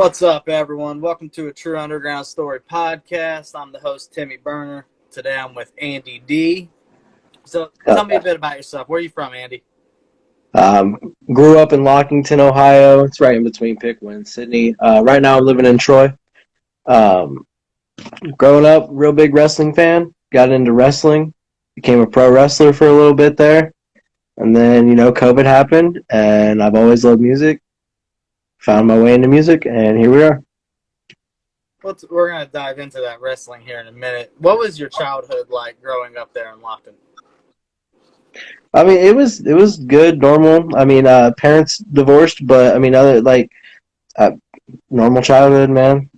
What's up, everyone? Welcome to a True Underground Story podcast. I'm the host, Timmy Burner. Today I'm with Andy D. So tell me a bit about yourself. Where are you from, Andy? Grew up in Lockington, Ohio. It's right in between Pickwick and Sydney. Right now I'm living in Troy. Um, Growing up, real big wrestling fan. Got into wrestling. Became a pro wrestler for a little bit there. And then, COVID happened, and I've always loved music. Found my way into music, and here we are. We're going to dive into that wrestling here in a minute. What was your childhood like growing up there in Lockton? I mean, it was good, normal. I mean, parents divorced, but I mean, normal childhood, man.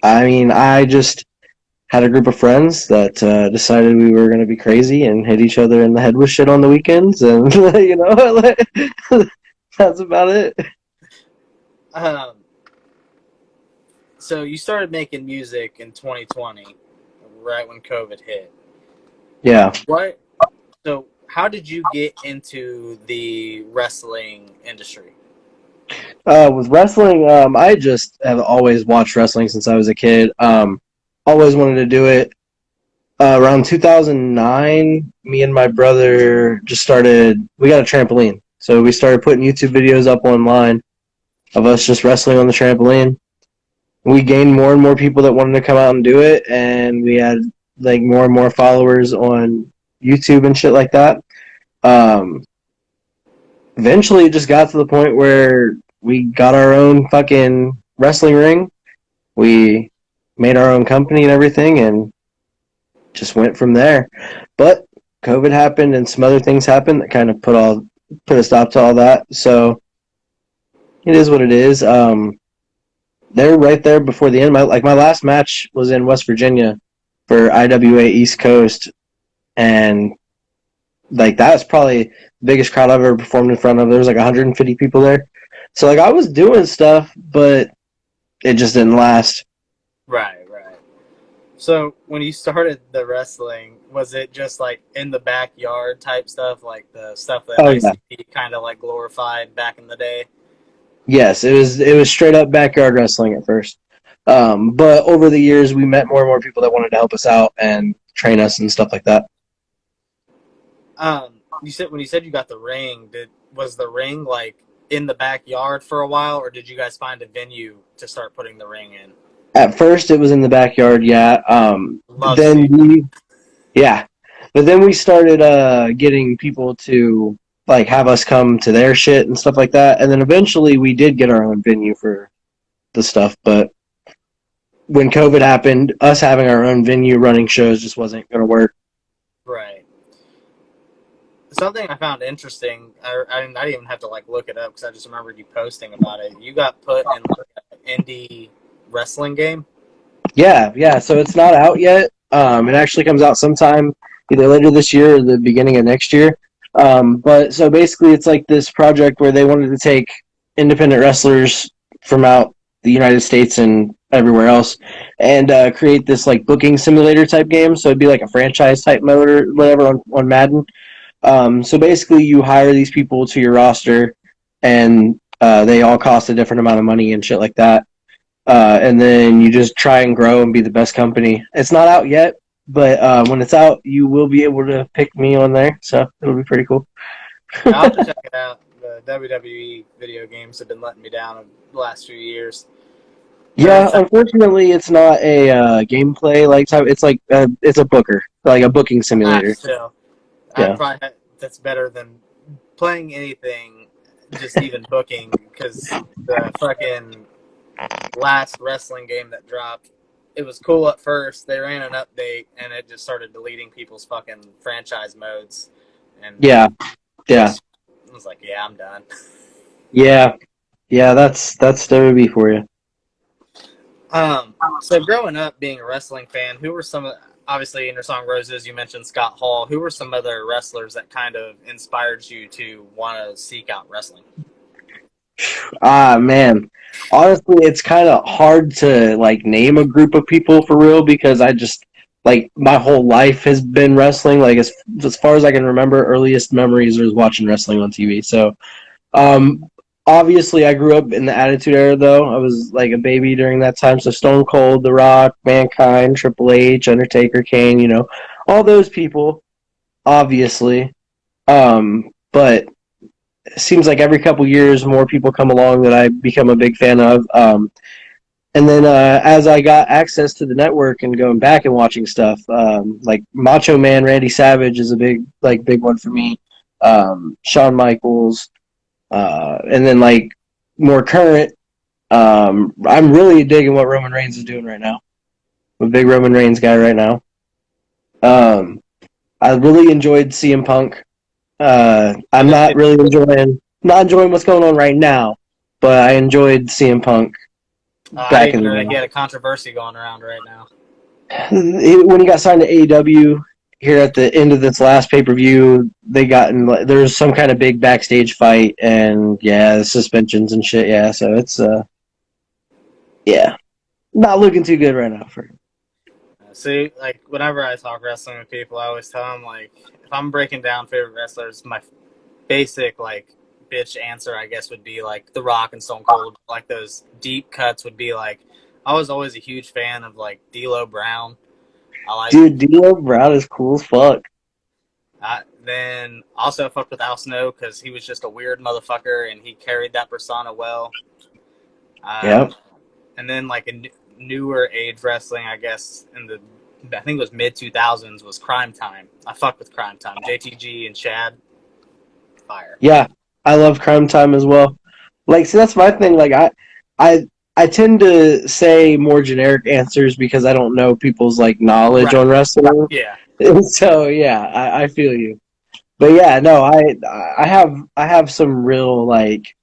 I mean, I just had a group of friends that decided we were going to be crazy and hit each other in the head with shit on the weekends, and that's about it. So you started making music in 2020, right when COVID hit. Yeah. So how did you get into the wrestling industry? With wrestling, I just have always watched wrestling since I was a kid. Always wanted to do it. Around 2009, me and my brother we got a trampoline. So we started putting YouTube videos up online of us just wrestling on the trampoline. We gained more and more people that wanted to come out and do it, and we had like more and more followers on YouTube and shit like that. Eventually it just got to the point where we got our own fucking wrestling ring. We made our own company and everything, and just went from there. But COVID happened and some other things happened that kind of put a stop to all that. So it is what it is. They're right there before the end. My last match was in West Virginia for IWA East Coast, and like that's probably the biggest crowd I've ever performed in front of. There was like 150 people there. So like I was doing stuff, but it just didn't last. Right. So when you started the wrestling, was it just like in the backyard type stuff, like the stuff that ICP kind of like glorified back in the day? Yes, it was straight up backyard wrestling at first. But over the years, we met more and more people that wanted to help us out and train us and stuff like that. When you said you got the ring, was the ring like in the backyard for a while, or did you guys find a venue to start putting the ring in? At first, it was in the backyard, yeah. But then we started getting people to like have us come to their shit and stuff like that, and then eventually we did get our own venue for the stuff. But when COVID happened, us having our own venue running shows just wasn't going to work. Right. Something I found interesting, I didn't even have to like look it up because I just remembered you posting about it. You got put in like an indie wrestling game? Yeah. So it's not out yet. It actually comes out sometime either later this year or the beginning of next year. But so basically it's like this project where they wanted to take independent wrestlers from out the United States and everywhere else and create this like booking simulator type game. So it'd be like a franchise type mode or whatever on Madden. So basically you hire these people to your roster and they all cost a different amount of money and shit like that. And then you just try and grow and be the best company. It's not out yet, but when it's out, you will be able to pick me on there, so it'll be pretty cool. I'll have to check it out. The WWE video games have been letting me down the last few years. Yeah, unfortunately, it's not a gameplay like type. It's like it's a booker, like a booking simulator. That's better than playing anything, just even booking, because the fucking last wrestling game that dropped, it was cool at first. They ran an update and it just started deleting people's fucking franchise modes. And yeah. I was like, yeah, I'm done. Yeah, that's WWE for you. So growing up, being a wrestling fan, who were obviously in your song Roses, you mentioned Scott Hall. Who were some other wrestlers that kind of inspired you to want to seek out wrestling? Man. Honestly, it's kind of hard to like name a group of people for real because I just like my whole life has been wrestling. Like as far as I can remember, earliest memories was watching wrestling on TV. So obviously I grew up in the Attitude Era though. I was like a baby during that time. So Stone Cold, The Rock, Mankind, Triple H, Undertaker, Kane, all those people, obviously. But it seems like every couple years more people come along that I become a big fan of. And then as I got access to the network and going back and watching stuff, like Macho Man, Randy Savage is a big one for me. Shawn Michaels, and then like more current. I'm really digging what Roman Reigns is doing right now. I'm a big Roman Reigns guy right now. Um, I really enjoyed CM Punk. I'm not enjoying what's going on right now, but I enjoyed CM Punk I back didn't in know that the he had a controversy going around right now. when he got signed to AEW here at the end of this last pay per view. There was some kind of big backstage fight, and yeah, suspensions and shit. Yeah, so it's yeah, not looking too good right now for him. See, like whenever I talk wrestling with people, I always tell them like if I'm breaking down favorite wrestlers, my basic like bitch answer I guess would be like The Rock and Stone Cold. Like those deep cuts would be like I was always a huge fan of like D'Lo Brown. I like Dude, D'Lo Brown is cool as fuck. then also fucked with Al Snow because he was just a weird motherfucker and he carried that persona well. Yeah, And then like a newer age wrestling, I guess I think it was mid 2000s was Crime Time. I fucked with Crime Time. JTG and Chad, fire. yeah, I love Crime Time as well. Like, see, that's my thing. Like, I, I tend to say more generic answers because I don't know people's like knowledge Right. on wrestling. Yeah. So yeah, I feel you. But yeah, no, I have some real like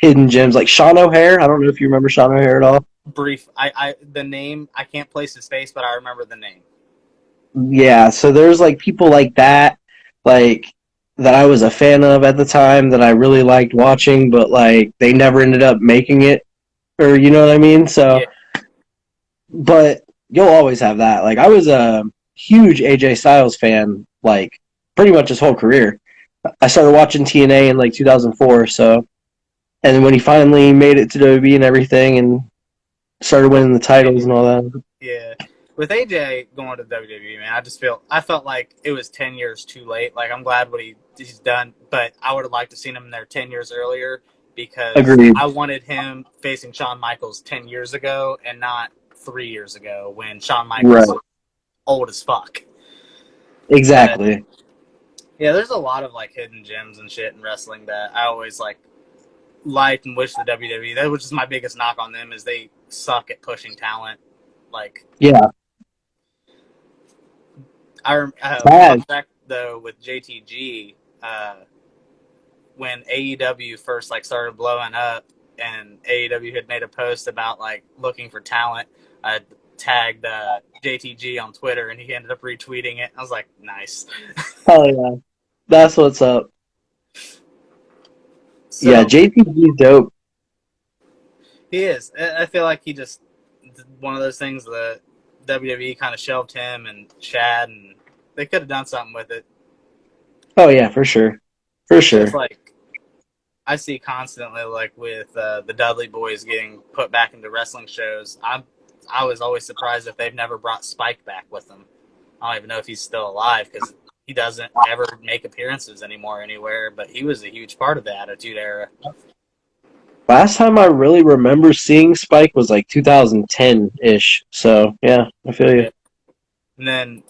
hidden gems like Sean O'Hare. I don't know if you remember Sean O'Hare at all. Brief. The name I can't place his face, but I remember the name. Yeah, so there's like people like that I was a fan of at the time that I really liked watching, but like they never ended up making it, or you know what I mean. So, Yeah. but you'll always have that. Like I was a huge AJ Styles fan, like pretty much his whole career. I started watching TNA in like 2004, so and then when he finally made it to WWE and everything, and started With winning the titles and all that. yeah. With AJ going to WWE, man, I felt like it was 10 years too late. Like I'm glad what he's done, but I would have liked to seen him there 10 years earlier because Agreed. I wanted him facing Shawn Michaels 10 years ago and not 3 years ago when Shawn Right. Michaels was old as fuck. But Exactly. yeah, there's a lot of like hidden gems and shit in wrestling that I always liked and wish the WWE. That which is my biggest knock on them is they suck at pushing talent. Like Yeah. fun fact though with JTG, when AEW first like started blowing up, and AEW had made a post about like looking for talent, I tagged JTG on Twitter, and he ended up retweeting it. I was like, nice. Hell yeah. That's what's up. Yeah, So JTG's dope. he is. I feel like he just one of those things that WWE kind of shelved him and Chad, and they could have done something with it. Oh yeah, for sure. For Just sure. like I see constantly, like with the Dudley Boys getting put back into wrestling shows. I was always surprised if they've never brought Spike back with them. I don't even know if he's still alive because he doesn't ever make appearances anymore anywhere. But he was a huge part of the Attitude Era. Last time I really remember seeing Spike was like 2010-ish. So yeah, I feel you. Yeah. And then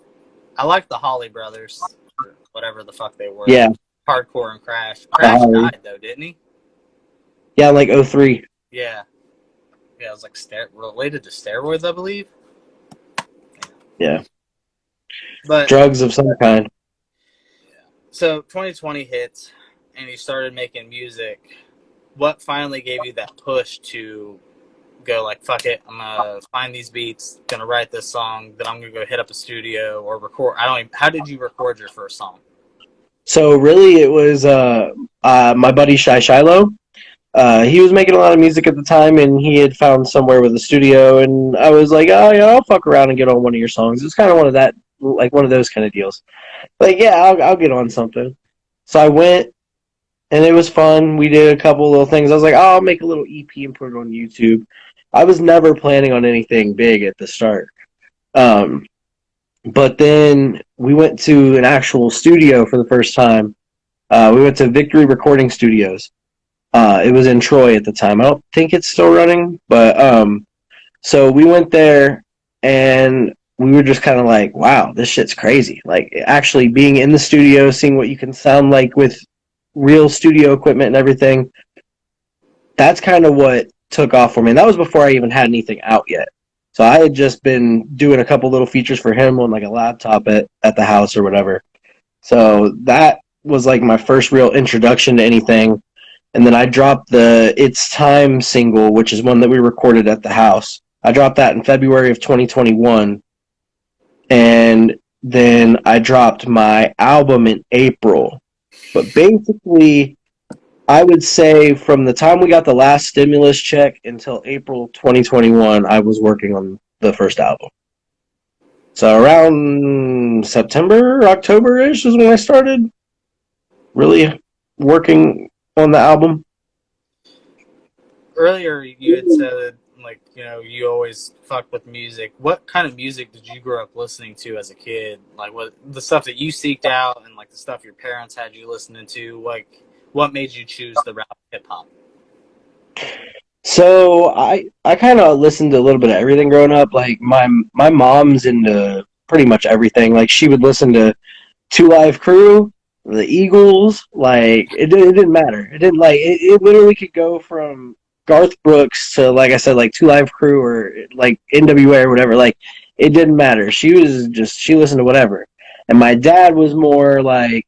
I like the Holly Brothers, or whatever the fuck they were. Yeah, Hardcore and Crash. Crash died though, didn't he? yeah, like 03. Yeah. Yeah, it was like related to steroids, I believe. Yeah. But Drugs of some kind. so 2020 hits, and you started making music. What finally gave you that push to go like, fuck it, I'm gonna find these beats, gonna write this song, then I'm gonna go hit up a studio or record? I don't even. How did you record your first song? So really, it was my buddy Shy Shiloh. He was making a lot of music at the time, and he had found somewhere with a studio. And I was like, "Oh, yeah, I'll fuck around and get on one of your songs." It's kind of one of those kind of deals. Like, yeah, I'll get on something. So I went, and it was fun. We did a couple little things. I was like, oh, I'll make a little EP and put it on YouTube. I was never planning on anything big at the start. Um, but then we went to an actual studio for the first time. We went to Victory Recording Studios. It was in Troy at the time. I don't think it's still running, but so we went there and we were just kind of like, wow, this shit's crazy. Like actually being in the studio, seeing what you can sound like with real studio equipment and everything. That's kind of what took off for me. And that was before I even had anything out yet. So I had just been doing a couple little features for him on like a laptop at the house or whatever. So that was like my first real introduction to anything. And then I dropped the It's Time single, which is one that we recorded at the house. I dropped that in February of 2021. And then I dropped my album in April. But basically, I would say from the time we got the last stimulus check until April 2021, I was working on the first album. So around September, October-ish is when I started really working on the album. Earlier, you had said, like, you know, you always fuck with music. What kind of music did you grow up listening to as a kid? Like, what the stuff that you seeked out and, like, the stuff your parents had you listening to? Like, what made you choose the route of hip-hop? So I kind of listened to a little bit of everything growing up. Like my mom's into pretty much everything. Like she would listen to Two Live Crew, the Eagles. Like it didn't matter. It didn't like it literally could go from Garth Brooks to like I said like Two Live Crew or like NWA or whatever. Like it didn't matter. She listened to whatever. And my dad was more like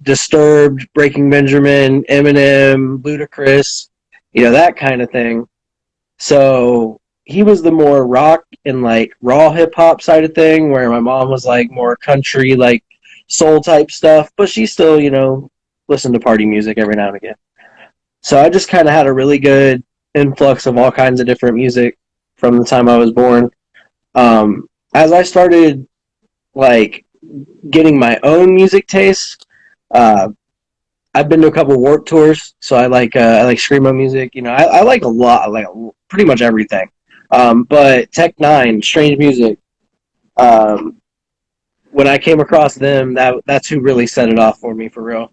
Disturbed, Breaking Benjamin, Eminem, Ludacris, that kind of thing. So he was the more rock and like raw hip hop side of thing, where my mom was like more country, like soul type stuff, but she still, listened to party music every now and again. So I just kind of had a really good influx of all kinds of different music from the time I was born. As I started like getting my own music taste, uh, I've been to a couple Warp tours, so I like screamo music. I like a lot, like pretty much everything. But Tech N9ne, Strange Music. Um, when I came across them, that's who really set it off for me for real.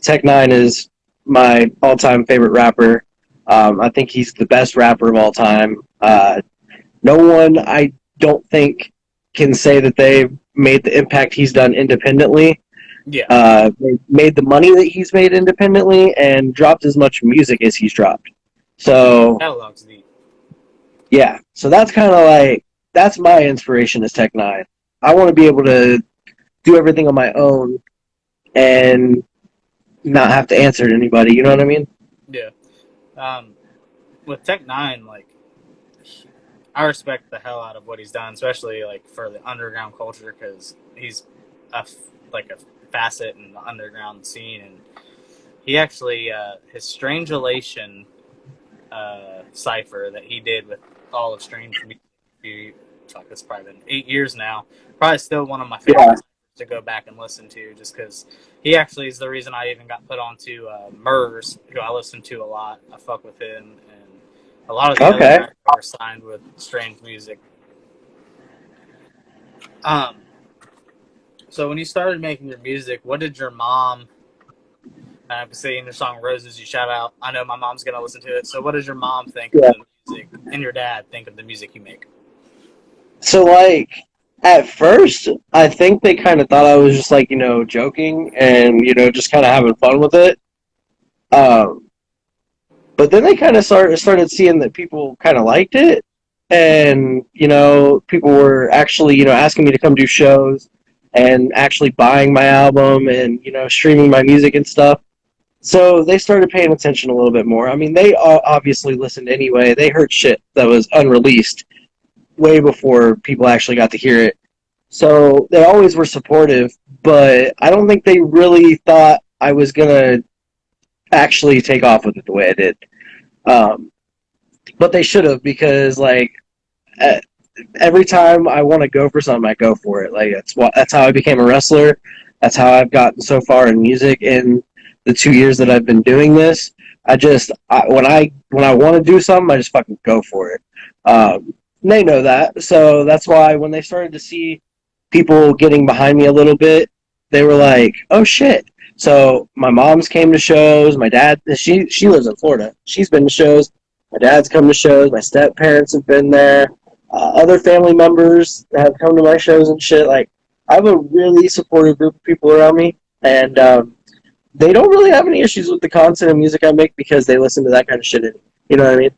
Tech N9ne is my all-time favorite rapper. I think he's the best rapper of all time. No one, I don't think, can say that they've made the impact he's done independently. Yeah. Made the money that he's made independently and dropped as much music as he's dropped. So Catalog's deep. yeah, so that's kind of like that's my inspiration is Tech N9ne. I want to be able to do everything on my own and not have to answer to anybody. You know what I mean? Yeah. With Tech N9ne, like, I respect the hell out of what he's done, especially like for the underground culture, because he's like a facet in the underground scene, and he actually his Strange Elation cipher that he did with all of Strange Music. Fuck, it's probably been 8 years now. Probably still one of my favorites to go back and listen to, just because he actually is the reason I even got put onto Murs, who I listen to a lot. I fuck with him, and a lot of the other guys are signed with Strange Music. So when you started making your music, what did your mom? I have to say in your song "Roses," you shout out. I know my mom's gonna listen to it. So what does your mom think of the music, and your dad think of the music you make? So like at first, I think they kind of thought I was just like joking and just kind of having fun with it. Um, but then they kind of started seeing that people kind of liked it, and people were actually asking me to come do shows and actually buying my album and streaming my music and stuff. So they started paying attention a little bit more. I mean, they obviously listened anyway. They heard shit that was unreleased way before people actually got to hear it. So they always were supportive, but I don't think they really thought I was gonna actually take off with it the way I did. Um, but they should have, because like every time I want to go for something, I go for it. Like that's how I became a wrestler. That's how I've gotten so far in music, and the 2 years that I've been doing this. When I want to do something, I just fucking go for it. They know that, so that's why when they started to see people getting behind me a little bit, they were like, "Oh shit!" So my mom's came to shows. My dad, she lives in Florida. She's been to shows. My dad's come to shows. My step parents have been there. Other family members have come to my shows and shit. Like, I have a really supportive group of people around me, and they don't really have any issues with the content of music I make because they listen to that kind of shit. You know what I mean?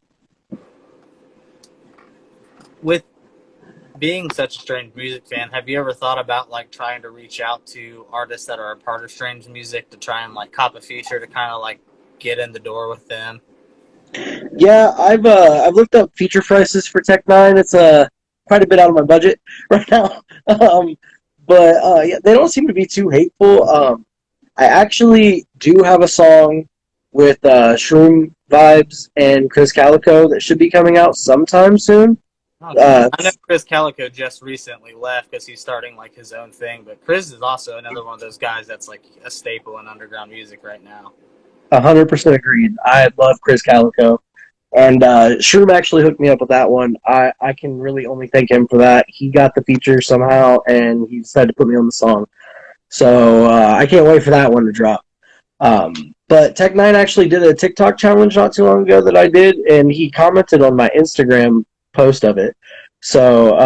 With being such a Strange Music fan, have you ever thought about like trying to reach out to artists that are a part of Strange Music to try and like cop a feature to kind of like get in the door with them? Yeah, I've looked up feature prices for Tech 9. It's quite a bit out of my budget right now. But yeah, they don't seem to be too hateful. I actually do have a song with Shroom Vibes and Chris Calico that should be coming out sometime soon. Okay. I know Chris Calico just recently left because he's starting like his own thing, but Chris is also another one of those guys that's like a staple in underground music right now. 100% agreed. I love Chris Calico. And Shroom actually hooked me up with that one. I can really only thank him for that. He got the feature somehow, and he decided to put me on the song. So I can't wait for that one to drop. But Tech 9 actually did a TikTok challenge not too long ago that I did, and he commented on my Instagram post of it. So,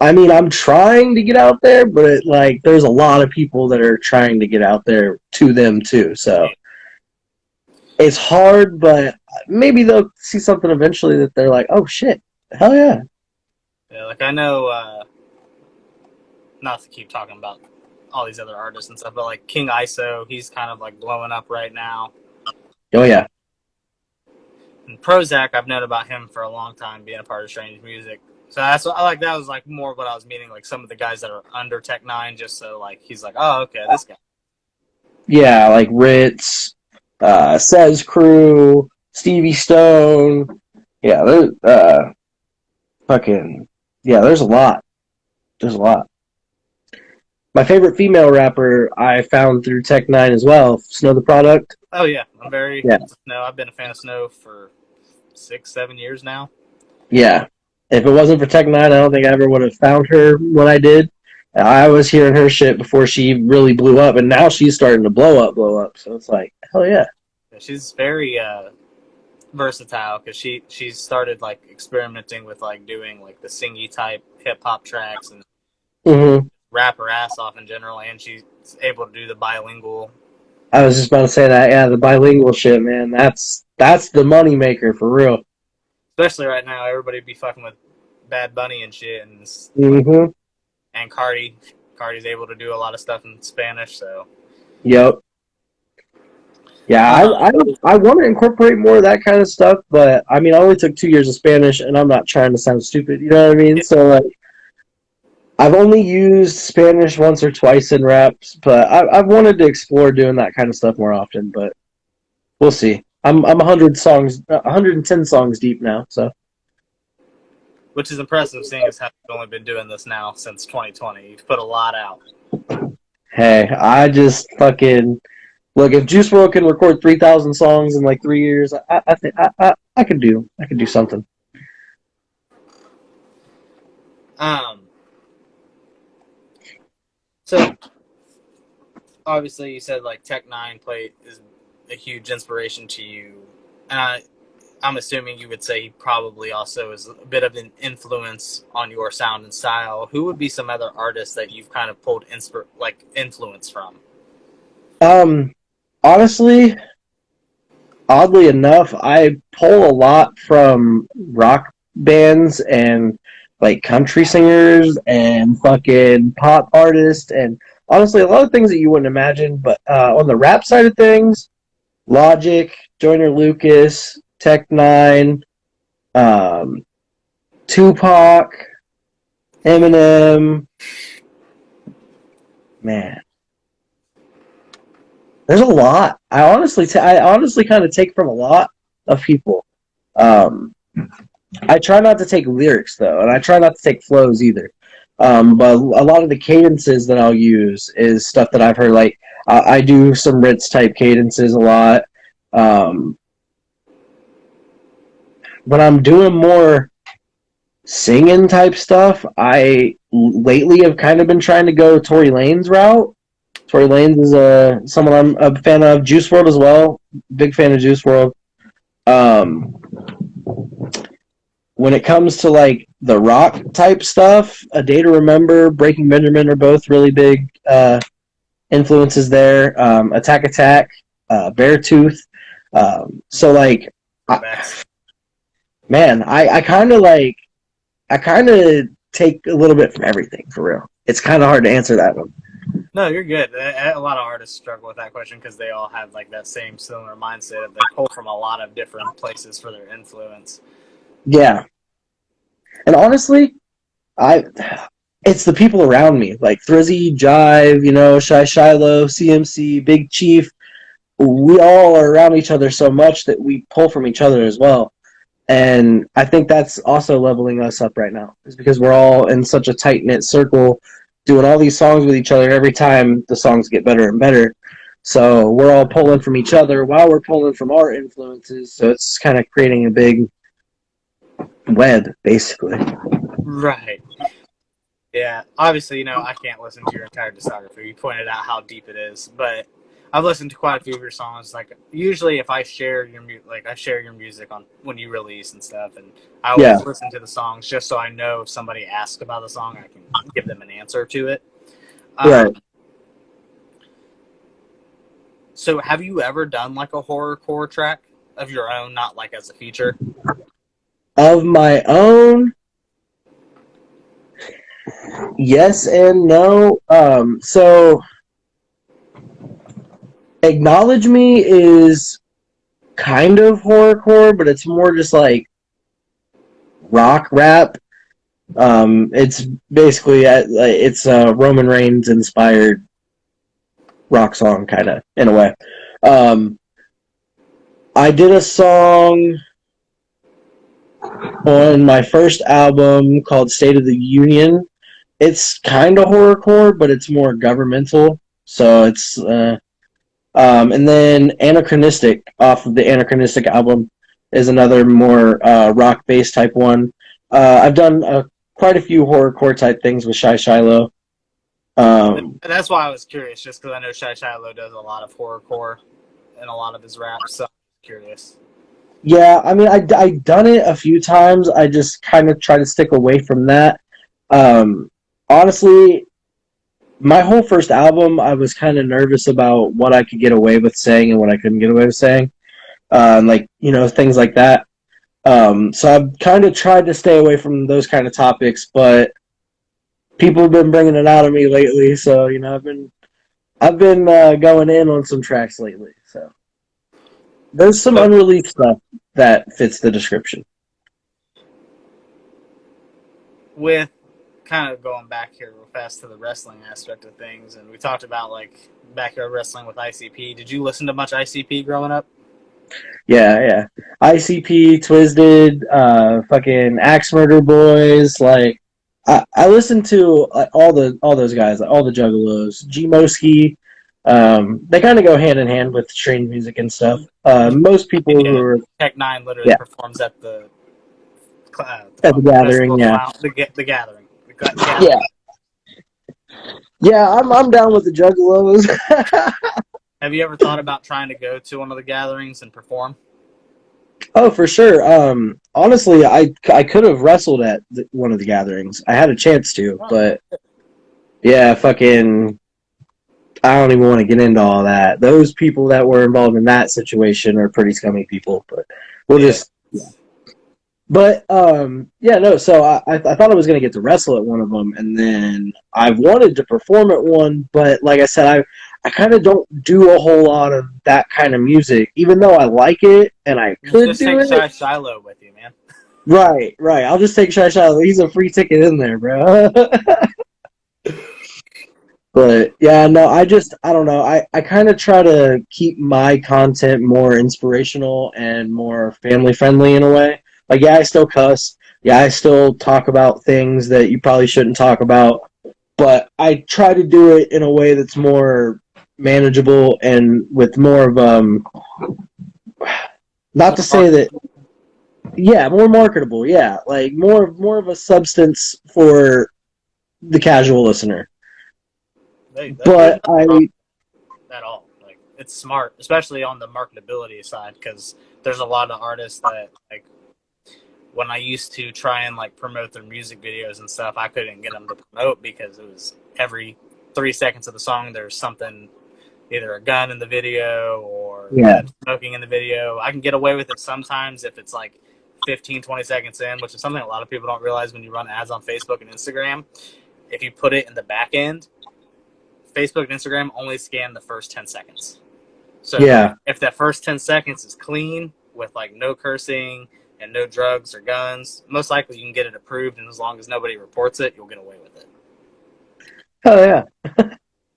I mean, I'm trying to get out there, but like, there's a lot of people that are trying to get out there to them too. So it's hard, but maybe they'll see something eventually that they're like, oh shit, hell yeah. Yeah, like I know, not to keep talking about all these other artists and stuff, but like King ISO, he's kind of like blowing up right now. Oh yeah. And Prozac, I've known about him for a long time, being a part of Strange Music. So that's what I like. That was like more what I was meaning, like some of the guys that are under Tech 9, just so like he's like, oh okay, this guy. Yeah, like Ritz, Says Crew, Stevie Stone. Yeah, there's fucking yeah. There's a lot. There's a lot. My favorite female rapper I found through Tech 9 as well. Snow the Product. Oh yeah, I'm very Yeah. Snow. I've been a fan of Snow for 6-7 years now. Yeah. If it wasn't for Tech 9, I don't think I ever would have found her when I did. I was hearing her shit before she really blew up, and now she's starting to blow up. So it's like, hell yeah. She's very versatile because she started like experimenting with like doing like the singy type hip hop tracks and rap her ass off in general, and she's able to do the bilingual. I was just about to say that. Yeah, the bilingual shit, man. That's the money maker for real. Especially right now, everybody be fucking with Bad Bunny and shit, and and Cardi's able to do a lot of stuff in Spanish. So yep. Yeah, I want to incorporate more of that kind of stuff, but I mean, I only took 2 years of Spanish, and I'm not trying to sound stupid. You know what I mean? So like, I've only used Spanish once or twice in raps, but I've wanted to explore doing that kind of stuff more often. But we'll see. I'm 110 songs deep now. So, which is impressive, seeing as how you've only been doing this now since 2020. You've put a lot out. hey, I just fucking look. If Juice WRLD can record 3,000 songs in like 3 years, I think I could do something. So obviously you said like Tech 9 is a huge inspiration to you, and I'm assuming you would say he probably also is a bit of an influence on your sound and style. Who would be some other artists that you've kind of pulled influence from? Honestly, oddly enough, I pull a lot from rock bands and like country singers and fucking pop artists and honestly a lot of things that you wouldn't imagine. But on the rap side of things, Logic, Joyner Lucas, Tech 9, Tupac, Eminem. Man, there's a lot. I honestly kind of take from a lot of people. I try not to take lyrics though, and I try not to take flows either. But a lot of the cadences that I'll use is stuff that I've heard. Like I do some Ritz type cadences a lot. Um, when I'm doing more singing type stuff, I lately have kind of been trying to go Tory Lane's route. Tory Lanez is someone I'm a fan of. Juice World as well. Big fan of Juice World. Um, when it comes to like the rock type stuff, A Day to Remember, Breaking Benjamin are both really big influences there. Attack Attack, Beartooth. So like, man, I kind of take a little bit from everything for real. It's kind of hard to answer that one. No, you're good. A lot of artists struggle with that question because they all have like that same similar mindset of they pull from a lot of different places for their influence. Yeah, and honestly, it's the people around me, like Thrizzy, Jive, Shy Shiloh, CMC, Big Chief. We all are around each other so much that we pull from each other as well. And I think that's also leveling us up right now, is because we're all in such a tight-knit circle doing all these songs with each other. Every time the songs get better and better. So we're all pulling from each other while we're pulling from our influences. So it's kind of creating a big web, basically. Right. Yeah. Obviously, I can't listen to your entire discography. You pointed out how deep it is, but I've listened to quite a few of your songs. Like usually, if I share your I share your music on when you release and stuff, and I always listen to the songs just so I know if somebody asks about the song, I can give them an answer to it. Right. So, have you ever done like a horrorcore track of your own, not like as a feature? Of my own, yes and no. So Acknowledge Me is kind of horrorcore, but it's more just like rock rap. It's basically it's a Roman Reigns inspired rock song, kind of in a way. I did a song on my first album called State of the Union. It's kind of horrorcore, but it's more governmental. So it's and then Anachronistic off of the Anachronistic album is another more rock based type one. I've done quite a few horrorcore type things with Shy Shiloh. That's why I was curious, just because I know Shy Shiloh does a lot of horrorcore in a lot of his raps. So I'm curious. Yeah, I mean, I've done it a few times. I just kind of try to stick away from that. Honestly, my whole first album, I was kind of nervous about what I could get away with saying and what I couldn't get away with saying. Things like that. So I've kind of tried to stay away from those kind of topics, but people have been bringing it out of me lately. So, I've been going in on some tracks lately. So there's some unreleased stuff that fits the description. With kind of going back here real fast to the wrestling aspect of things, and we talked about like backyard wrestling with ICP. Did you listen to much ICP growing up? Yeah. ICP, Twisted, fucking Axe Murder Boys. Like, I listened to all those guys, like all the Juggalos, G Moski. They kind of go hand in hand with trained music and stuff. Most people who are N9 literally performs at the gathering, the gathering. Yeah, I'm down with the Juggalos. Have you ever thought about trying to go to one of the gatherings and perform? Oh, for sure. Honestly, I could have wrestled at one of the gatherings. I had a chance to, but yeah, fucking, I don't even want to get into all that. Those people that were involved in that situation are pretty scummy people, but we'll just. Yeah. But so I thought I was going to get to wrestle at one of them, and then I wanted to perform at one, but like I said, I kind of don't do a whole lot of that kind of music, even though I like it and I could just do it. Shy Shiloh with you, man. Right. I'll just take Shy Shiloh. He's a free ticket in there, bro. But yeah, no, I don't know. I kind of try to keep my content more inspirational and more family friendly in a way. Like, yeah, I still cuss. Yeah, I still talk about things that you probably shouldn't talk about. But I try to do it in a way that's more manageable and with more of not to say that more marketable, like more of a substance for the casual listener. There's But nothing wrong with that at all. Like, it's smart, especially on the marketability side, because there's a lot of artists that, like, when I used to try and like promote their music videos and stuff, I couldn't get them to promote because it was every 3 seconds of the song there's something, either a gun in the video or smoking in the video. I can get away with it sometimes if it's like 15, 20 seconds in, which is something a lot of people don't realize when you run ads on Facebook and Instagram. If you put it in the back end, Facebook and Instagram only scan the first 10 seconds. So if that first 10 seconds is clean with like no cursing and no drugs or guns, most likely you can get it approved, and as long as nobody reports it, you'll get away with it. Oh yeah.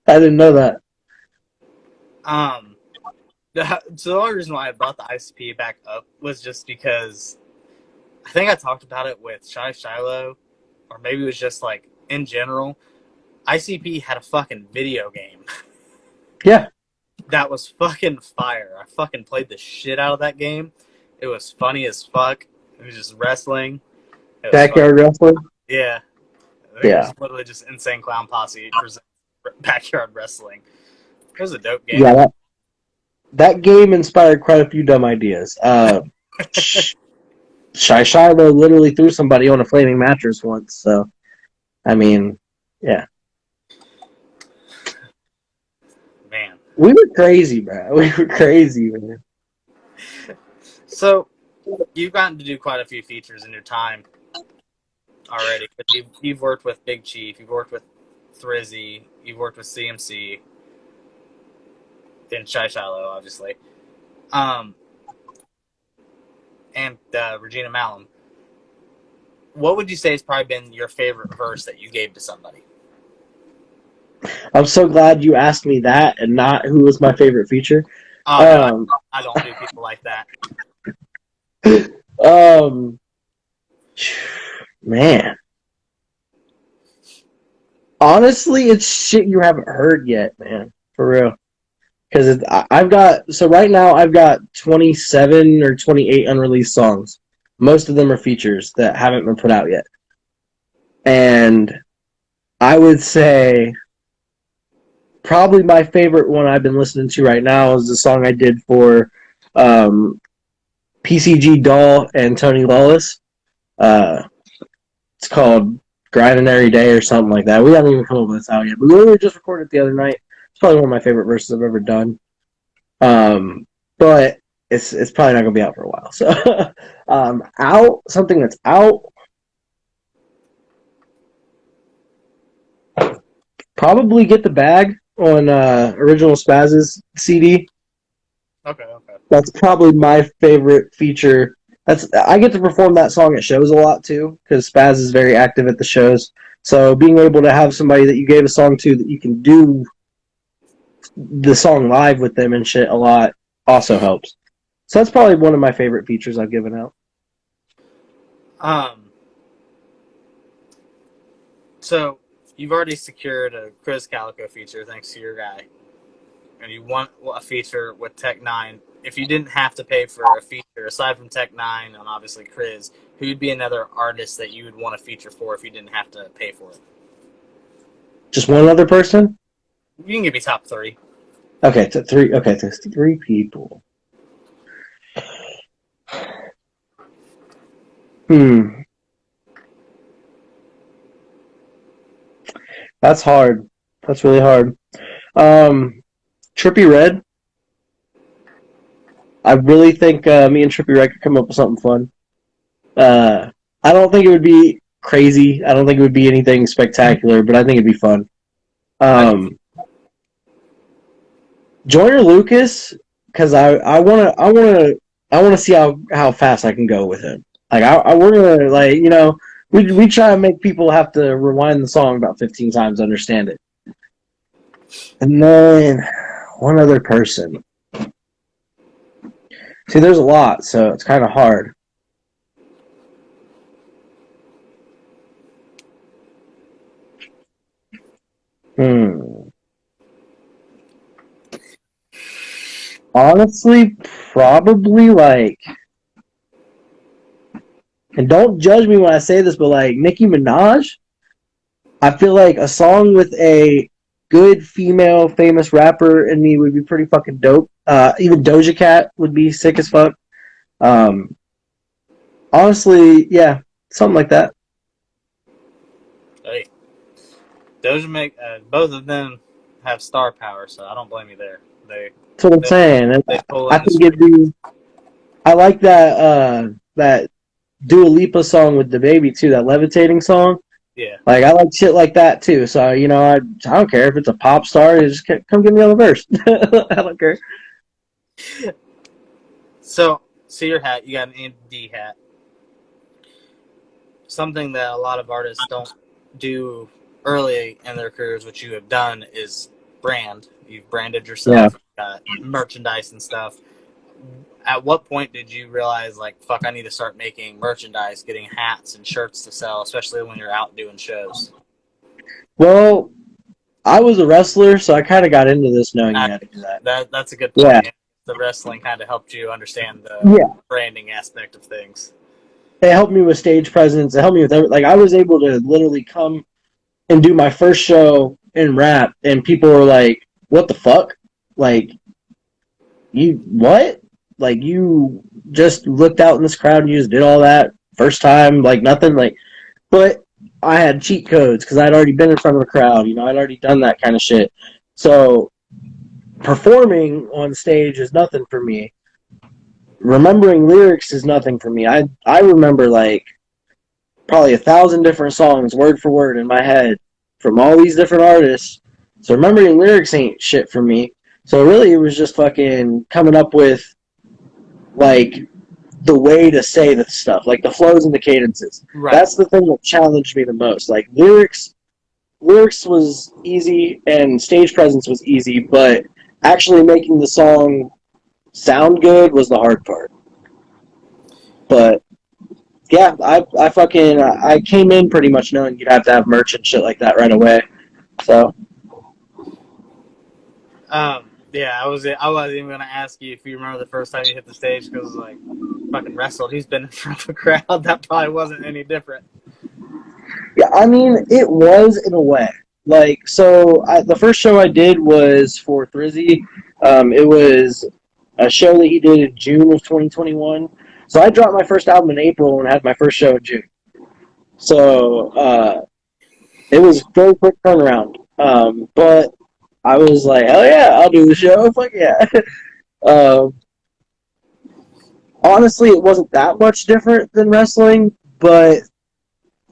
I didn't know that. So the only reason why I brought the ICP back up was just because I think I talked about it with Shy Shiloh, or maybe it was just like in general. ICP had a fucking video game. Yeah. That was fucking fire. I fucking played the shit out of that game. It was funny as fuck. It was just wrestling. It was Backyard wrestling? Yeah. I think it was literally just Insane Clown Posse presents Backyard Wrestling. It was a dope game. Yeah, that game inspired quite a few dumb ideas. Shy Shiloh literally threw somebody on a flaming mattress once, so I mean, yeah. Man. We were crazy, bro. We were crazy, man. So, you've gotten to do quite a few features in your time already. But you've worked with Big Chief, you've worked with Thrizzy, you've worked with CMC, and Shy Shiloh, obviously. And Regina Malum. What would you say has probably been your favorite verse that you gave to somebody? I'm so glad you asked me that and not who was my favorite feature. Oh, no, I don't do people like that. Man. Honestly, it's shit you haven't heard yet, man. For real. Because right now I've got 27 or 28 unreleased songs. Most of them are features that haven't been put out yet. And I would say probably my favorite one I've been listening to right now is the song I did for PCG Doll and Tony Lawless. It's called Grinding Every Day or something like that. We haven't even come up with this out yet. But we literally just recorded it the other night. It's probably one of my favorite verses I've ever done. But it's probably not gonna be out for a while. So something that's out. Probably Get the Bag on Original Spaz's CD. Okay. That's probably my favorite feature. I get to perform that song at shows a lot too, because Spaz is very active at the shows. So being able to have somebody that you gave a song to that you can do the song live with them and shit a lot also helps. So that's probably one of my favorite features I've given out. So you've already secured a Chris Calico feature thanks to your guy, and you want a feature with Tech-N9ne. If you didn't have to pay for a feature aside from Tech-N9ne and obviously Chris, who'd be another artist that you would want a feature for if you didn't have to pay for it? Just one other person? You can give me top three. Okay, to three. Okay, there's three people. That's hard. That's really hard. Trippie Redd. I really think me and Trippie Redd could come up with something fun. I don't think it would be crazy. I don't think it would be anything spectacular, but I think it'd be fun. Joyner Lucas, because I wanna see how fast I can go with him. Like we're gonna we try to make people have to rewind the song about 15 times to understand it. And then one other person. See, there's a lot, so it's kind of hard. Honestly, probably like, and don't judge me when I say this, but like Nicki Minaj, I feel like a song with a good female famous rapper in me would be pretty fucking dope. Even Doja Cat would be sick as fuck. Um, honestly, yeah, something like that. Hey, Doja make both of them have star power, so I don't blame you there. They That's what I'm they, saying. And they pull I in the think string. it'd be. I like that Dua Lipa song with the baby too. That levitating song. Yeah. Like I like shit like that too. So I don't care if it's a pop star. You just come give me on the verse. I don't care. So your hat, you got an ND hat. Something that a lot of artists don't do early in their careers, which you have done, is brand. You've branded Yeah. yourself, you've got merchandise and stuff. At what point did you realize, like, fuck, I need to start making merchandise, getting hats and shirts to sell, especially when you're out doing shows? Well, I was a wrestler, so I kind of got into this knowing you Uh, had to do that. that's a good Yeah. point. The wrestling kind of helped you understand the Yeah. branding aspect of things. It helped me with stage presence. It helped me with everything. Like I was able to literally come and do my first show in rap, and people were like, "What the fuck? Like you what? Like you just looked out in this crowd and you just did all that first time, like nothing, like." But I had cheat codes because I'd already been in front of a crowd. I'd already done that kind of shit. So performing on stage is nothing for me. Remembering lyrics is nothing for me. I remember like probably 1,000 different songs word for word in my head from all these different artists. So remembering lyrics ain't shit for me. So really, it was just fucking coming up with like the way to say the stuff, like the flows and the cadences. Right. That's the thing that challenged me the most. Like lyrics was easy and stage presence was easy, but actually making the song sound good was the hard part. But yeah, I came in pretty much knowing you'd have to have merch and shit like that right away. So Yeah, I wasn't even gonna ask you if you remember the first time you hit the stage because like fucking wrestled. He's been in front of a crowd. That probably wasn't any different. yeah, I mean it was in a way. Like the first show I did was for Thrizzy. It was a show that he did in June of 2021. So I dropped my first album in April and had my first show in June. So it was very quick turnaround. But I was like, hell yeah, I'll do the show. Fuck yeah. um, honestly, it wasn't that much different than wrestling, but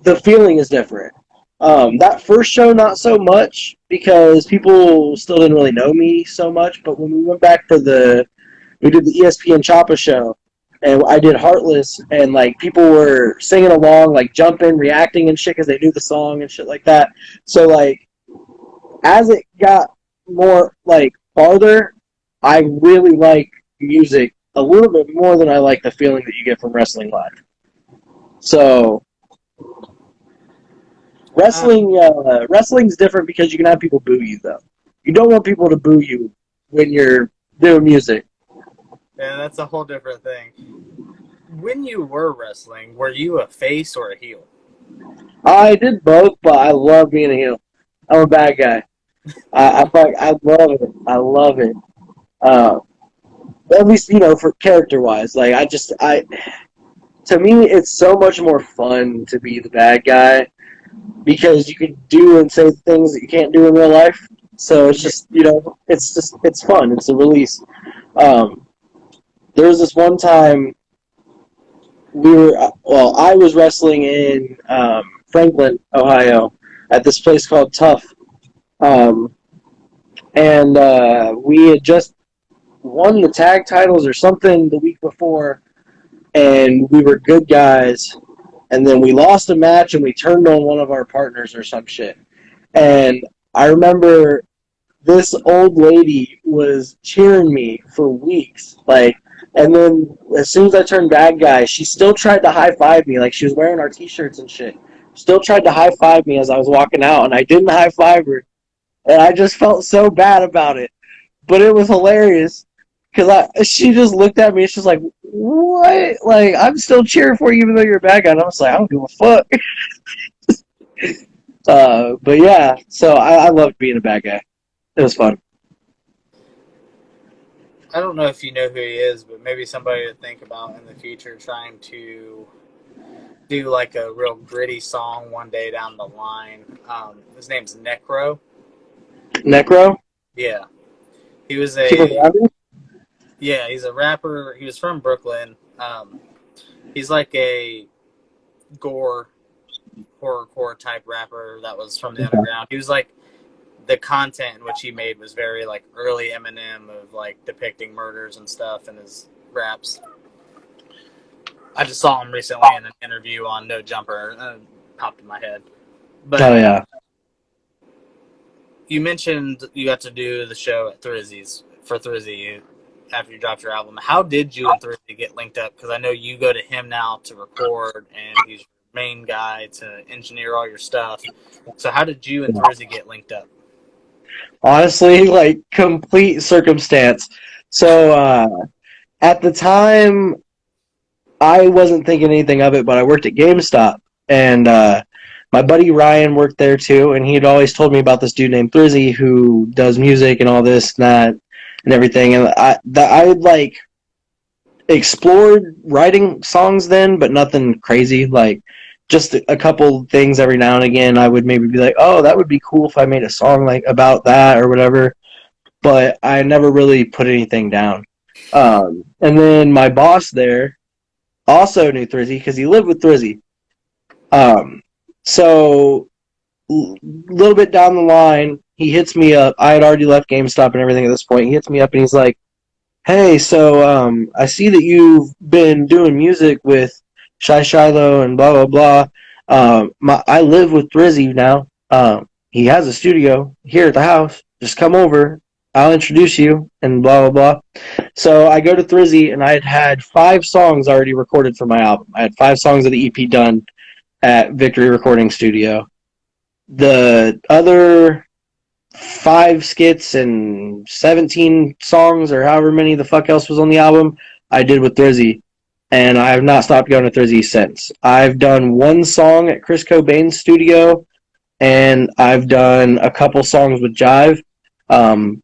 the feeling is different. That first show, not so much because people still didn't really know me so much. But when we went back for we did the ESPN Choppa show, and I did Heartless, and like people were singing along, like jumping, reacting and shit because they knew the song and shit like that. So like as it got more like farther, I really like music a little bit more than I like the feeling that you get from wrestling live. So Uh, wrestling's different because you can have people boo you though. You don't want people to boo you when you're doing music. yeah, that's a whole different thing. When you were wrestling, were you a face or a heel? I did both, but I love being a heel. I'm a bad guy. I love it. I love it. Uh, at least for character wise. Like I to me, it's so much more fun to be the bad guy because you can do and say things that you can't do in real life. So it's Yeah. just it's fun. It's a release. Um, there was this one time I was wrestling in Franklin, Ohio, at this place called Tough, um, and we had just won the tag titles or something the week before, and we were good guys. And then we lost a match, and we turned on one of our partners or some shit. And I remember this old lady was cheering me for weeks, like. And then as soon as I turned bad guy, she still tried to high five me, like she was wearing our T-shirts and shit. Still tried to high five me as I was walking out, and I didn't high five her, and I just felt so bad about it. But it was hilarious Because she just looked at me. She's like, "What? Like, I'm still cheering for you, even though you're a bad guy." And I was like, "I don't give a fuck." But yeah, so I loved being a bad guy. It was fun. I don't know if you know who he is, but maybe somebody to think about in the future, trying to do like a real gritty song one day down the line. His name's Necro. Necro, Yeah, he was he from a Gravity? yeah, he's a rapper. He was from Brooklyn. He's like a gore horrorcore type rapper that was from the underground. He was like the content in which he made was very like early Eminem of like depicting murders and stuff in his raps. I just saw him recently in an interview on No Jumper, and it popped in my head. Oh But yeah. you mentioned you got to do the show at Thrizzy's for Thrizzy after you dropped your album. How did you and Thrizzy get linked up? Because I know you go to him now to record, and he's your main guy to engineer all your stuff. So how did you and Thrizzy get linked up? Honestly, like complete circumstance. So at the time, I wasn't thinking anything of it, but I worked at GameStop, and my buddy Ryan worked there too, and he had always told me about this dude named Thrizzy who does music and all this and that and everything. And I like explored writing songs then, but nothing crazy. Like just a couple things every now and again. I would maybe be like, "Oh, that would be cool if I made a song like about that or whatever." But I never really put anything down. And then my boss there also knew Thrizzy because he lived with Thrizzy. Um, so a little bit down the line, he hits me up. I had already left GameStop and everything at this point. He hits me up and he's like, "Hey, so I see that you've been doing music with Shy Shiloh and blah blah blah. I live with Thrizzy now. He has a studio here at the house. Just come over. I'll introduce you and blah blah blah." So I go to Thrizzy and I had 5 songs already recorded for my album. I had 5 songs of the EP done at Victory Recording Studio. The other 5 skits and 17 songs or however many the fuck else was on the album, I did with Thrizzy. And I have not stopped going to Thrizzy since. I've done 1 song at Chris Cobain's studio, and I've done a couple songs with Jive.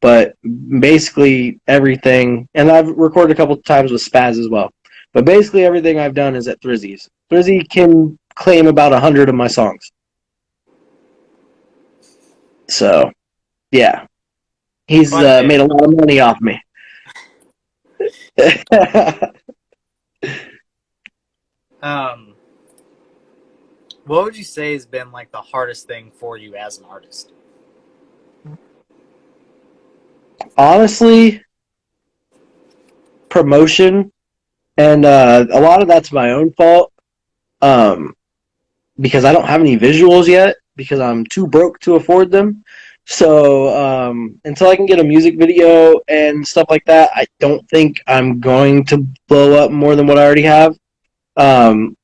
But basically everything, and I've recorded a couple times with Spaz as well. But basically everything I've done is at Thrizzy's. Thrizzy can claim about 100 of my songs. So, yeah. He's Quite a bit. made a lot of money off me. Um, what would you say has been like the hardest thing for you as an artist? Honestly, promotion, and a lot of that's my own fault um, because I don't have any visuals yet because I'm too broke to afford them. So until I can get a music video and stuff like that, I don't think I'm going to blow up more than what I already have. Um,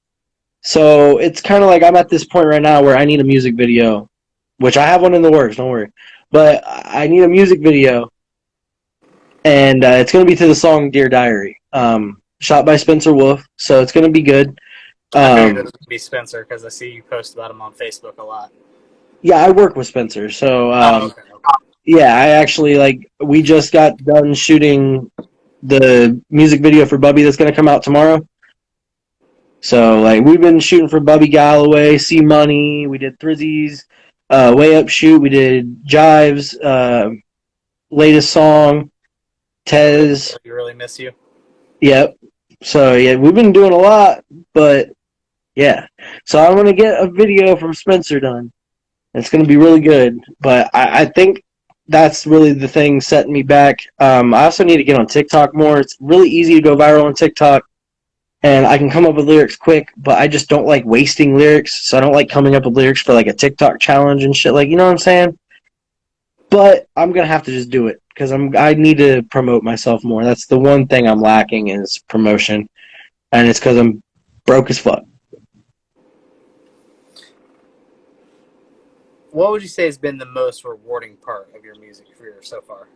so it's kind of like I'm at this point right now where I need a music video, which I have one in the works. Don't worry, but I need a music video, and it's going to be to the song "Dear Diary," shot by Spencer Wolf. So it's going to be good. I figured it Um, would be Spencer because I see you post about him on Facebook a lot. yeah, I work with Spencer, so Oh, okay. yeah, I actually like we just got done shooting the music video for Bubby that's going to come out tomorrow. So like we've been shooting for Bubby Galloway, C Money. We did Thrizzy's Way Up Shoot. We did Jive's latest song, Tez. You really miss you. Yep. So yeah, we've been doing a lot, but yeah. So I'm gonna get a video from Spencer done. It's gonna be really good, but I think that's really the thing setting me back. I also need to get on TikTok more. It's really easy to go viral on TikTok, and I can come up with lyrics quick, but I just don't like wasting lyrics. So I don't like coming up with lyrics for like a TikTok challenge and shit. Like, you know what I'm saying? But I'm gonna have to just do it because I need to promote myself more. That's the one thing I'm lacking is promotion, and it's because I'm broke as fuck. What would you say has been the most rewarding part of your music career so far?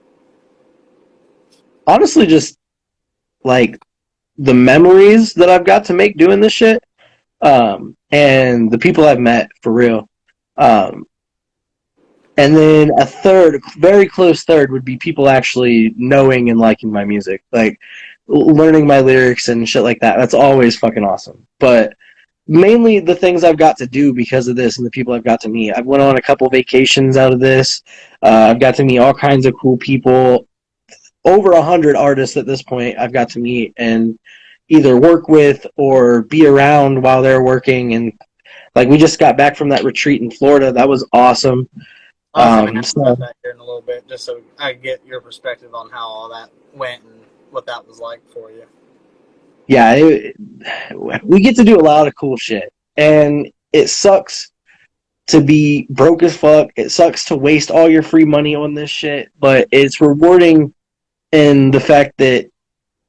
Honestly, just like the memories that I've got to make doing this shit, and the people I've met for real. Um, and then a third, very close third, would be people actually knowing and liking my music, like learning my lyrics and shit like that. That's always fucking awesome. But mainly the things I've got to do because of this and the people I've got to meet. I've went on a couple vacations out of this. I've got to meet all kinds of cool people. Over 100 artists at this point I've got to meet and either work with or be around while they're working. And like we just got back from that retreat in Florida. That was awesome. I was going to ask So about that here in a little bit, just so I get your perspective on how all that went and what that was like for you. yeah, we get to do a lot of cool shit, and it sucks to be broke as fuck. It sucks to waste all your free money on this shit, but it's rewarding in the fact that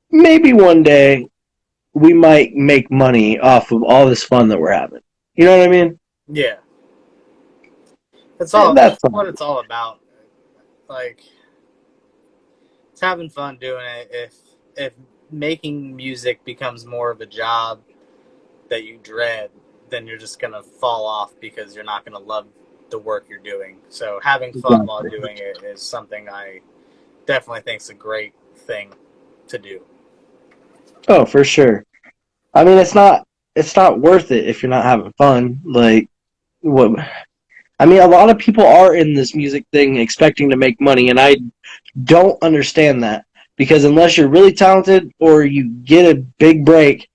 maybe one day we might make money off of all this fun that we're having. You know what I mean? Yeah, And that's that's what fun. it's all about. Like, it's having fun doing it. If making music becomes more of a job that you dread, then you're just gonna fall off because you're not gonna love the work you're doing. So having fun while Exactly. doing it is something I definitely think is a great thing to do. Oh, for sure. I mean, it's not worth it if you're not having fun. Like what? I mean, a lot of people are in this music thing expecting to make money, and I don't understand that because unless you're really talented or you get a big break,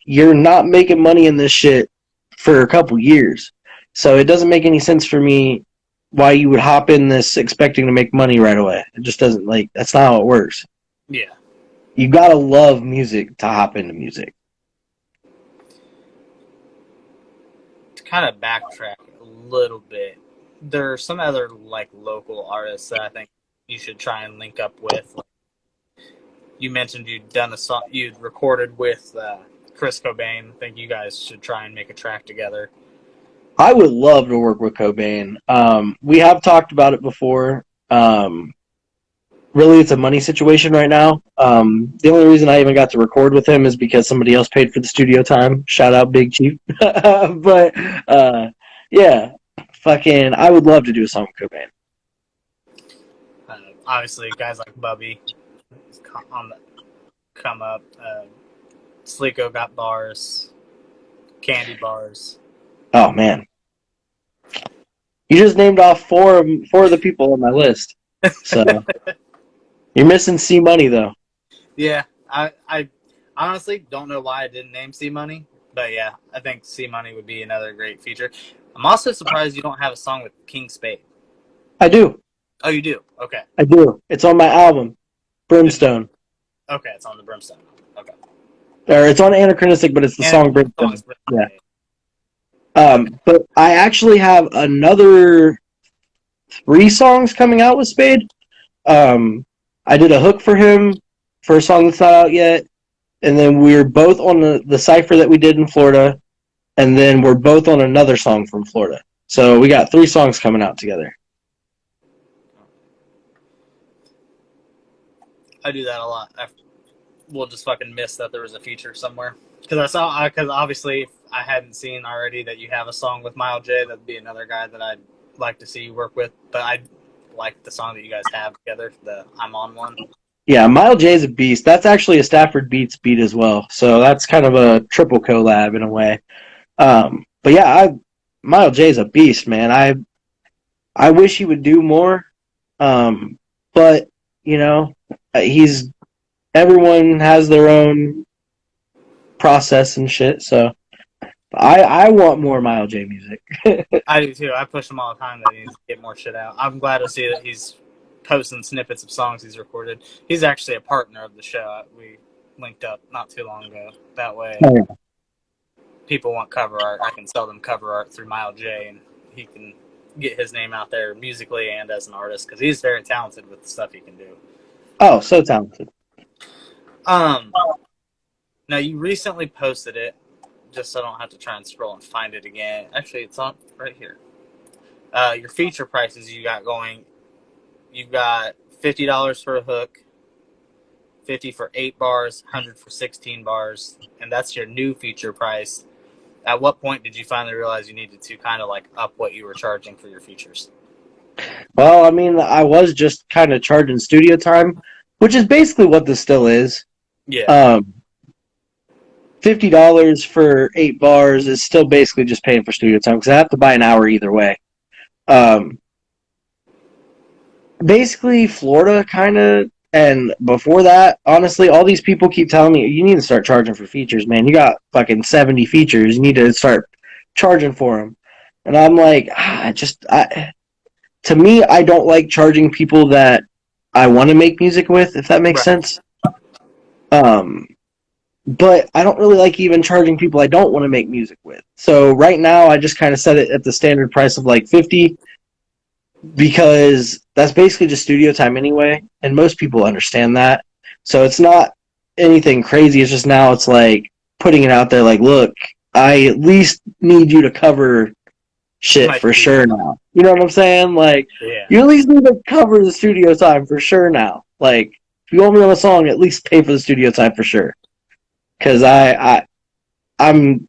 you're not making money in this shit for a couple years. So it doesn't make any sense for me why you would hop in this expecting to make money right away. It just doesn't, like, that's not how it works. Yeah. You gotta love music to hop into music. To kind of backtrack a little bit, there are some other like local artists that I think you should try and link up with. Like, you mentioned you'd done a song, you'd recorded with Chris Cobain. I think you guys should try and make a track together. I would love to work with Cobain. We have talked about it before. Really, it's a money situation right now. The only reason I even got to record with him is because somebody else paid for the studio time. Shout out Big Chief. But yeah, fucking, I would love to do a song with Cobain. Obviously, guys like Bubby on the come up. Slico got bars, Candy bars. Oh man, you just named off four of the people on my list. So you're missing C Money though. Yeah, I honestly don't know why I didn't name C Money, but yeah, I think C Money would be another great feature. I'm also surprised you don't have a song with King Spade. I do. Oh, you do? Okay. I do. It's on my album, Brimstone. Okay, it's on the Brimstone. Okay. Or it's on Anachronistic, but it's the And song songs. Brimstone. Yeah. Okay. But I actually have another 3 songs coming out with Spade. Um, I did a hook for him for a song that's not out yet, and then we're both on the cipher that we did in Florida, and then we're both on another song from Florida. So we got 3 songs coming out together. I do that a lot. We'll just fucking miss that there was a feature somewhere. Because obviously, if I hadn't seen already that you have a song with Mile J, that'd be another guy that I'd like to see you work with. But I like the song that you guys have together, the I'm On one. Yeah, Mile J's a beast. That's actually a Stafford Beats beat as well. So that's kind of a triple collab in a way. But yeah, Mile J's a beast, man. I wish he would do more. But you know, he's everyone has their own process and shit. So I want more Mile J music. I do too. I push him all the time that he needs to get more shit out. I'm glad to see that he's posting snippets of songs he's recorded. He's actually a partner of the show. We linked up not too long ago. That way, Oh, yeah. people want cover art. I can sell them cover art through Mile J, and he can get his name out there musically and as an artist because he's very talented with the stuff he can do. Oh, so talented. Um, Now you recently posted it, just so I don't have to try and scroll and find it again. Actually, it's on right here. Your feature prices you got going. You've got $50 for a hook, 50 for 8 bars, 100 for 16 bars, and that's your new feature price. At what point did you finally realize you needed to kind of like up what you were charging for your features? Well, I mean, I was just kind of charging studio time, which is basically what this still is. Yeah. Um, $50 for 8 bars is still basically just paying for studio time because I have to buy an hour either way. Um, Basically, Florida kind of, and before that, honestly, all these people keep telling me you need to start charging for features, man. You got fucking 70 features. You need to start charging for them. And I'm like, to me, I don't like charging people that I want to make music with, if that makes Right. sense. Um, but I don't really like even charging people I don't want to make music with. So right now, I just kind of set it at the standard price of like 50 because that's basically just studio time anyway, and most people understand that. So it's not anything crazy. It's just now it's like putting it out there like, look, I at least need you to cover shit for sure now. You know what I'm saying? Like, Yeah. you at least need to cover the studio time for sure now. Like, if you want me on a song, at least pay for the studio time for sure. Because I'm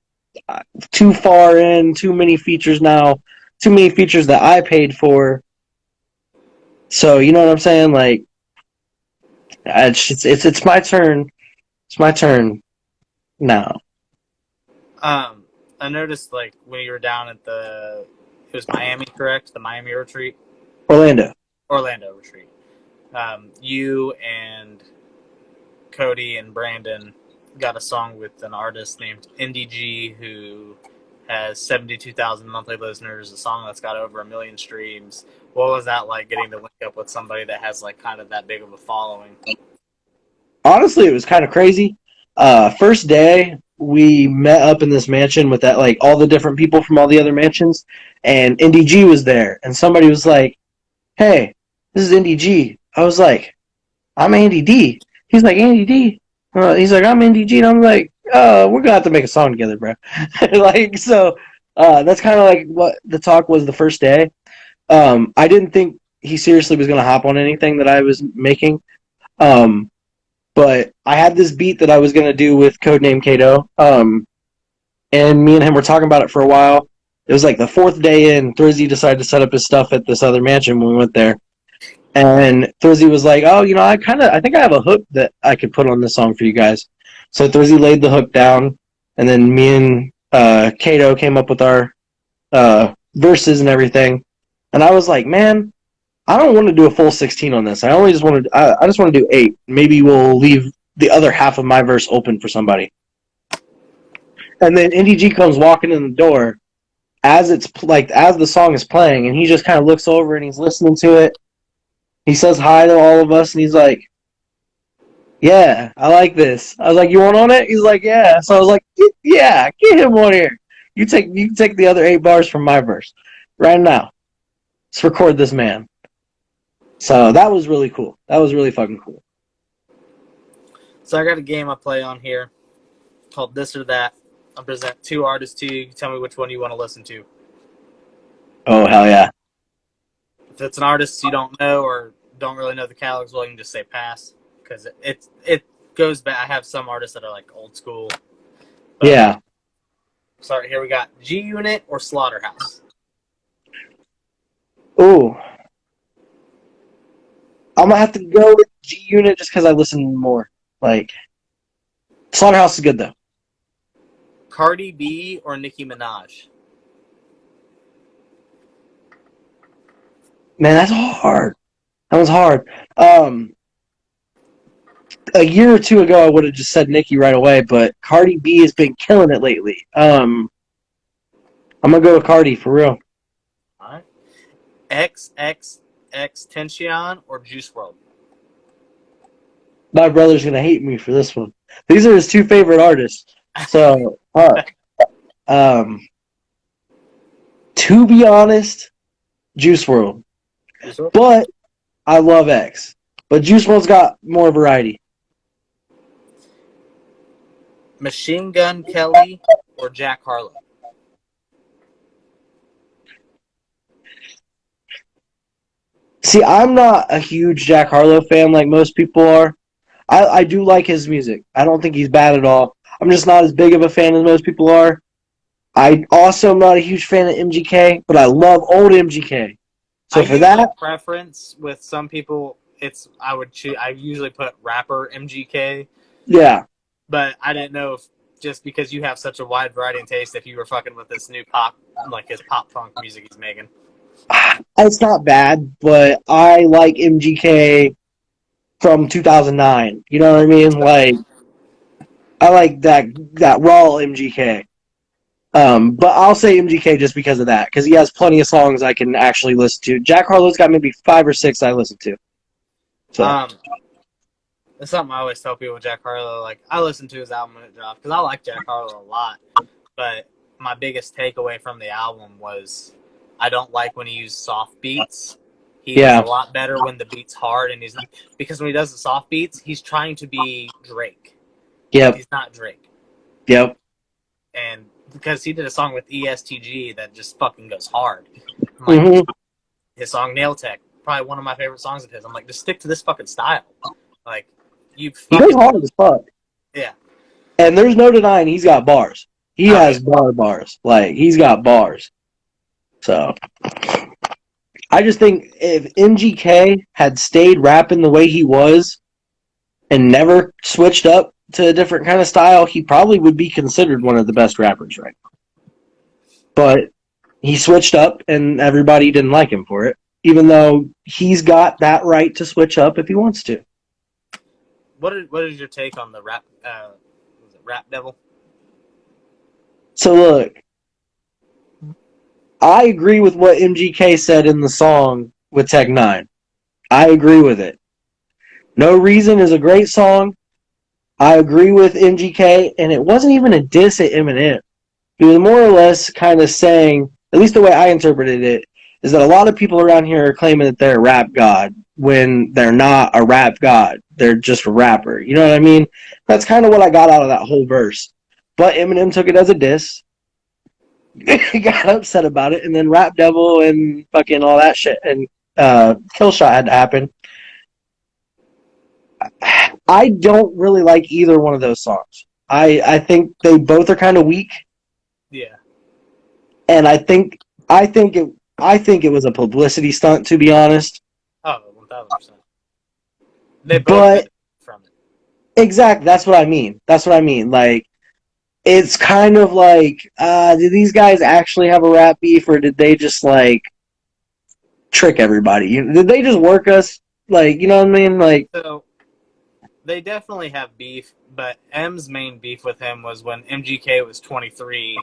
too far in, too many features now, too many features that I paid for. So you know what I'm saying? Like, it's my turn. It's my turn now. I noticed like when you were down at it was Miami, correct? The Miami retreat, Orlando. Orlando retreat. You and Cody and Brandon got a song with an artist named NDG who has 72,000 monthly listeners. A song that's got over 1 million streams. What was that like getting to link up with somebody that has like kind of that big of a following? Honestly, it was kind of crazy. First day, we met up in this mansion with that like all the different people from all the other mansions, and NDG was there, and somebody was like, "Hey, this is NDG." I was like, "I'm Andy D." He's like, "Andy D." He's like, "I'm NDG," and I'm like, "We're gonna have to make a song together, bro." Like, so that's kind of like what the talk was the first day. I didn't think he seriously was gonna hop on anything that I was making. Um, but I had this beat that I was gonna do with Codename Kato. And me and him were talking about it for a while. It was like the fourth day in, Thursday decided to set up his stuff at this other mansion when we went there. And Thursday was like, "Oh, I think I have a hook that I could put on this song for you guys." So Thursday laid the hook down, and then me and Kato came up with our verses and everything. And I was like, "Man, I don't want to do a full 16 on this. I just want to do 8. Maybe we'll leave the other half of my verse open for somebody." And then NDG comes walking in the door as as the song is playing, and he just kind of looks over and he's listening to it. He says hi to all of us, and he's like, "Yeah, I like this." I was like, "You want on it?" He's like, "Yeah." So I was like, "Yeah, get him on here. You take the other 8 bars from my verse right now. Let's record this man." So that was really cool. That was really fucking cool. So I got a game I play on here called This or That. I'll present 2 artists to you. You tell me which one you want to listen to. Oh hell yeah! If it's an artist you don't know or don't really know the catalogs, well, you can just say pass because it goes back. I have some artists that are like old school. But, Yeah. Sorry, here we got G Unit or Slaughterhouse. Ooh, I'm gonna have to go with G Unit just because I listen more. Like, Slaughterhouse is good though. Cardi B or Nicki Minaj. Man, that's hard. That was hard. A year or two ago, I would have just said Nicki right away, but Cardi B has been killing it lately. I'm gonna go with Cardi for real. All right. XXX Tension or Juice World. My brother's gonna hate me for this one. These are his 2 favorite artists. So, um, to be honest, Juice WRLD. Juice WRLD? But I love X. But Juice WRLD's got more variety. Machine Gun Kelly or Jack Harlow. See, I'm not a huge Jack Harlow fan like most people are. I do like his music. I don't think he's bad at all. I'm just not as big of a fan as most people are. I also am not a huge fan of MGK, but I love old MGK. I So for use a that, preference with some people. I usually put rapper MGK, yeah, but I didn't know if just because you have such a wide variety in taste, if you were fucking with this new pop, like his pop punk music he's making. it's not bad, but I like MGK from 2009. You know what I mean? Like I like that raw MGK. But I'll say MGK just because of that, because he has plenty of songs I can actually listen to. Jack Harlow's got maybe 5 or 6 I listen to. So Um, that's something I always tell people. Jack Harlow, like I listened to his album when it dropped because I like Jack Harlow a lot. But my biggest takeaway from the album was I don't like when he used soft beats. He is a yeah, lot better when the beat's hard, and he's not, because when he does the soft beats, he's trying to be Drake, and yep, he's not Drake. yep. And because he did a song with ESTG that just fucking goes hard. I'm like, Hmm. his song Nail Tech, probably one of my favorite songs of his. I'm like, just stick to this fucking style. Like, you He goes fucking hard as fuck. yeah. And there's no denying he's got bars. He Oh yeah. has bars. Like he's got bars. So I just think if MGK had stayed rapping the way he was and never switched up to a different kind of style, he probably would be considered one of the best rappers right now. But he switched up and everybody didn't like him for it, even though he's got that right to switch up if he wants to. What is your take on the rap? Was it Rap Devil? So look, I agree with what MGK said in the song with Tech 9. I agree with it. No Reason is a great song. I agree with MGK, and it wasn't even a diss at Eminem. He was more or less kind of saying, at least the way I interpreted it, is that a lot of people around here are claiming that they're a rap god when they're not a rap god. They're just a rapper. You know what I mean? That's kind of what I got out of that whole verse. But Eminem took it as a diss. He got upset about it, and then Rap Devil and fucking all that shit and Killshot had to happen. I don't really like either one of those songs. I think they both are kind of weak, Yeah. and I think it was a publicity stunt, to be honest. Oh, 1000%. They both But benefit from it. exactly, that's what I mean. That's what I mean. Like it's kind of like, did these guys actually have a rap beef, or did they just like trick everybody? Did they just work us? Like, you know what I mean? Like, So they definitely have beef, but M's main beef with him was when MGK was 23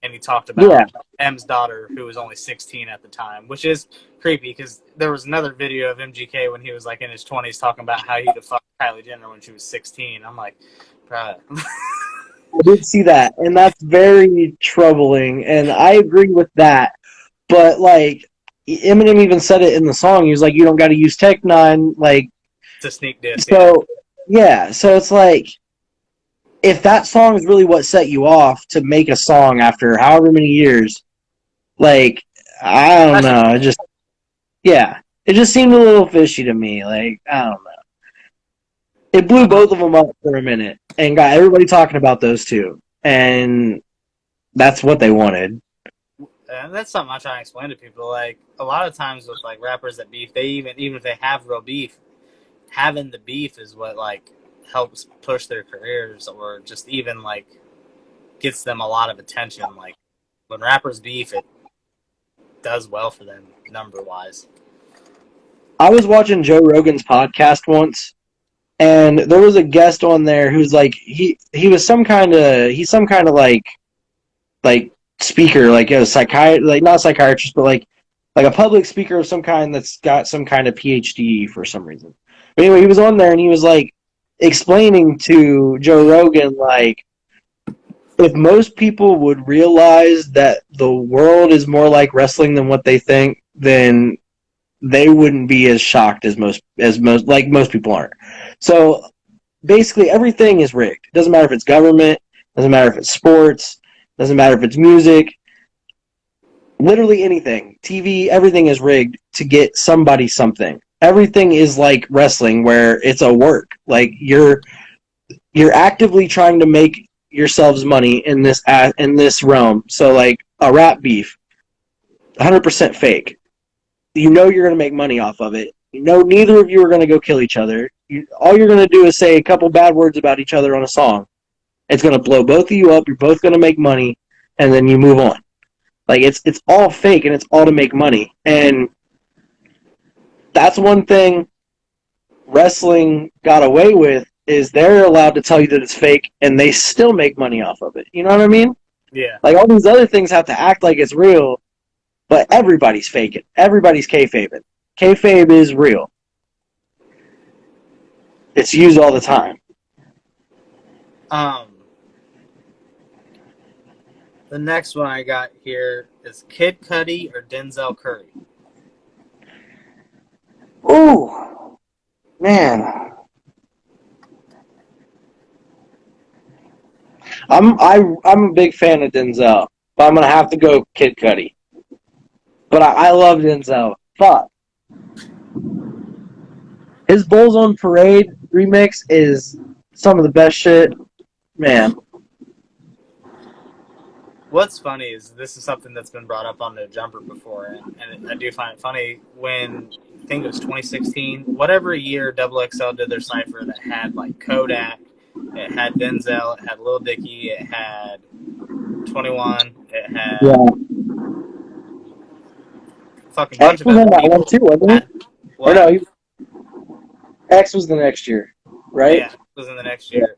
and he talked yeah, about M's daughter, who was only 16 at the time, which is creepy because there was another video of MGK when he was like in his 20s talking about how he'd have fucked Kylie Jenner when she was 16. I'm like, bruh. I did see that, and that's very troubling. And I agree with that. But like, Eminem even said it in the song. He was like, "You don't got to use Tech 9." Like, It's a sneak diss, yeah. so yeah. So it's like, if that song is really what set you off to make a song after however many years, like, I don't know. It just, yeah, it just seemed a little fishy to me. Like, I don't know. It blew both of them up for a minute and got everybody talking about those two, and that's what they wanted. And that's something I try and explain to people. Like a lot of times with like rappers that beef, they even if they have real beef, having the beef is what like helps push their careers or just even like gets them a lot of attention. Like when rappers beef, it does well for them number wise. I was watching Joe Rogan's podcast once, and there was a guest on there who's like he was he's some kind of like speaker, like a psychiatrist, like not a psychiatrist, but like a public speaker of some kind that's got some kind of PhD for some reason. But anyway, he was on there and he was like explaining to Joe Rogan like, if most people would realize that the world is more like wrestling than what they think, then they wouldn't be as shocked as most people aren't. So basically everything is rigged. It doesn't matter if it's government, doesn't matter if it's sports, doesn't matter if it's music, literally anything. TV, everything is rigged to get somebody something. everything is like wrestling, where it's a work. Like you're actively trying to make yourselves money in this realm. So like a rap beef, 100% fake. You know you're going to make money off of it. You know neither of you are going to go kill each other. All you're going to do is say a couple bad words about each other on a song. It's going to blow both of you up. You're both going to make money, and then you move on. Like it's all fake, and it's all to make money. And that's one thing wrestling got away with, is they're allowed to tell you that it's fake, and they still make money off of it. You know what I mean? Yeah. Like all these other things have to act like it's real, but everybody's faking. Everybody's kayfabing. Kayfabe is real. It's used all the time. The next one I got here is Kid Cudi or Denzel Curry. Ooh, man. I'm a big fan of Denzel, but I'm gonna have to go Kid Cudi. But I love Denzel. Fuck. His Bulls on Parade remix is some of the best shit. Man. What's funny is this is something that's been brought up on the Jumper before, and I do find it funny when I think it was 2016, whatever year XXL did their cipher that had like Kodak, it had Denzel, it had Lil Dicky, it had 21, it had fucking bunch X of was other in that one people. too, wasn't he? Or What? no, X was the next year, right? Yeah, it was in the next year.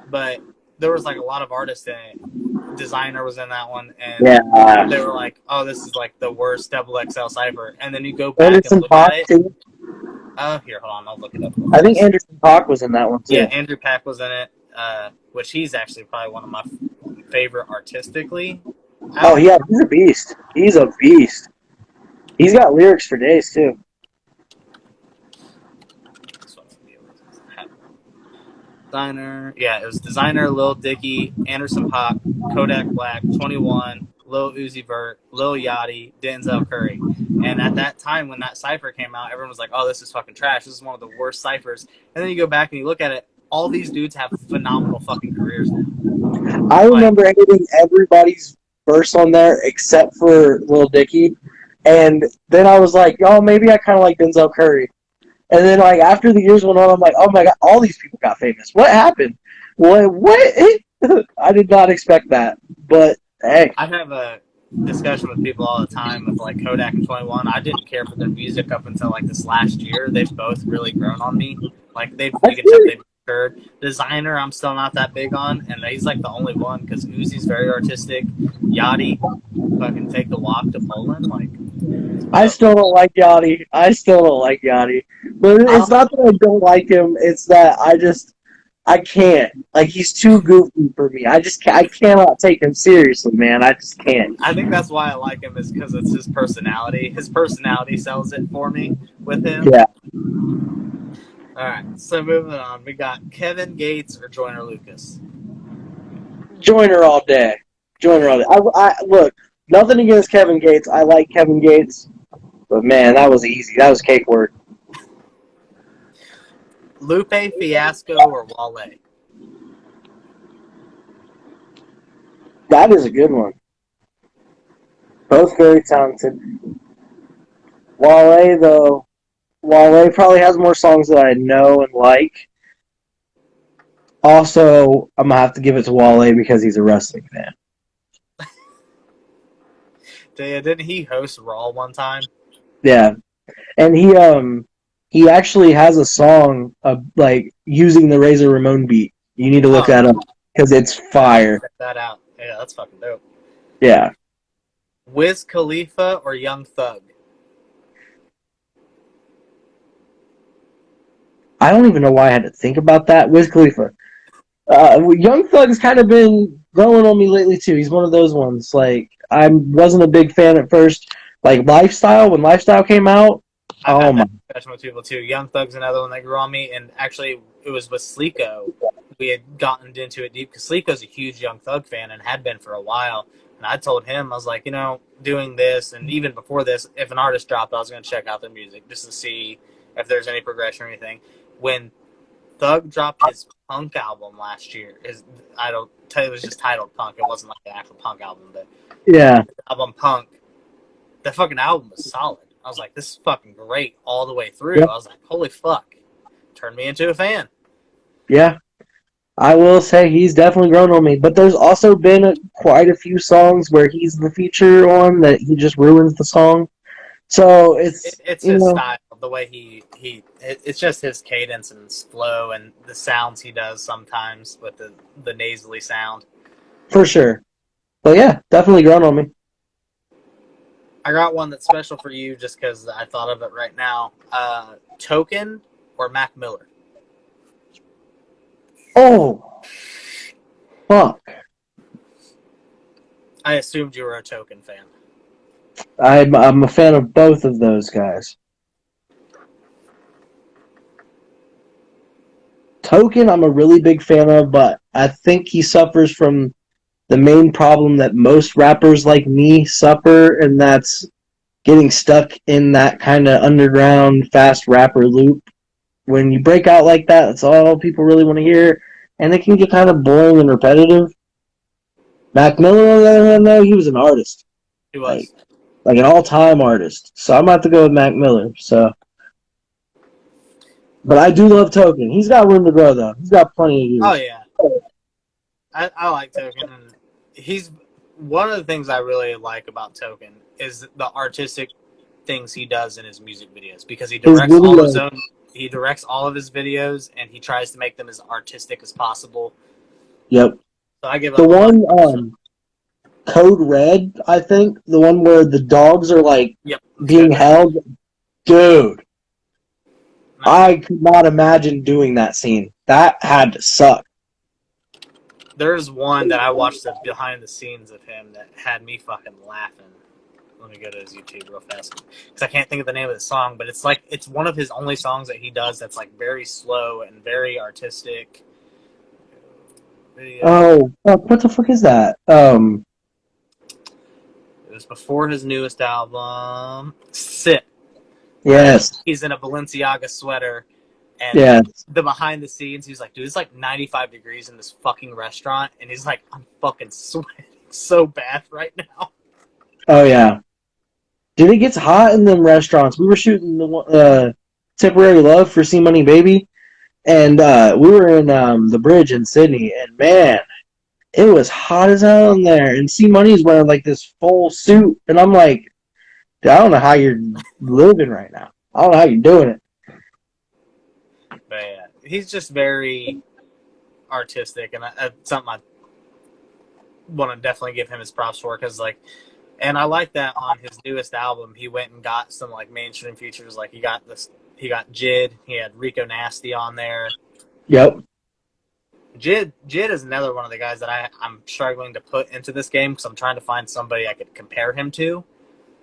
But there was like a lot of artists in it. Designer was in that one, and they were like, "Oh, this is like the worst XXL cipher." And then you go back and Anderson look .Paak at it. too. Oh, here, hold on, I'll look it up real I think fast. Anderson .Paak was in that one Yeah, too. Andrew Pack was in it, which he's actually probably one of my favorite artistically. Oh yeah, he's a beast. He's a beast. He's got lyrics for days too. Designer, yeah, it was Designer, Lil Dicky, Anderson .Paak, Kodak Black, 21, Lil Uzi Vert, Lil Yachty, Denzel Curry. And at that time, when that cipher came out, everyone was like, "Oh, this is fucking trash. This is one of the worst ciphers." And then you go back and you look at it. All these dudes have phenomenal fucking careers now. I remember hating everybody's verse on there except for Lil Dicky, and then I was like, "Oh, maybe I kind of like Denzel Curry." And then, like after the years went on, I'm like, "Oh my god, all these people got famous. What happened? What? I did not expect that." But hey, I have a discussion with people all the time with like Kodak and 21. I didn't care for their music up until like this last year. They've both really grown on me. Like you can tell they've matured. Designer, I'm still not that big on, and he's like the only one because Uzi's very artistic. Yachty, fucking take the walk to Poland. Like, I still don't like Yachty. But it's not that I don't like him. It's that I can't. Like he's too goofy for me. I cannot take him seriously, man. I just can't. I think that's why I like him is because it's his personality. His personality sells it for me with him. Yeah. All right, so moving on, we got Kevin Gates or Joyner Lucas. Joyner all day. I look, nothing against Kevin Gates. I like Kevin Gates, but man, that was easy. That was cake work. Lupe Fiasco or Wale? That is a good one. Both very talented. Wale probably has more songs that I know and like. Also, I'm gonna have to give it to Wale because he's a wrestling fan. Didn't he host Raw one time? Yeah, and he actually has a song like using the Razor Ramon beat. You need to look that up because it's fire. Check that out. Yeah, that's fucking dope. Yeah. Wiz Khalifa or Young Thug? I don't even know why I had to think about that. Wiz Khalifa. Young Thug's kind of been growing on me lately too. He's one of those ones. Like I wasn't a big fan at first. Like Lifestyle, when Lifestyle came out. I've had that discussion with people too. Young Thug's another one that grew on me, and actually it was with Sleeko. We had gotten into it deep because Sleeko's a huge Young Thug fan and had been for a while. And I told him, I was like, doing this, and even before this, if an artist dropped, I was going to check out their music just to see if there's any progression or anything. When Thug dropped his Punk album last year, I don't tell you, it was just titled Punk. It wasn't like an actual Punk album, but Yeah. the album Punk, the fucking album was solid. I was like, this is fucking great all the way through. Yep. I was like, holy fuck, turned me into a fan. Yeah. I will say he's definitely grown on me, but there's also been quite a few songs where he's the feature on that he just ruins the song. So It's his style, the way it's just his cadence and his flow and the sounds he does sometimes with the nasally sound. For sure. But yeah, definitely grown on me. I got one that's special for you just because I thought of it right now. Token or Mac Miller? Oh, fuck. I assumed you were a Token fan. I'm a fan of both of those guys. Token, I'm a really big fan of, but I think he suffers from the main problem that most rappers like me suffer, and that's getting stuck in that kind of underground fast rapper loop. When you break out like that, that's all people really want to hear, and it can get kind of boring and repetitive. Mac Miller, on the other hand, though, he was an artist. He was. Like an all-time artist. So I'm about to go with Mac Miller. So, but I do love Token. He's got room to grow, though. He's got plenty of years. Oh yeah, I like Token, and he's one of the things I really like about Token is the artistic things he does in his music videos, because he directs all his own. He directs all of his videos, and he tries to make them as artistic as possible. Yep. So I give the one Code Red, I think, the one where the dogs are like being held. Dude, I could not imagine doing that scene. That had to suck. There's one that I watched the behind the scenes of him that had me fucking laughing. Let me go to his YouTube real fast because I can't think of the name of the song, but it's one of his only songs that he does that's like very slow and very artistic. Video. Oh, what the fuck is that? It was before his newest album, Sit. Yes. He's in a Balenciaga sweater, and the behind the scenes, he's like, dude, it's like 95 degrees in this fucking restaurant, and he's like, I'm fucking sweating so bad right now. Oh, yeah. Dude, it gets hot in them restaurants. We were shooting the Temporary Love for C Money Baby, and we were in the Bridge in Sydney, and man, it was hot as hell in there. And C Money's wearing like this full suit, and I'm like, dude, I don't know how you're living right now. I don't know how you're doing it. But yeah, he's just very artistic, and something I want to definitely give him his props for, because like, and I like that on his newest album, he went and got some like mainstream features. Like he got Jid, he had Rico Nasty on there. Yep. Jid is another one of the guys that I'm struggling to put into this game, because I'm trying to find somebody I could compare him to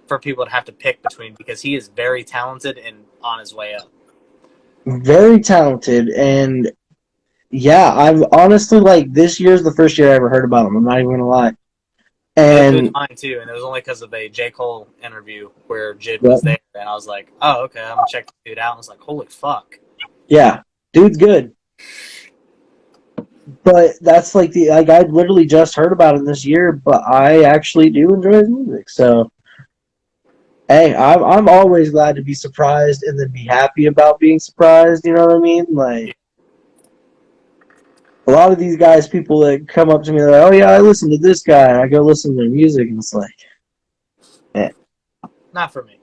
for people to have to pick between, because he is very talented and on his way up. Very talented, and yeah, I've honestly, like, this year's the first year I ever heard about him. I'm not even gonna lie. And it was mine too, and it was only because of a J. Cole interview where Jid was there, and I was like, oh, okay, I'm gonna check this dude out. And I was like, holy fuck. Yeah, dude's good. But that's like I literally just heard about him this year, but I actually do enjoy his music. So, hey, I'm always glad to be surprised and then be happy about being surprised. You know what I mean? Like, a lot of these guys, people that come up to me, they're like, oh yeah, I listen to this guy, and I go listen to their music, and it's like, eh. Not for me.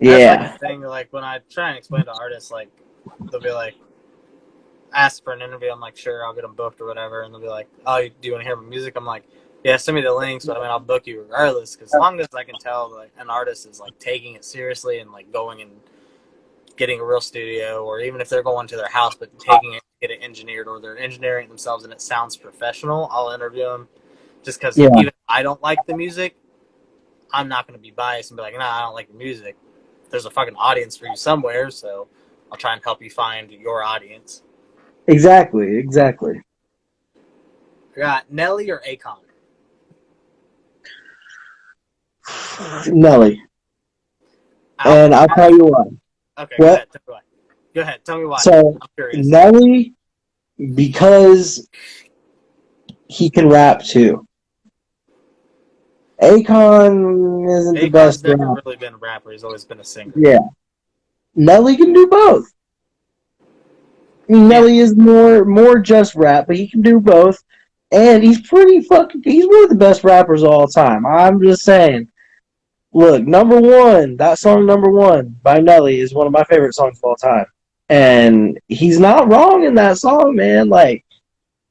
Yeah. That's like the thing, like when I try and explain to artists, like they'll be like, ask for an interview, I'm like, sure, I'll get them booked or whatever, and they'll be like, oh, do you want to hear my music? I'm like, yeah, send me the links, but I mean, I'll book you regardless, because as long as I can tell like an artist is like taking it seriously and like going and getting a real studio, or even if they're going to their house but taking it, get it engineered, or they're engineering it themselves and it sounds professional, I'll interview them. Just because even if I don't like the music, I'm not going to be biased and be like, nah, I don't like the music. There's a fucking audience for you somewhere, so I'll try and help you find your audience. Exactly. I got Nelly or Akon? Nelly. And I'll tell you what. Okay, what? go ahead. Go ahead. Tell me why. So I'm curious. Nelly, because he can rap too. Akon isn't the best Akon's never rapper. really been a rapper. He's always been a singer. Yeah, Nelly can do both. Yeah. Nelly is more just rap, but he can do both. And he's pretty fucking. He's one of the best rappers of all time. I'm just saying. Look, number one, that song number one by Nelly is one of my favorite songs of all time. And he's not wrong in that song, man. Like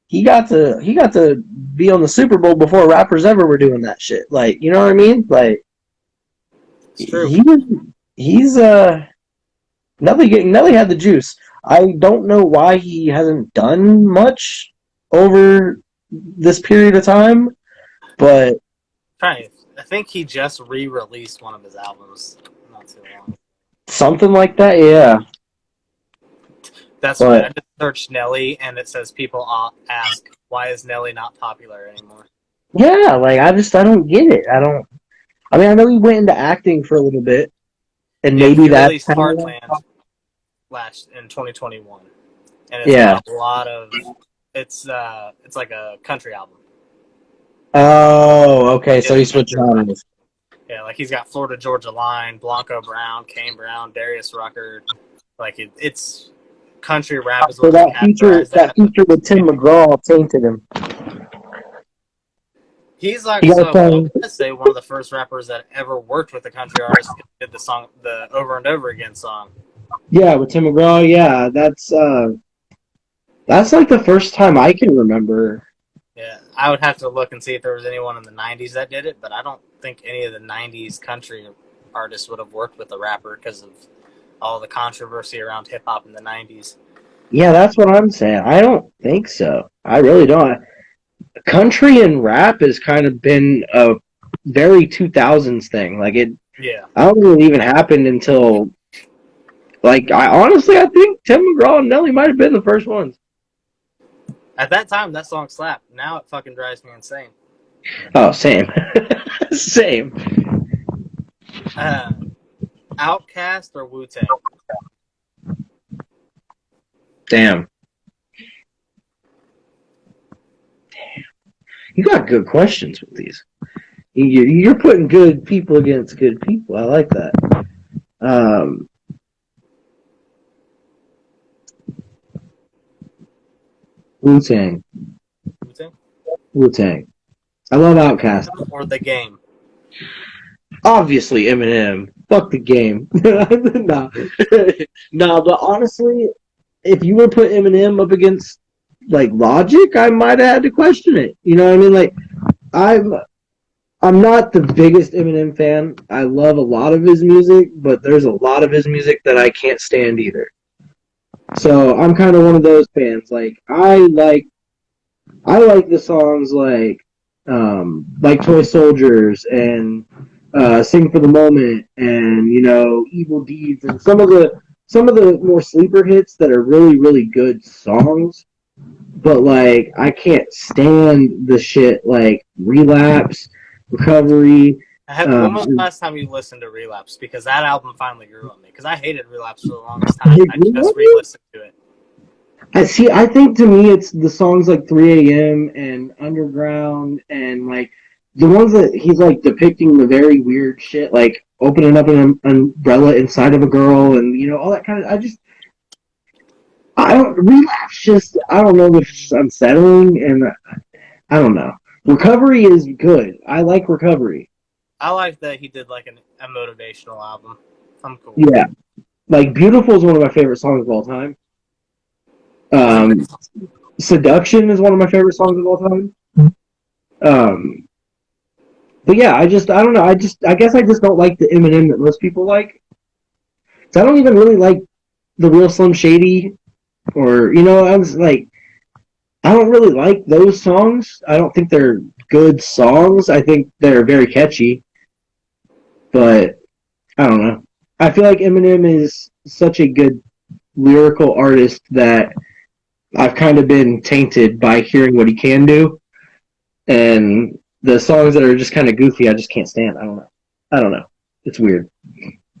he got to be on the Super Bowl before rappers ever were doing that shit. Like, you know what I mean? Like It's true. he's Nelly had the juice. I don't know why he hasn't done much over this period of time, but Right. I think he just re-released one of his albums not too long. something like that, yeah. That's funny. I But just searched Nelly, and it says people ask, why is Nelly not popular anymore? yeah, like I don't get it. I mean I know he went into acting for a little bit and Yeah, maybe he that's released kind Heartland of last in 2021, and it's yeah. got a lot of it's like a country album. Oh, okay, He so did a he switched country rap. genres. Yeah, like he's got Florida Georgia Line, Blanco Brown, Kane Brown, Darius Rucker. Like it's country rap is So what they categorize that that. But feature with Tim McGraw tainted him. he's like, You got so I saying, would say one of the first rappers that ever worked with a country artist did the song, the Over and Over Again song. yeah, with Tim McGraw, yeah, that's like the first time I can remember. Yeah, I would have to look and see if there was anyone in the '90s that did it, but I don't think any of the '90s country artists would have worked with a rapper because of all the controversy around hip hop in the '90s. Yeah, that's what I'm saying. I don't think so. I really don't. Country and rap has kind of been a very 2000s thing. Like Yeah, I don't think it even happened until like I think Tim McGraw and Nelly might have been the first ones. at that time that song slapped. Now it fucking drives me insane. Oh, same, same. Uh, Outcast or Wu Tang? Damn, you got good questions with these. You're putting good people against good people. I like that. Um, Wu Tang, Wu Tang Wu Tang. I love Outkast. or The Game? Obviously, Eminem. Fuck the game. nah, nah. But honestly, if you were to put Eminem up against like Logic, I might have had to question it. You know what I mean? Like, I'm I'm not the biggest Eminem fan. I love a lot of his music, but there's a lot of his music that I can't stand either. So I'm kind of one of those fans. Like I like the songs like Toy Soldiers and Sing for the Moment and Evil Deeds and some of the more sleeper hits that are really really good songs. But like I can't stand the shit like Relapse, Recovery. When was the last time you listened to Relapse? Because that album finally grew on me. Because I hated Relapse for the longest time. I just re-listened to it. I think to me it's the songs like 3 a.m. and Underground and like the ones that he's like depicting the very weird shit, like opening up an umbrella inside of a girl and all that kind of. I don't Relapse. Just I don't know if it's just unsettling and I don't know. Recovery is good. I like Recovery. I like that he did like a motivational album. I'm cool. Yeah, like Beautiful is one of my favorite songs of all time. Um, Seduction is one of my favorite songs of all time. Um, but yeah, I don't know. I guess I just don't like the Eminem that most people like. So I don't even really like the Real Slim Shady, or I was like, I don't really like those songs. I don't think they're good songs. I think they're very catchy, but I don't know. I feel like Eminem is such a good lyrical artist that I've kind of been tainted by hearing what he can do, and the songs that are just kind of goofy, I just can't stand. I don't know. It's weird.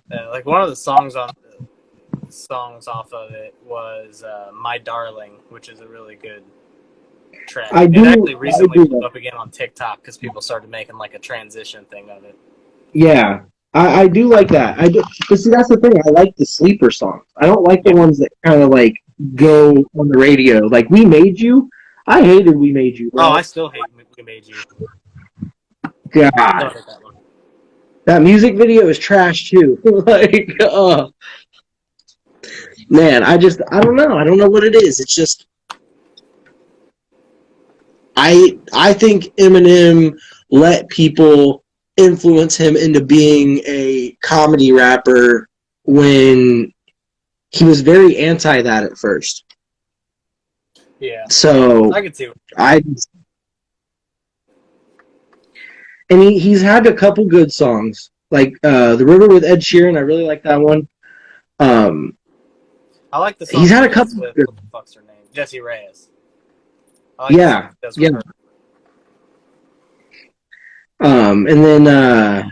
Like one of the songs on songs off of it was "My Darling," which is a really good track. I It do. actually recently blew up again on TikTok because people started making like a transition thing of it. Yeah, I do like that. I do, but see, that's the thing. I like the sleeper songs. I don't like the Yeah. ones that kind of like go on the radio. Like "We Made You." I hated "We Made You," Oh, I bro. still hate "We Made You." Still God, hate that one. that music video is trash too. Like, man, I don't know. I don't know what it is. It's just I think Eminem let people influence him into being a comedy rapper when he was very anti that at first. Yeah, So I could see. I and he's had a couple good songs like "The River" with Ed Sheeran. I really like that one. I like the He's song had he a does couple. with what the fuck's her name, Jessie Reyes. I like the song Yeah, he does with yeah. her. And then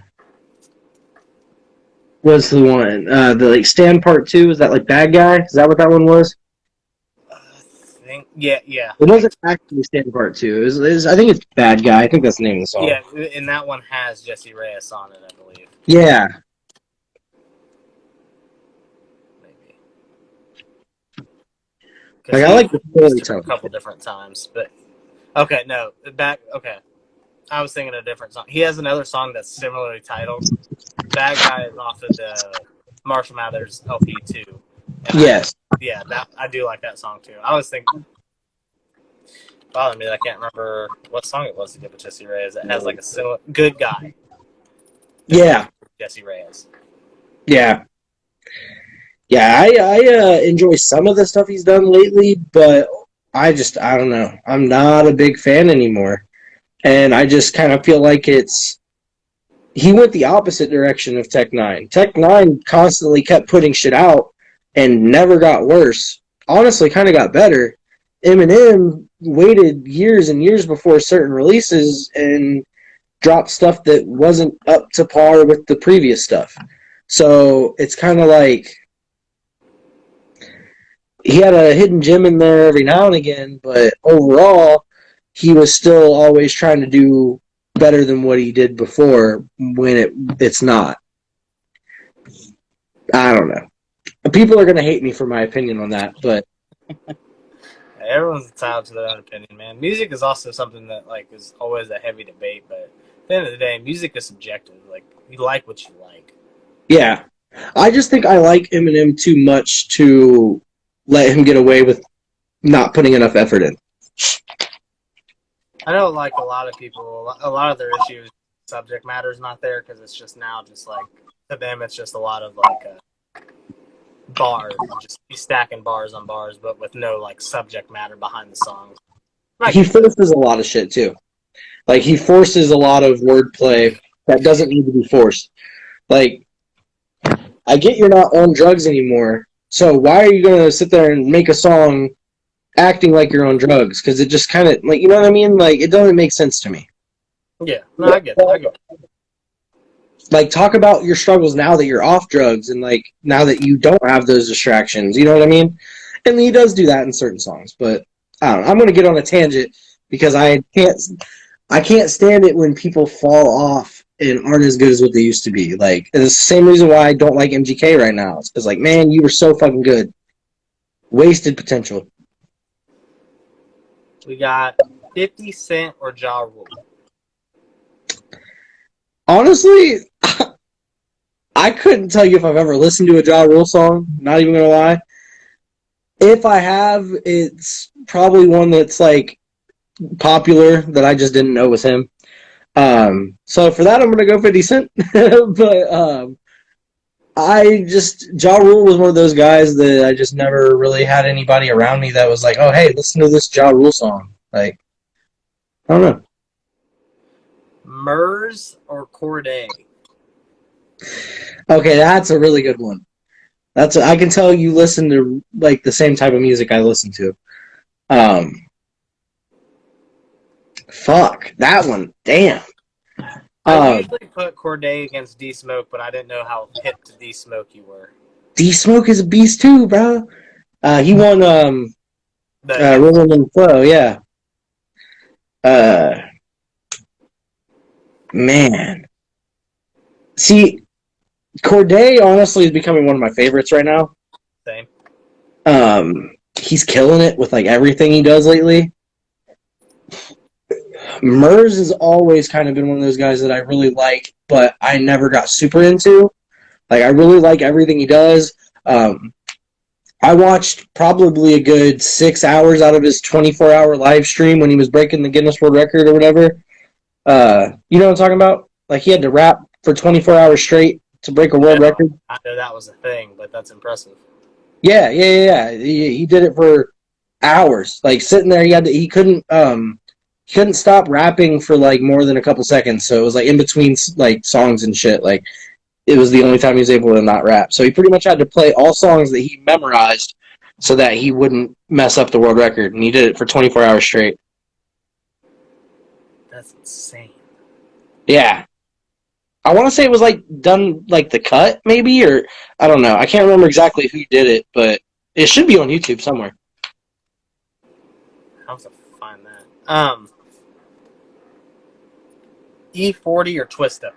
was the one the like "Stand" Part 2? Is that like "Bad Guy"? Is that what that one was? Yeah, It I think wasn't so. actually "Stand" Part 2. I think it's "Bad Guy." I think that's the name of the song. Yeah, and that one has Jessie Reyes on it, I believe. Yeah, Maybe because like I he like the used her a storytelling. couple different times. But okay, no, back. Okay, I was thinking of a different song. He has another song that's similarly titled. Bad Guy is off of the Marshall Mathers LP too, and Yes. that I do like that song too. I was thinking, bothering me that I can't remember what song it was to give with Jessie Reyes. It has like a similar "Good Guy" is the one Yeah. with Jessie Reyes. Yeah. Yeah. I enjoy some of the stuff he's done lately, but I don't know. I'm not a big fan anymore, and I just kind of feel like he went the opposite direction of Tech N9ne. Tech N9ne constantly kept putting shit out and never got worse. Honestly, kind of got better. Eminem waited years and years before certain releases and dropped stuff that wasn't up to par with the previous stuff. So it's kind of like he had a hidden gem in there every now and again, but overall, he was still always trying to do better than what he did before when it's not. I don't know. People are going to hate me for my opinion on that, but Everyone's entitled to their own opinion, man. Music is also something that like is always a heavy debate, but at the end of the day, music is subjective. Like you like what you like. yeah. I just think I like Eminem too much to let him get away with not putting enough effort in. I know, like a lot of people, a lot of their issues, subject matter is not there because it's just now just like to them, it's just a lot of like bars, just be stacking bars on bars, but with no like subject matter behind the songs. I He get that. forces a lot of shit too. Like he forces a lot of wordplay that doesn't need to be forced. Like I get you're not on drugs anymore, so why are you gonna sit there and make a song acting like you're on drugs? Because it just kind of like you know what I mean. Like it doesn't make sense to me. Yeah, no, I get that. I get that. Like talk about your struggles now that you're off drugs and like now that you don't have those distractions. You know what I mean? And he does do that in certain songs, but I don't know. I'm gonna get on a tangent because I can't stand it when people fall off and aren't as good as what they used to be. Like it's the same reason why I don't like MGK right now. It's because like, man, you were so fucking good. Wasted potential. We got 50 Cent or Ja Rule. Honestly, I couldn't tell you if I've ever listened to a Ja Rule song. Not even gonna lie. If I have, it's probably one that's like popular that I just didn't know was him. So for that, I'm gonna go 50 Cent. But Ja Rule was one of those guys that I just never really had anybody around me that was like, oh hey, listen to this Ja Rule song. Like I don't know. Murs or Corday? Okay, that's a really good one. I can tell you listen to like the same type of music I listen to. Um, fuck that one. Damn. I Um, usually put Corday against D Smoke, but I didn't know how hip to D Smoke you were. D-Smoke is a beast too, bro. He won Rhythm and Flow, yeah. Man. See, Corday honestly is becoming one of my favorites right now. Same. He's killing it with like everything he does lately. Murs has always kind of been one of those guys that I really like, but I never got super into. Like, I really like everything he does. I watched probably a good 6 hours out of his 24-hour live stream when he was breaking the Guinness World Record or whatever. You know what I'm talking about? Like, he had to rap for 24 hours straight to break a world record. I know that was a thing, but that's impressive. Yeah. He did it for hours. Like, sitting there, he couldn't stop rapping for like more than a couple seconds. So it was like in between like songs and shit. Like, it was the only time he was able to not rap. So he pretty much had to play all songs that he memorized so that he wouldn't mess up the world record. And he did it for 24 hours straight. That's insane. Yeah. I want to say it was like done like The Cut, maybe, or I don't know. I can't remember exactly who did it, but it should be on YouTube somewhere. I'll have to find that. E40 or Twista?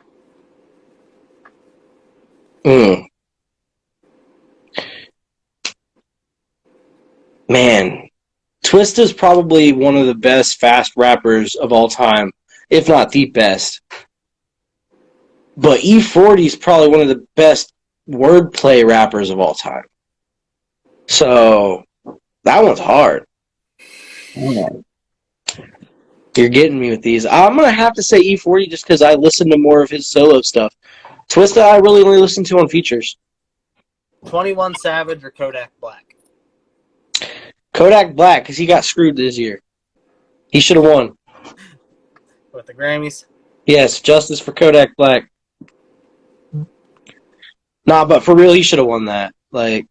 Man, Twista's probably one of the best fast rappers of all time, if not the best. But E40 is probably one of the best wordplay rappers of all time. So that one's hard. You're getting me with these. I'm going to have to say E40 just because I listen to more of his solo stuff. Twista, I really only listen to on features. 21 Savage or Kodak Black? Kodak Black, because he got screwed this year. He should have won. With the Grammys? Yes, justice for Kodak Black. Nah, but for real, he should have won that. Like,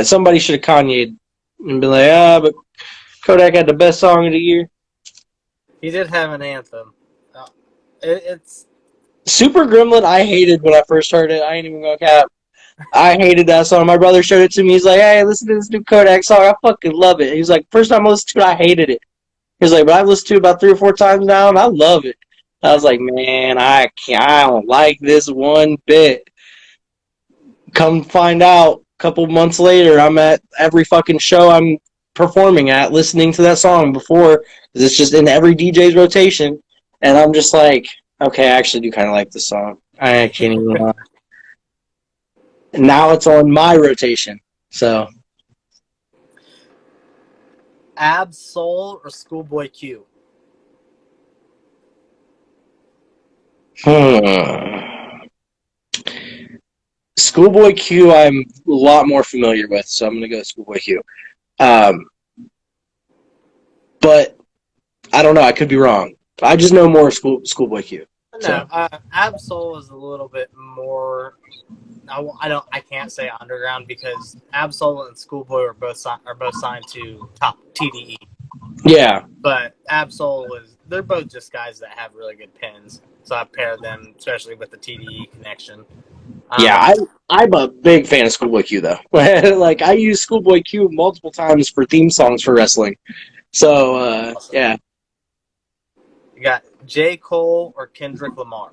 somebody should have Kanye'd and been like, but Kodak had the best song of the year. He did have an anthem. It's Super Gremlin, I hated when I first heard it. I ain't even gonna cap. I hated that song. My brother showed it to me. He's like, hey, listen to this new Kodak song. I fucking love it. He's like, first time I listened to it, I hated it. He's like, but I've listened to it about 3 or 4 times now, and I love it. I was like, man, I don't like this one bit. Come find out, a couple months later, I'm at every fucking show I'm performing at, listening to that song before, because it's just in every DJ's rotation, and I'm just like, okay, I actually do kind of like this song. I can't even lie. Now it's on my rotation, so. Ab-Soul or Schoolboy Q? Schoolboy Q I'm a lot more familiar with, so I'm going to go Schoolboy Q. But I don't know. I could be wrong. I just know more of Schoolboy Q. No, Ab-Soul is a little bit more. I can't say underground because Ab-Soul and Schoolboy are both signed to top TDE. Yeah, but Ab-Soul they're both just guys that have really good pens, so I paired them, especially with the TDE connection. Yeah, I'm a big fan of Schoolboy Q though. Like, I use Schoolboy Q multiple times for theme songs for wrestling. So awesome. Yeah. You got J. Cole or Kendrick Lamar?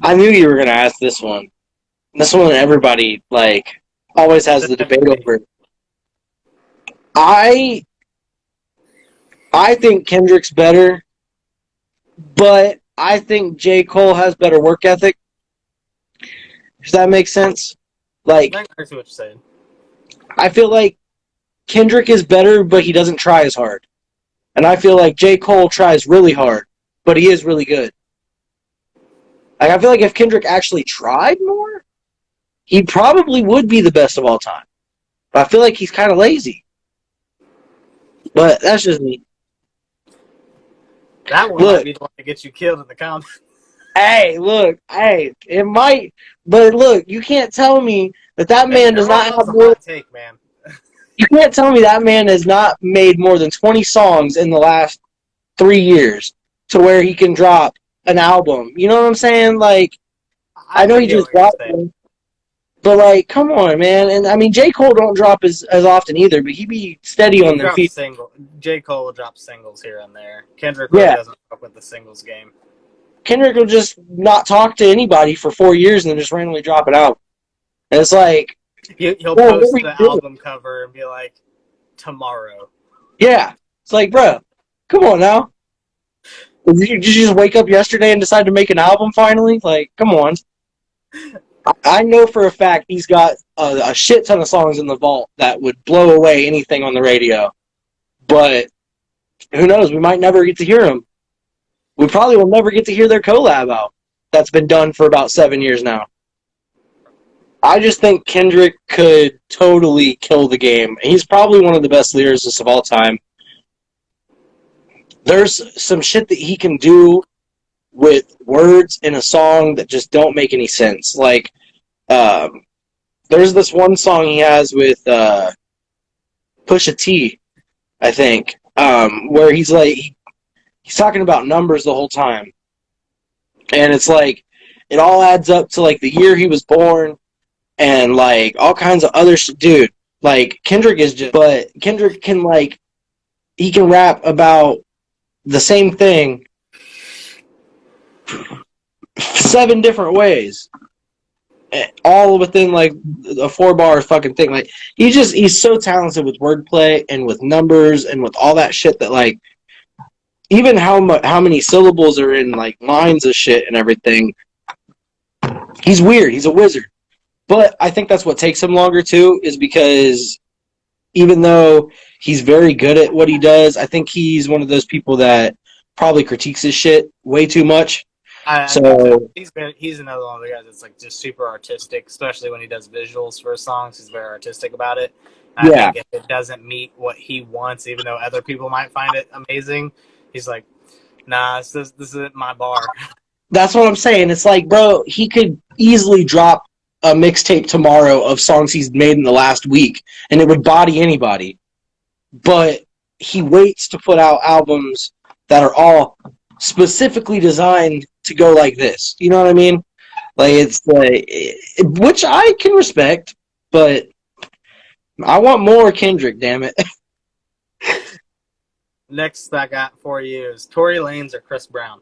I knew you were gonna ask this one. This one everybody like always has the debate over. I think Kendrick's better, but I think J. Cole has better work ethic. Does that make sense? Like, I see what you're saying. I feel like Kendrick is better, but he doesn't try as hard. And I feel like J. Cole tries really hard, but he is really good. Like, I feel like if Kendrick actually tried more, he probably would be the best of all time. But I feel like he's kind of lazy. But that's just me. That one might be the one that gets you killed in the comments. Hey, look, it might, but look, you can't tell me that man does not have more. Take, man. You can't tell me that man has not made more than 20 songs in the last 3 years to where he can drop an album. You know what I'm saying? Like, I know he just dropped one. But like, come on, man. And I mean, J. Cole don't drop as often either, but he be steady He on their drops feet. single. J. Cole will drop singles here and there. Kendrick really Yeah, doesn't fuck with the singles game. Kendrick will just not talk to anybody for 4 years and then just randomly drop it out. And it's like, He'll bro, what are post we the doing? album cover and be like, tomorrow. Yeah, it's like, bro, come on now. Did you just wake up yesterday and decide to make an album finally? Like, come on. I know for a fact he's got a shit ton of songs in the vault that would blow away anything on the radio. But who knows? We might never get to hear them. We probably will never get to hear their collab out. That's been done for about 7 years now. I just think Kendrick could totally kill the game. He's probably one of the best lyricists of all time. There's some shit that he can do with words in a song that just don't make any sense. Like, there's this one song he has with Pusha T, I think, where he's like, he's talking about numbers the whole time. And it's like, it all adds up to like the year he was born and like all kinds of other shit. Dude, like Kendrick is just, but Kendrick can like, he can rap about the same thing 7 different ways, all within like a 4-bar fucking thing. Like he's so talented with wordplay and with numbers and with all that shit that like even how many syllables are in like lines of shit and everything. He's weird. He's a wizard. But I think that's what takes him longer too, is because even though he's very good at what he does, I think he's one of those people that probably critiques his shit way too much. I think so. So He's another one of the guys that's like just super artistic, especially when he does visuals for his songs. He's very artistic about it. I yeah, think if it doesn't meet what he wants, even though other people might find it amazing, he's like, nah, this isn't my bar. that's what I'm saying. It's like, bro, he could easily drop a mixtape tomorrow of songs he's made in the last week, and it would body anybody. But he waits to put out albums that are all specifically designed to go like this. You know what I mean? Like it's like, which I can respect, but I want more Kendrick. Damn it, Next I got for you is Tory Lanez or Chris Brown.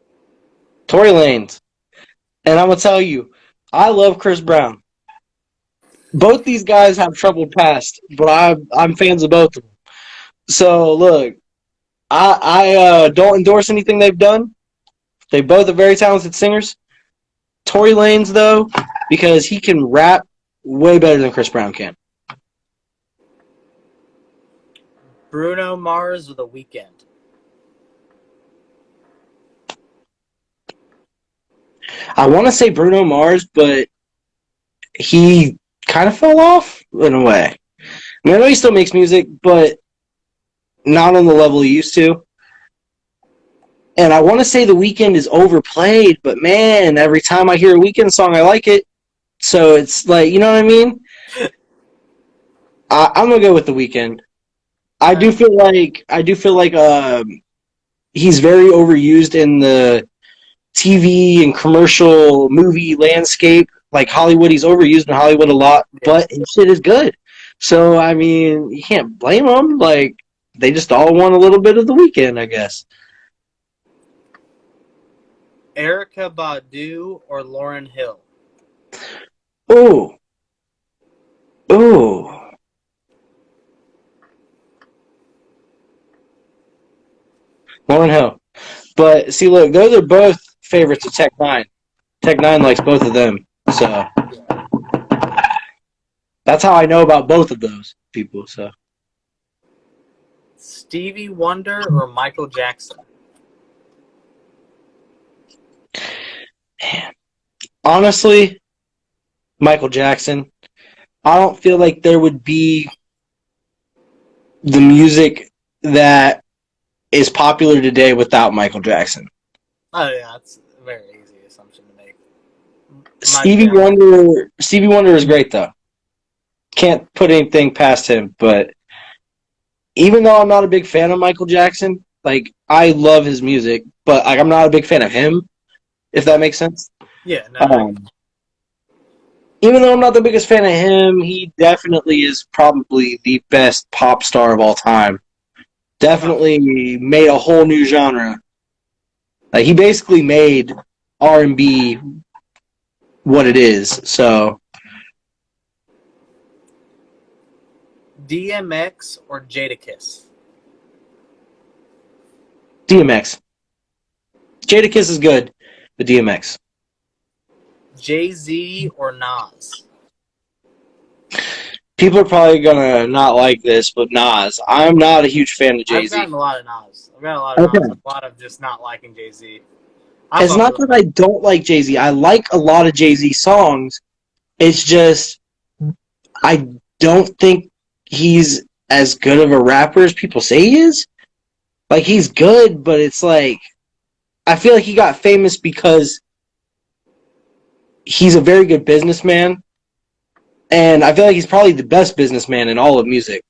Tory Lanez, and I'm gonna tell you, I love Chris Brown. Both these guys have troubled past, but I'm fans of both of them. So look, I don't endorse anything they've done. They both are very talented singers. Tory Lanez though, because he can rap way better than Chris Brown can. Bruno Mars or The Weeknd. I want to say Bruno Mars, but he kind of fell off in a way. I mean, I know he still makes music, but not on the level he used to. And I want to say The Weeknd is overplayed, but man, every time I hear a Weeknd song, I like it. So it's like, you know what I mean? I'm gonna go with The Weeknd. I do feel like he's very overused in the TV and commercial movie landscape. Like Hollywood, he's overused in Hollywood a lot, but his shit is good. So I mean, you can't blame them. Like they just all want a little bit of The Weeknd, I guess. Erica Badu or Lauryn Hill. Ooh, ooh, Lauryn Hill. But see, look, those are both favorites of Tech N9ne. Tech N9ne likes both of them, so that's how I know about both of those people. So Stevie Wonder or Michael Jackson. honestly, Michael Jackson. I don't feel like there would be the music that is popular today without Michael Jackson. Oh yeah, that's a very easy assumption to make. Stevie Wonder is great though. Can't put anything past him, but even though I'm not a big fan of Michael Jackson, like I love his music, but like I'm not a big fan of him, if that makes sense. Yeah, no. Um, even though I'm not the biggest fan of him, he definitely is probably the best pop star of all time. Definitely made a whole new genre. Like he basically made R&B what it is. So DMX or Jadakiss? DMX. Jadakiss is good, but DMX. Jay-Z or Nas? People are probably gonna not like this, but Nas. I'm not a huge fan of I've Jay-Z. gotten a lot of Nas. I've got a lot of Nas. Okay. A lot of just not liking Jay-Z. I It's fuck not with that him. I don't like Jay-Z. I like a lot of Jay-Z songs. It's just I don't think he's as good of a rapper as people say he is. Like he's good, but it's like I feel like he got famous because he's a very good businessman, and I feel like he's probably the best businessman in all of music.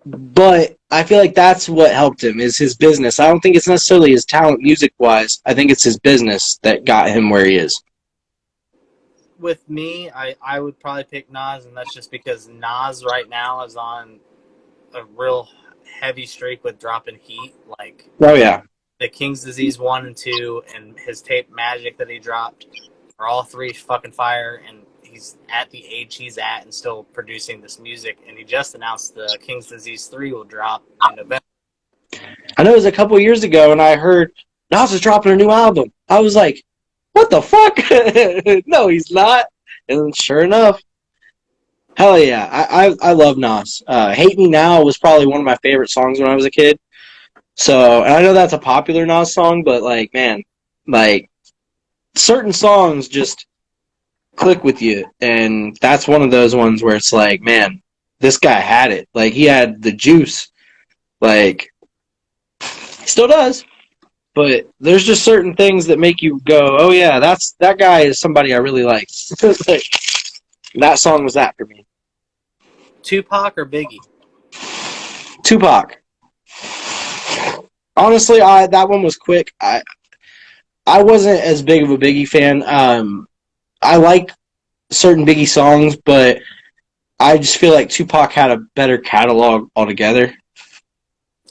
But I feel like that's what helped him is his business. I don't think it's necessarily his talent music wise. I think it's his business that got him where he is. With me, I would probably pick Nas, and that's just because Nas right now is on a real heavy streak with dropping heat. Like Oh yeah. the King's Disease 1 and 2 and his tape Magic that he dropped are all three fucking fire, and he's at the age he's at and still producing this music. And he just announced the King's Disease 3 will drop in November. I know it was a couple years ago, and I heard Nas is dropping a new album. I was like, "What the fuck? No, he's not." And sure enough, hell yeah, I love Nas. "Hate Me Now" was probably one of my favorite songs when I was a kid. So, and I know that's a popular Nas song, but like, man, like certain songs just click with you, and that's one of those ones where it's like, man, this guy had it. Like he had the juice. Like he still does. But there's just certain things that make you go, "Oh yeah, that guy is somebody I really like." Like, that song was that for me. Tupac or Biggie? Tupac. Honestly, that one was quick. I wasn't as big of a Biggie fan. I like certain Biggie songs, but I just feel like Tupac had a better catalog altogether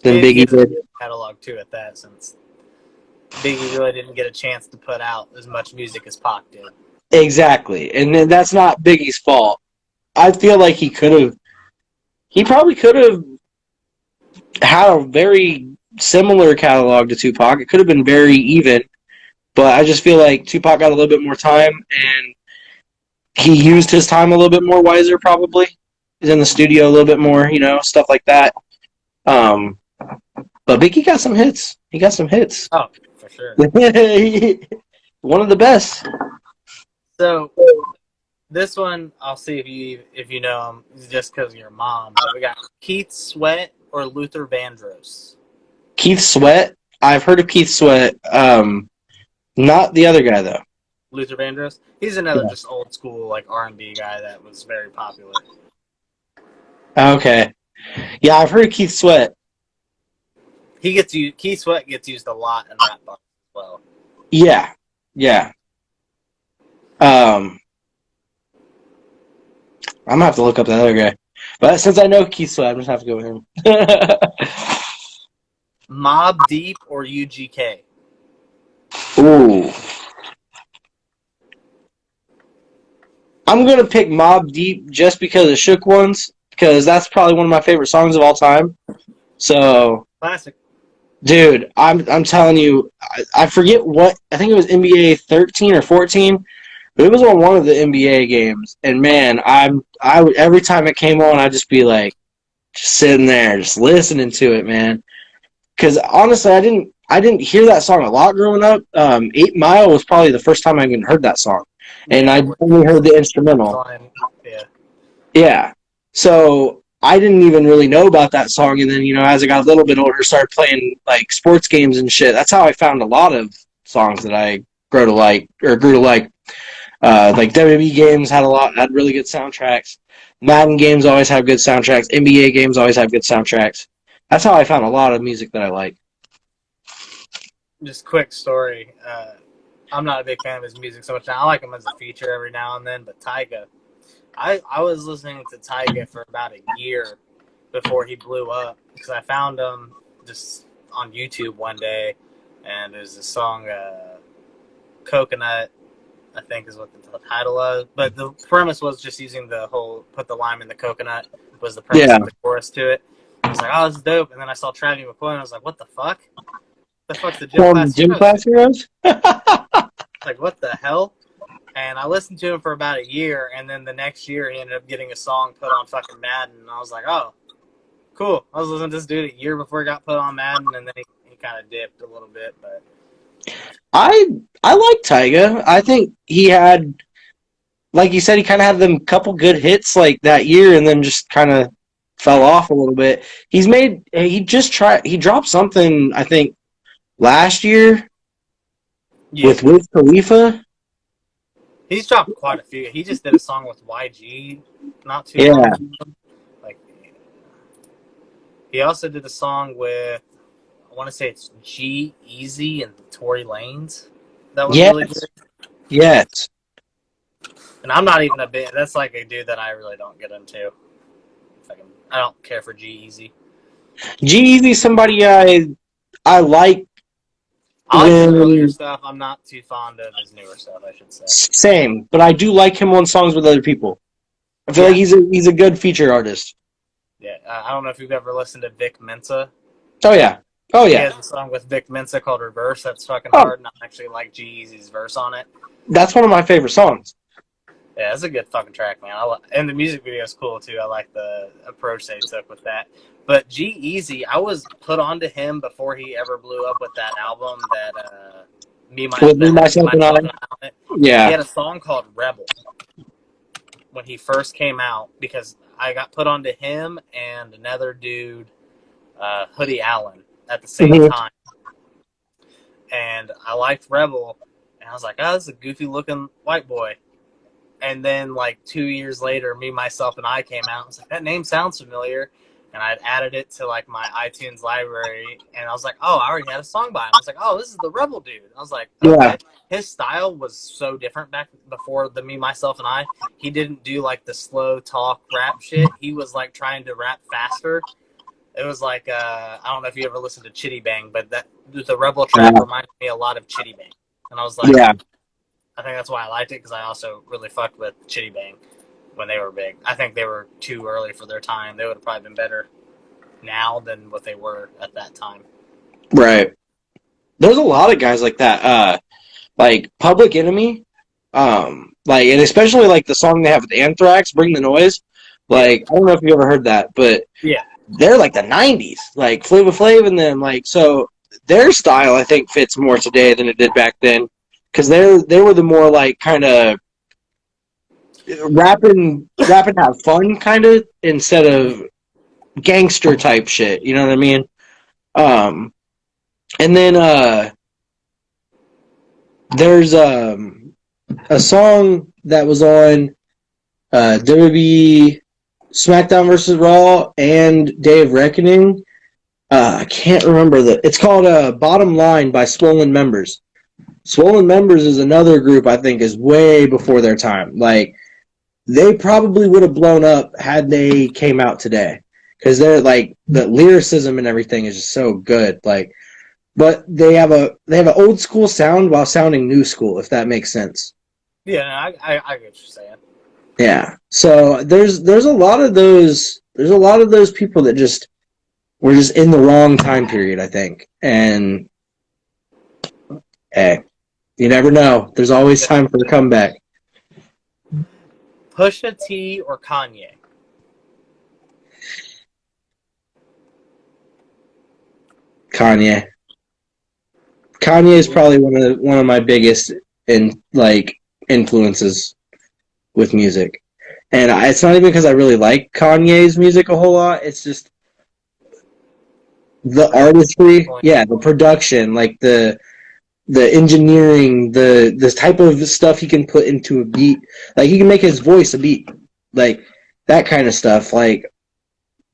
than He Biggie has a did. good catalog too at that, since Biggie really didn't get a chance to put out as much music as Pac did. Exactly, and that's not Biggie's fault. I feel like he probably could have had a very similar catalog to Tupac. It could have been very even, but I just feel like Tupac got a little bit more time, and he used his time a little bit more wiser, probably. He's in the studio a little bit more, stuff like that. Um, but Biggie got some hits. He got some hits. Oh, for sure. One of the best. So this one, I'll see if you know him, just because of your mom. But we got Keith Sweat or Luther Vandross. Keith Sweat. I've heard of Keith Sweat. Not the other guy though. Luther Vandross. He's another Yeah. just old school like R&B guy that was very popular. Okay. Yeah, I've heard of Keith Sweat. Keith Sweat gets used a lot in rap bars as well. Yeah. Yeah. I'm gonna have to look up that other guy. But since I know Keith Sweat, I'm just gonna have to go with him. Mobb Deep or UGK? Ooh. I'm gonna pick Mobb Deep just because of Shook Ones, because that's probably one of my favorite songs of all time. So, Classic. dude, I'm telling you, I forget what I think it was NBA 13 or 14, but it was on one of the NBA games, and man, every time it came on, I'd just be like, just sitting there, just listening to it, man. Because honestly, I didn't hear that song a lot growing up. 8 Mile was probably the first time I even heard that song, and Yeah, I only heard the instrumental. Yeah. Yeah. So I didn't even really know about that song. And then, as I got a little bit older, started playing like sports games and shit. That's how I found a lot of songs that I grew to like. Like WWE games had really good soundtracks. Madden games always have good soundtracks. NBA games always have good soundtracks. That's how I found a lot of music that I like. Just quick story. I'm not a big fan of his music so much now. I like him as a feature every now and then, but Tyga, I was listening to Tyga for about a year before he blew up because I found him just on YouTube one day, and there's a song, Coconut, I think is what the title of. But the premise was just using the whole put the lime in the coconut was the premise of the chorus to it. I was like, oh, this is dope. And then I saw Travis McCoy, and I was like, what the fuck? The fuck's the Gym Class Gym Heroes? Class Heroes? Like, what the hell? And I listened to him for about a year, and then the next year he ended up getting a song put on fucking Madden, and I was like, oh, cool. I was listening to this dude a year before he got put on Madden, and then he kind of dipped a little bit, but I like Tyga. I think he had, like you said, he kind of had them couple good hits like that year, and then just kind of fell off a little bit. He dropped something I think last year with Wiz Khalifa. He's dropped quite a few. He just did a song with YG not too long ago. Like, he also did a song with, I want to say it's G-Eazy and Tory Lanez. That was really good. Yes. And I'm not even a bit. That's like a dude that I really don't get into. I don't care for G-Eazy. G-Eazy, somebody I like. I like his earlier stuff. I'm not too fond of his newer stuff, I should say. Same, but I do like him on songs with other people. I feel like he's a good feature artist. Yeah, I don't know if you've ever listened to Vic Mensa. Oh yeah. He has a song with Vic Mensa called Reverse. That's fucking hard, and I actually like G-Eazy's verse on it. That's one of my favorite songs. Yeah, it's a good fucking track, man. And the music video is cool, too. I like the approach they took with that. But G-Eazy, I was put onto him before he ever blew up with that album that Me, Myself, and I. Yeah. He had a song called Rebel when he first came out because I got put onto him and another dude, Hoodie Allen, at the same time. And I liked Rebel, and I was like, oh, this is a goofy-looking white boy. And then, like, 2 years later, Me, Myself, and I came out. I was like, that name sounds familiar. And I'd added it to, like, my iTunes library. And I was like, oh, I already had a song by him. I was like, oh, this is the Rebel dude. I was like, okay. Yeah. His style was so different back before the Me, Myself, and I. He didn't do, like, the slow talk rap shit. He was, like, trying to rap faster. It was like, I don't know if you ever listened to Chitty Bang, but the Rebel track reminded me a lot of Chitty Bang. And I was like, I think that's why I liked it, because I also really fucked with Chitty Bang when they were big. I think they were too early for their time. They would have probably been better now than what they were at that time. Right. There's a lot of guys like that. Like Public Enemy, and especially like the song they have with Anthrax, Bring the Noise. Like, I don't know if you ever heard that, but they're like the 90s, like Flava Flav and them. Like, so their style, I think, fits more today than it did back then. Because they were the more like kind of rapping have fun kind of instead of gangster type shit. You know what I mean? And then there's a song that was on WWE SmackDown vs. Raw and Day of Reckoning. I can't remember it's called Bottom Line by Swollen Members. Swollen Members is another group I think is way before their time. Like, they probably would have blown up had they came out today. Because they're like, the lyricism and everything is just so good. Like, but they have an old school sound while sounding new school, if that makes sense. Yeah, I get what you're saying. Yeah. So there's a lot of those people that just were just in the wrong time period, I think. And hey, you never know. There's always time for a comeback. Pusha T or Kanye? Kanye. Kanye is probably one of my biggest influences with music. And it's not even because I really like Kanye's music a whole lot. It's just the artistry, the production, like the engineering, the type of stuff he can put into a beat. Like, he can make his voice a beat. Like, that kind of stuff. Like,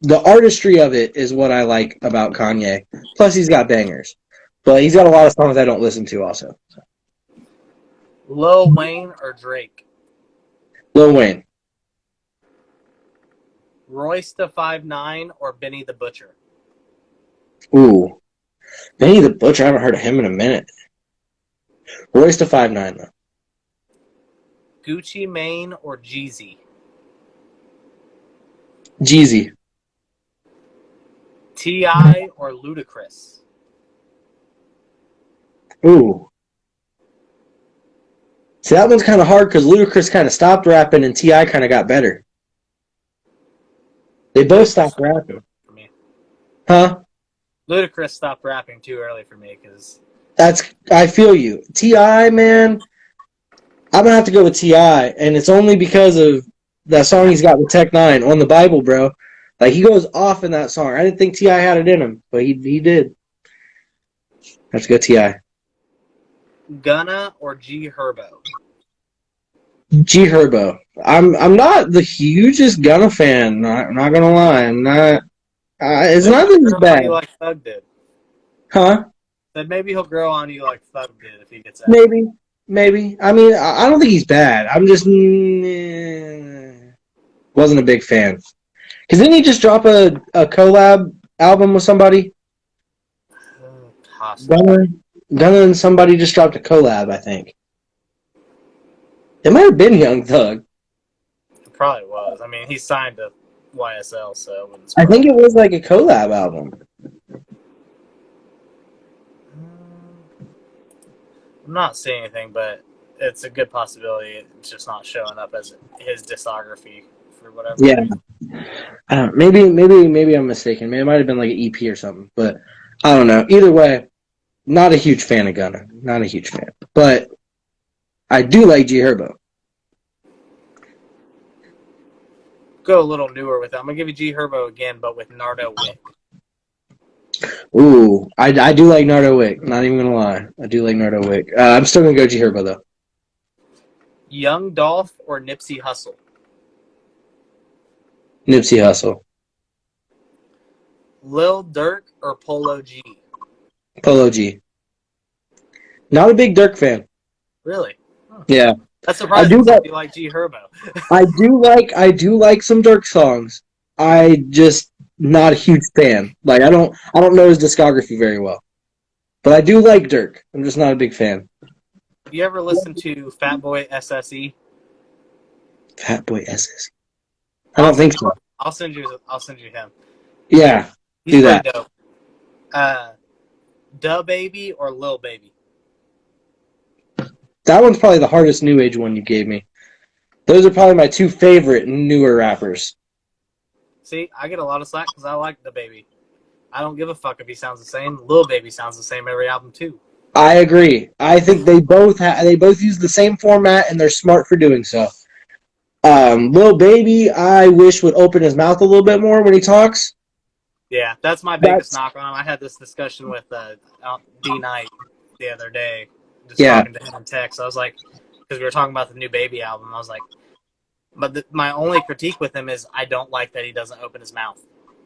the artistry of it is what I like about Kanye. Plus, he's got bangers. But he's got a lot of songs I don't listen to also. Lil Wayne or Drake? Lil Wayne. Royce da 5'9" or Benny the Butcher? Ooh. Benny the Butcher, I haven't heard of him in a minute. Royce the 5'9", though. Gucci Mane or Jeezy? Jeezy. T.I. or Ludacris? Ooh. See, that one's kind of hard because Ludacris kind of stopped rapping and T.I. kind of got better. They both stopped rapping. For me. Huh? Ludacris stopped rapping too early for me because I feel you. T.I., man, I'm going to have to go with T.I., and it's only because of that song he's got with Tech 9 on the Bible, bro. Like, he goes off in that song. I didn't think T.I. had it in him, but he did. Have to go T.I. Gunna or G Herbo? G Herbo. I'm not the hugest Gunna fan. I'm not gonna lie. I'm not. It's not that he's bad, like Thug did. huh? Said maybe he'll grow on you like Thug did if he gets out. Maybe. I mean, I don't think he's bad. I'm just wasn't a big fan. Cause didn't he just drop a collab album with somebody? Possibly. Gunna and somebody just dropped a collab. I think it might have been Young Thug. It probably was. I mean, he signed to YSL, so I think it was like a collab album. I'm not seeing anything, but it's a good possibility. It's just not showing up as his discography for whatever. Yeah. Maybe I'm mistaken. Maybe it might have been like an EP or something, but I don't know. Either way, not a huge fan of Gunna. Not a huge fan. But I do like G Herbo. Go a little newer with it. I'm gonna give you G Herbo again, but with Nardo Wick. Ooh, I do like Nardo Wick. Not even gonna lie, I do like Nardo Wick. I'm still gonna go G Herbo though. Young Dolph or Nipsey Hussle? Nipsey Hussle. Lil Durk or Polo G? Polo G. Not a big Durk fan. Really? Huh. Yeah. That's surprising. You like G Herbo. I do like some Durk songs. I just not a huge fan. Like I don't know his discography very well. But I do like Durk. I'm just not a big fan. You ever listen to Fatboy SSE? Fatboy SSE. I don't think so. I'll send you him. Yeah. He's pretty dope. Da Baby or Lil Baby? That one's probably the hardest new age one you gave me. Those are probably my two favorite newer rappers. See, I get a lot of slack because I like Da Baby. I don't give a fuck if he sounds the same. Lil Baby sounds the same every album too. I agree. I think they both use the same format and they're smart for doing so. Lil Baby, I wish would open his mouth a little bit more when he talks. Yeah, that's my biggest knock on him. I had this discussion with D9 the other day, just talking to him in text. I was like, because we were talking about the new Baby album, I was like, but my only critique with him is I don't like that he doesn't open his mouth.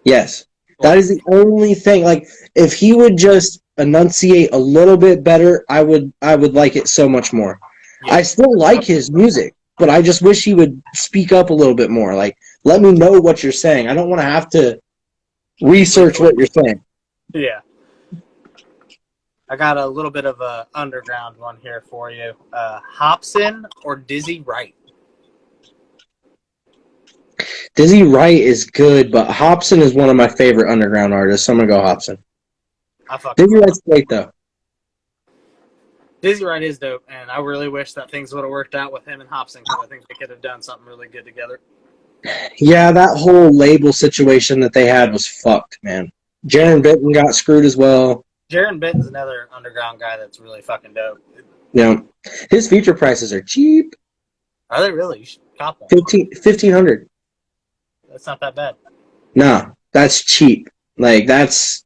Yes, that is the only thing. Like, if he would just enunciate a little bit better, I would like it so much more. Yeah. I still like his music, but I just wish he would speak up a little bit more. Like, let me know what you're saying. I don't want to have to research what you're saying. Yeah. I got a little bit of a underground one here for you. Hopsin or Dizzy Wright? Dizzy Wright is good, but Hopsin is one of my favorite underground artists, so I'm going to go Hopsin. Dizzy Wright's great, though. Dizzy Wright is dope, and I really wish that things would have worked out with him and Hopsin because I think they could have done something really good together. Yeah, that whole label situation that they had was fucked, man. Jaron Benton got screwed as well. Jaron Benton's another underground guy that's really fucking dope. Yeah. His feature prices are cheap. Are they really? You should cop one. $1,500. That's not that bad. Nah, that's cheap. Like, that's...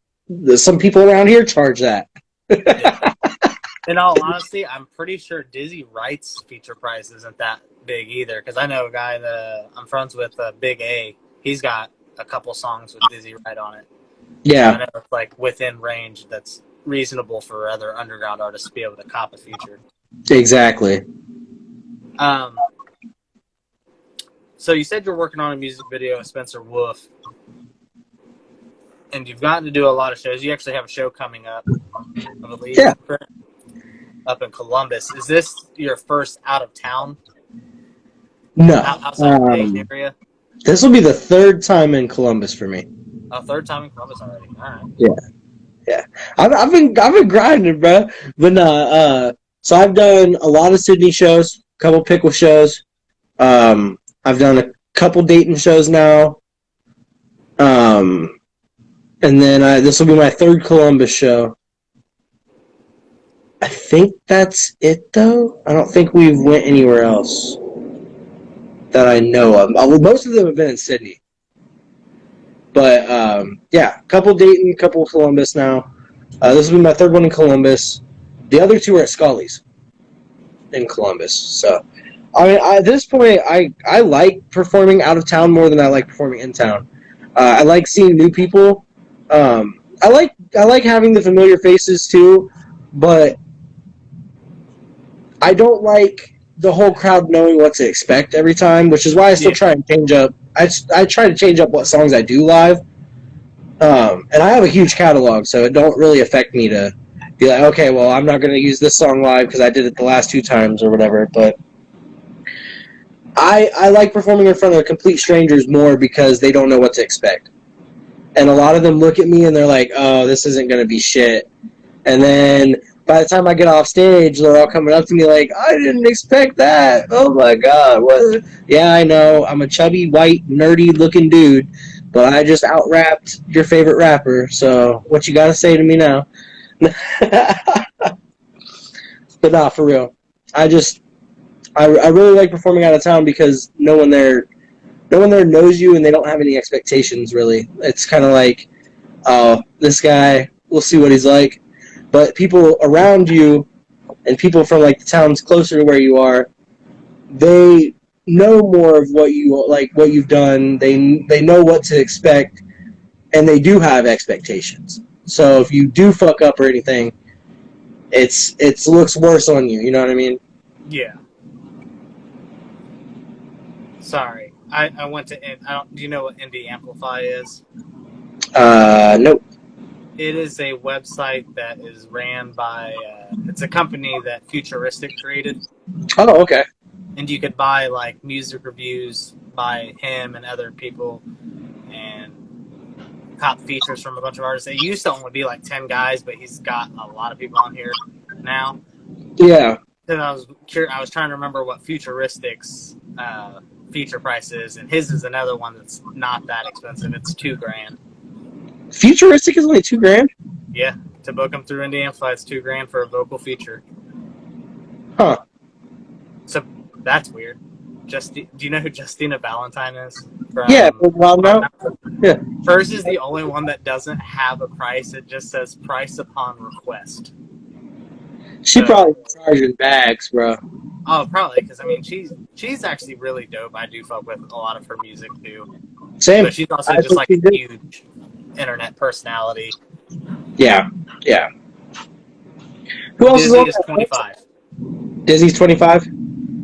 Some people around here charge that. Yeah. In all honesty, I'm pretty sure Dizzy Wright's feature price isn't that big either, because I know a guy that I'm friends with, Big A. He's got a couple songs with Dizzy Wright on it. Yeah. I know it's like within range that's reasonable for other underground artists to be able to cop a feature. Exactly. Um, so you said you're working on a music video with Spencer Wolf, and you've gotten to do a lot of shows. You actually have a show coming up, I believe, Yeah. up in Columbus. Is this your first out of town? No. Outside of the Dayton area? This will be the third time in Columbus for me. A third time in Columbus already. All right. Yeah. I've been grinding, bro. But so I've done a lot of Sydney shows, a couple Pickle shows. I've done a couple Dayton shows now. And then this will be my third Columbus show. I think that's it, though. I don't think we've went anywhere else that I know of. Most of them have been in Sydney. But, yeah, couple Dayton, couple Columbus now. This will be my third one in Columbus. The other two are at Scully's in Columbus. So, I mean, at this point, I like performing out of town more than I like performing in town. I like seeing new people. I like having the familiar faces too, but I don't like the whole crowd knowing what to expect every time, which is why I still try and change up. I try to change up what songs I do live. And I have a huge catalog, so it don't really affect me to be like, okay, well, I'm not going to use this song live because I did it the last 2 times or whatever. But I like performing in front of complete strangers more because they don't know what to expect. And a lot of them look at me and they're like, oh, this isn't going to be shit. And then by the time I get off stage, they're all coming up to me like, I didn't expect that. Oh, my God. What? Yeah, I know. I'm a chubby, white, nerdy-looking dude, but I just out-rapped your favorite rapper. So what you got to say to me now? But nah, for real. I really like performing out of town because no one there knows you and they don't have any expectations, really. It's kind of like, oh, this guy, we'll see what he's like. But people around you and people from like the towns closer to where you are, they know more of what you've done. They know what to expect, and they do have expectations. So if you do fuck up or anything, it looks worse on you. You know what I mean? Yeah. Sorry, I went to. Do you know what Indie Amplify is? Nope. It is a website that is ran by. It's a company that Futuristic created. Oh, okay. And you could buy like music reviews by him and other people, and cop features from a bunch of artists. It used to only be like 10 guys, but he's got a lot of people on here now. Yeah. And I was trying to remember what Futuristic's feature price is, and his is another one that's not that expensive. It's $2,000. Futuristic is only $2,000? Yeah, to book them through Indie Amplify, it's $2,000 for a vocal feature. Huh. So that's weird. Do you know who Justina Valentine is? Yeah, yeah. Hers is the only one that doesn't have a price. It just says price upon request. She probably charging bags, bro. Oh, probably, because I mean she's actually really dope. I do fuck with a lot of her music too. Same. But she's also just like a huge internet personality. Yeah, yeah. Who else Dizzy is 25. Dizzy's 25?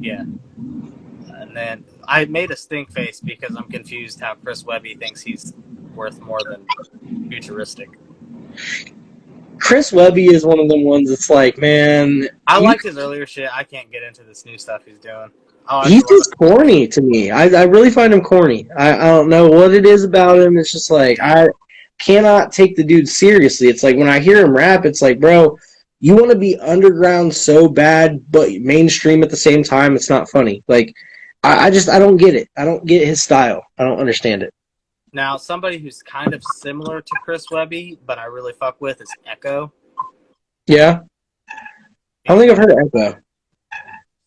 Yeah. And then I made a stink face because I'm confused how Chris Webby thinks he's worth more than Futuristic. Chris Webby is one of them ones that's like, man... I liked his earlier shit. I can't get into this new stuff he's doing. He's just corny to me. I really find him corny. I don't know what it is about him. It's just like, I cannot take the dude seriously. It's like, when I hear him rap, it's like, bro, you want to be underground so bad, but mainstream at the same time, it's not funny. Like, I don't get it. I don't get his style. I don't understand it. Now, somebody who's kind of similar to Chris Webby, but I really fuck with, is Echo. Yeah? I don't think I've heard of Echo.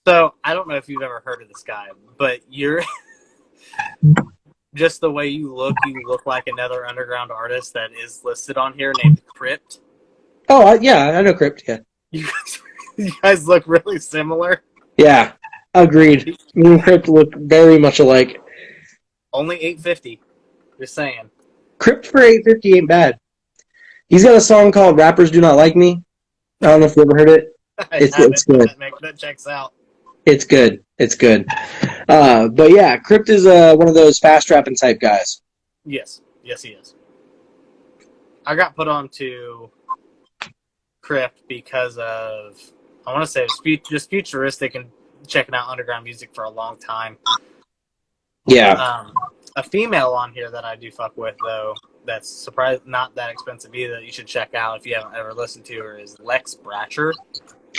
So, I don't know if you've ever heard of this guy, but you're... just the way you look like another underground artist that is listed on here named Crypt. Oh, yeah, I know Crypt, yeah. You guys look really similar. Yeah, agreed. Me and Crypt look very much alike. Only $850. Just saying. Crypt for $850 ain't bad. He's got a song called Rappers Do Not Like Me. I don't know if you ever heard it. It's good. That checks out. It's good. It's good. But yeah, Crypt is one of those fast rapping type guys. Yes, he is. I got put on to Crypt because of, I want to say, it's just futuristic and checking out underground music for a long time. Yeah. A female on here that I do fuck with, though, that's surprised not that expensive either, that you should check out if you haven't ever listened to her, is Lex Bratcher.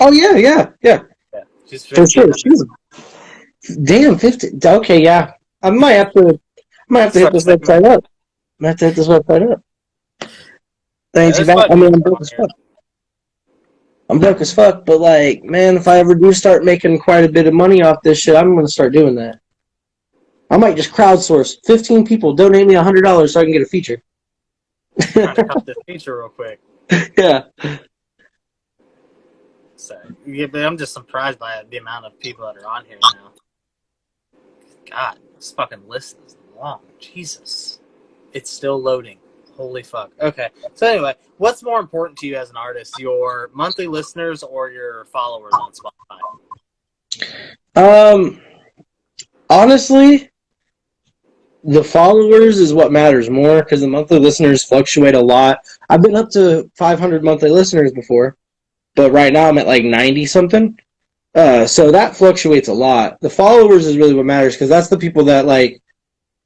Oh yeah. Yeah, she's For sure. 1,500. Damn 50. Okay, yeah. I might have to hit Start this checking website her. up. I might have to hit this website up. That Yeah, ain't too there's bad. fun I mean, music I'm broke on as here. fuck. I'm broke as fuck, but like, man, if I ever do start making quite a bit of money off this shit, I'm gonna start doing that. I might just crowdsource 15 people, donate me $100 so I can get a feature. Trying to cut this feature real quick. Yeah. So, yeah, but I'm just surprised by the amount of people that are on here now. God, this fucking list is long. Jesus. It's still loading. Holy fuck. Okay. So anyway, what's more important to you as an artist, your monthly listeners or your followers on Spotify? Honestly, the followers is what matters more because the monthly listeners fluctuate a lot. I've been up to 500 monthly listeners before, but right now I'm at like 90 something. So that fluctuates a lot. The followers is really what matters because that's the people that like,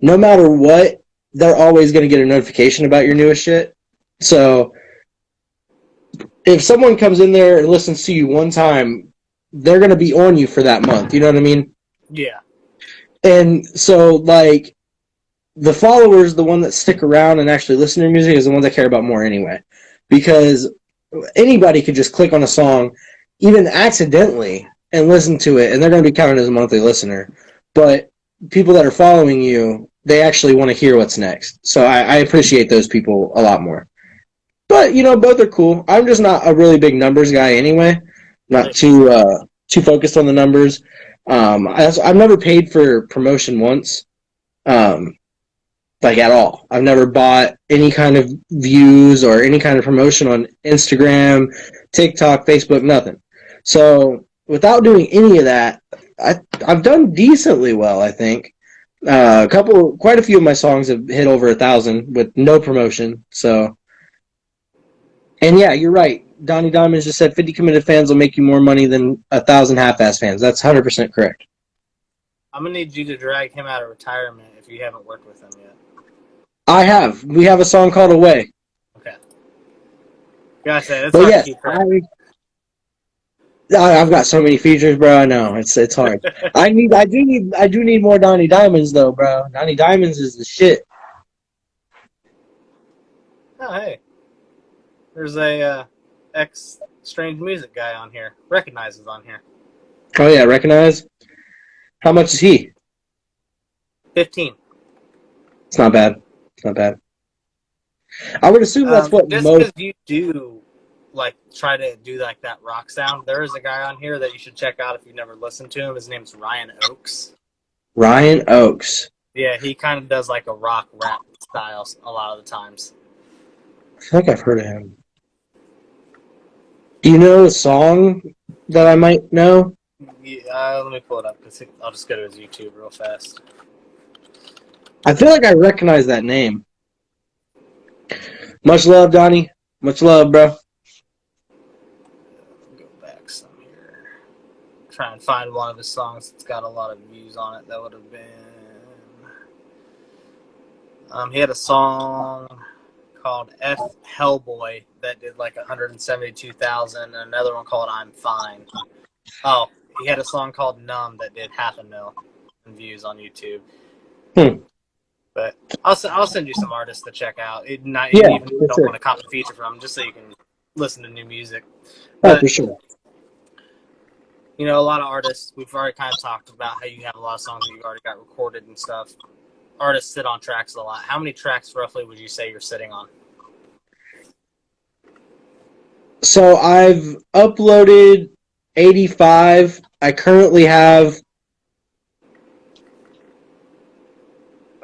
no matter what, they're always going to get a notification about your newest shit. So if someone comes in there and listens to you one time, they're going to be on you for that month. You know what I mean? Yeah. And so like the followers, the one that stick around and actually listen to music, is the ones I care about more anyway. Because anybody could just click on a song, even accidentally, and listen to it, and they're going to be counted as a monthly listener. But people that are following you, they actually want to hear what's next. So I appreciate those people a lot more. But both are cool. I'm just not a really big numbers guy anyway. Not too focused on the numbers. I've never paid for promotion once. Like at all. I've never bought any kind of views or any kind of promotion on Instagram, TikTok, Facebook, nothing. So without doing any of that, I've done decently well, I think. Quite a few of my songs have hit over 1,000 with no promotion. So, and yeah, you're right. Donnie Diamonds just said 50 committed fans will make you more money than 1,000 half-ass fans. That's 100% correct. I'm going to need you to drag him out of retirement if you haven't worked with him yet. I have. We have a song called Away. Okay. Gotta say, that's But hard yes, to keep track. I've got so many features, bro. I know it's hard. I do need more Donnie Diamonds though, bro. Donnie Diamonds is the shit. Oh, hey. There's a ex-Strange Music guy on here. Recognizes on here. Oh yeah, recognize. How much is he? 15. It's not bad. It's not bad. I would assume that's what Just most. because you do try to do like that rock sound, there is a guy on here that you should check out if you've never listened to him. His name's Ryan Oakes. Ryan Oakes. Yeah, he kind of does like a rock rap style a lot of the times. I feel like I've heard of him. Do you know a song that I might know? Yeah, let me pull it up because I'll just go to his YouTube real fast. I feel like I recognize that name. Much love, Donnie. Much love, bro. Go back some here. Try and find one of his songs that's got a lot of views on it. That would have been. He had a song called F Hellboy that did like 172,000, and another one called I'm Fine. Oh, he had a song called Numb that did 500,000 views on YouTube. But I'll send you some artists to check out. Even if you don't want to copy feature from them, just so you can listen to new music. But, for sure. A lot of artists, we've already kind of talked about how you have a lot of songs that you've already got recorded and stuff. Artists sit on tracks a lot. How many tracks roughly would you say you're sitting on? So I've uploaded 85. I currently have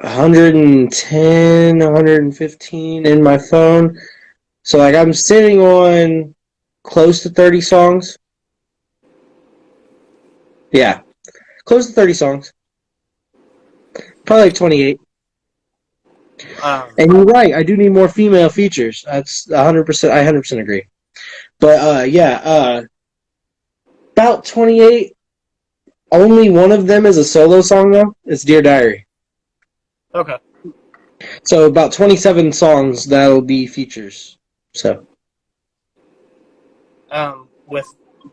110, 115 in my phone. So like I'm sitting on close to 30 songs. Yeah. Close to 30 songs. Probably like 28. And you're right, I do need more female features. That's 100%, I 100% agree. But, about 28. Only one of them is a solo song, though. It's Dear Diary. Okay. So about 27 songs that'll be features. So.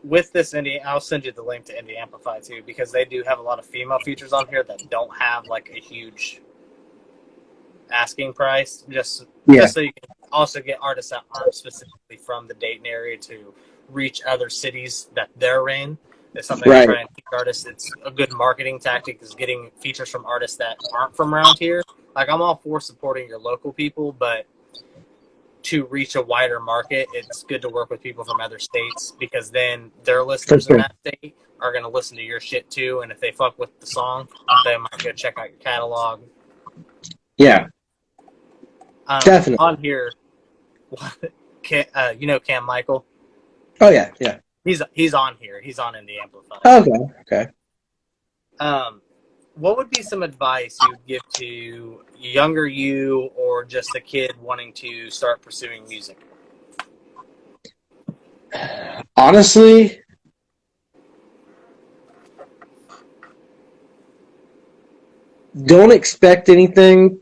With this indie, I'll send you the link to Indie Amplify too, because they do have a lot of female features on here that don't have like a huge asking price. Just so you can also get artists that aren't specifically from the Dayton area to reach other cities that they're in. It's something I try and teach artists. It's a good marketing tactic is getting features from artists that aren't from around here. Like, I'm all for supporting your local people, but to reach a wider market, it's good to work with people from other states, because then their listeners in that state are going to listen to your shit too. And if they fuck with the song, they might go check out your catalog. Yeah. Definitely. On here, you know Cam Michael? Oh, yeah, yeah. He's on here. He's on Indie Amplify. Okay. What would be some advice you would give to younger you, or just a kid wanting to start pursuing music? Honestly, don't expect anything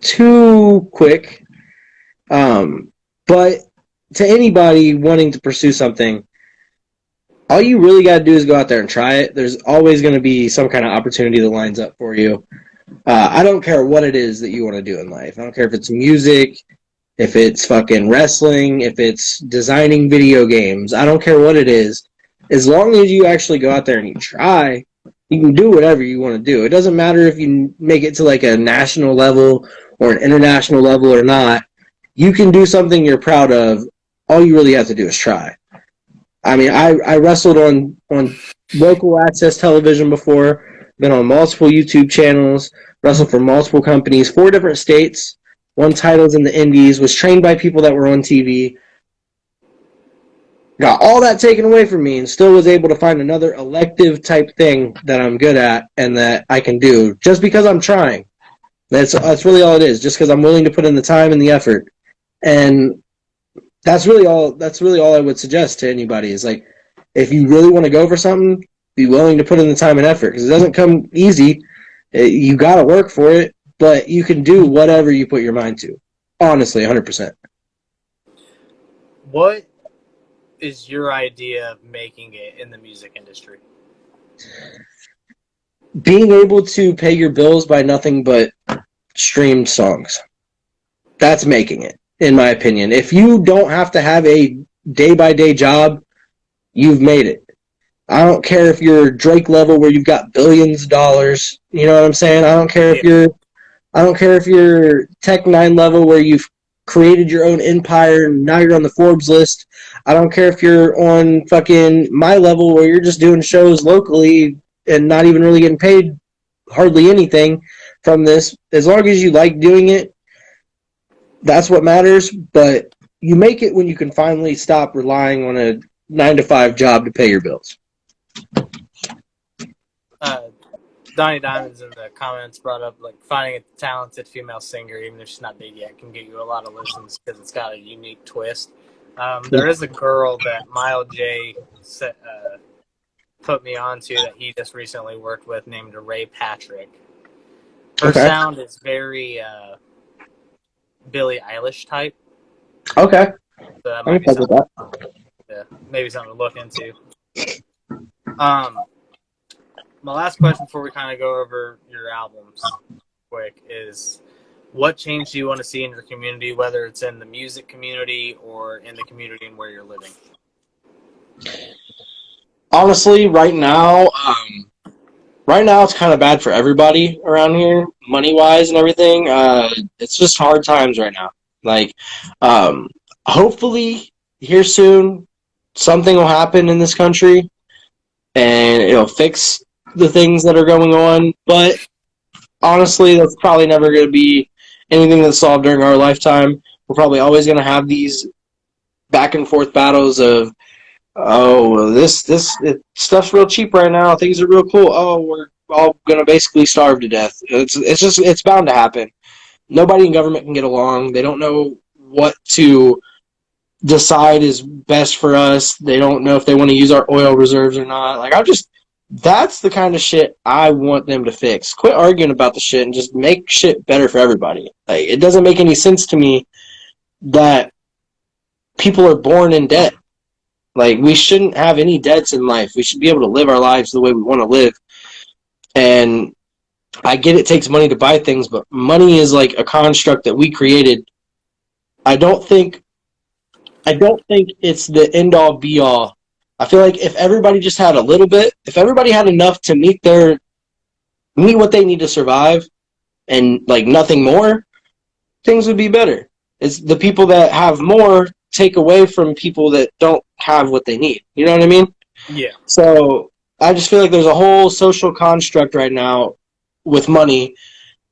too quick. But to anybody wanting to pursue something, all you really got to do is go out there and try it. There's always going to be some kind of opportunity that lines up for you. I don't care what it is that you want to do in life. I don't care if it's music, if it's fucking wrestling, if it's designing video games. I don't care what it is. As long as you actually go out there and you try, you can do whatever you want to do. It doesn't matter if you make it to like a national level or an international level or not. You can do something you're proud of. All you really have to do is try. I mean, I wrestled on local access television before, been on multiple YouTube channels, wrestled for multiple companies, 4 different states, won titles in the indies, was trained by people that were on TV, got all that taken away from me, and still was able to find another elective type thing that I'm good at and that I can do just because I'm trying. That's really all it is, just because I'm willing to put in the time and the effort. And that's really all I would suggest to anybody is, like, if you really want to go for something, be willing to put in the time and effort, because it doesn't come easy. You got to work for it, but you can do whatever you put your mind to. Honestly, 100%. What is your idea of making it in the music industry? Being able to pay your bills by nothing but streamed songs. That's making it, in my opinion. If you don't have to have a day-by-day job, you've made it. I don't care if you're Drake level where you've got billions of dollars. You know what I'm saying? I don't care if you're Tech 9 level where you've created your own empire and now you're on the Forbes list. I don't care if you're on fucking my level where you're just doing shows locally and not even really getting paid hardly anything from this. As long as you like doing it, that's what matters. But you make it when you can finally stop relying on a 9-to-5 job to pay your bills. Donnie Diamonds in the comments brought up, like, finding a talented female singer, even if she's not big yet, can get you a lot of listens because it's got a unique twist. There is a girl that Mile J put me onto that he just recently worked with, named Ray Patrick. Her sound is very Billie Eilish type. Okay. So that might be something, maybe something to look into. My last question before we kind of go over your albums quick is, what change do you want to see in your community, whether it's in the music community or in the community and where you're living? Honestly, right now it's kind of bad for everybody around here, money-wise and everything. It's just hard times right now. Like, hopefully here soon something will happen in this country and it'll fix the things that are going on. But honestly, that's probably never going to be anything that's solved during our lifetime. We're probably always going to have these back and forth battles of oh, well, stuff's real cheap right now. Things are real cool. Oh, we're all gonna basically starve to death. It's bound to happen. Nobody in government can get along. They don't know what to decide is best for us. They don't know if they want to use our oil reserves or not. Like, that's the kind of shit I want them to fix. Quit arguing about the shit and just make shit better for everybody. Like, it doesn't make any sense to me that people are born in debt. Like, we shouldn't have any debts in life. We should be able to live our lives the way we want to live. And I get it takes money to buy things, but money is like a construct that we created. I don't think I don't think it's the end all be all. I feel like if everybody just had a little bit, if everybody had enough to meet what they need to survive and like nothing more, things would be better. It's the people that have more take away from people that don't have what they need. You know what I mean? Yeah. So I just feel like there's a whole social construct right now with money,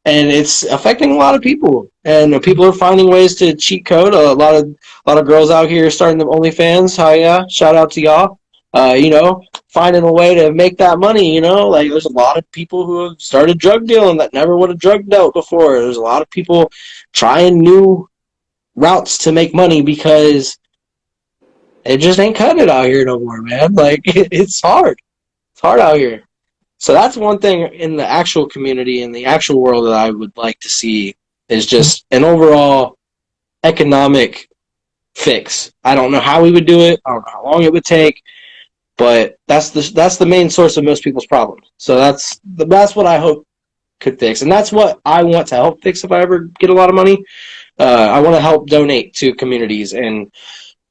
and it's affecting a lot of people. And people are finding ways to cheat code. A lot of girls out here starting the OnlyFans. Hi, yeah, shout out to y'all. Finding a way to make that money. Like there's a lot of people who have started drug dealing that never would have drug dealt before. There's a lot of people trying new routes to make money because it just ain't cutting it out here no more, man. Like it's hard. It's hard out here. So that's one thing in the actual community, in the actual world that I would like to see is just an overall economic fix. I don't know how we would do it. I don't know how long it would take, but that's the main source of most people's problems. So that's what I hope could fix, and that's what I want to help fix if I ever get a lot of money. I want to help donate to communities and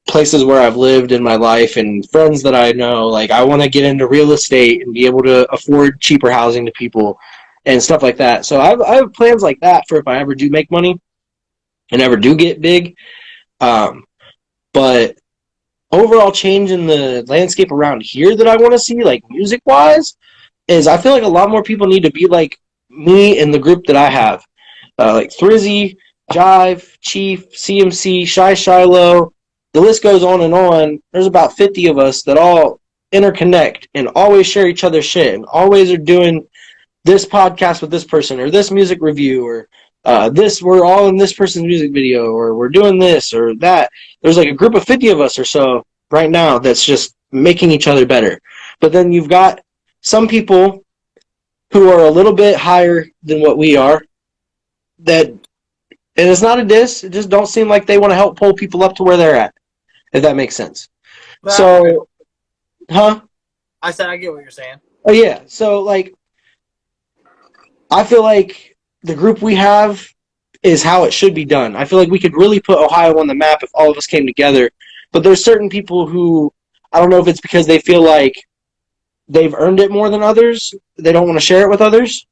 places where I've lived in my life and friends that I know. Like I want to get into real estate and be able to afford cheaper housing to people and stuff like that. So I have plans like that for if I ever do make money and ever do get big. But overall change in the landscape around here that I want to see, like music wise, is I feel like a lot more people need to be like me in the group that I have. Like Thrizzy, Jive, Chief, CMC, Shy Shiloh. The list goes on and on. There's about 50 of us that all interconnect and always share each other's shit and always are doing this podcast with this person or this music review or this we're all in this person's music video or we're doing this or that. There's like a group of 50 of us or so right now that's just making each other better. But then you've got some people who are a little bit higher than what we are that, and it's not a diss, it just don't seem like they want to help pull people up to where they're at, if that makes sense. So, huh? I said I get what you're saying. Oh yeah. So like I feel like the group we have is how it should be done. I feel like we could really put Ohio on the map if all of us came together. But there's certain people who, I don't know if it's because they feel like they've earned it more than others, they don't want to share it with others.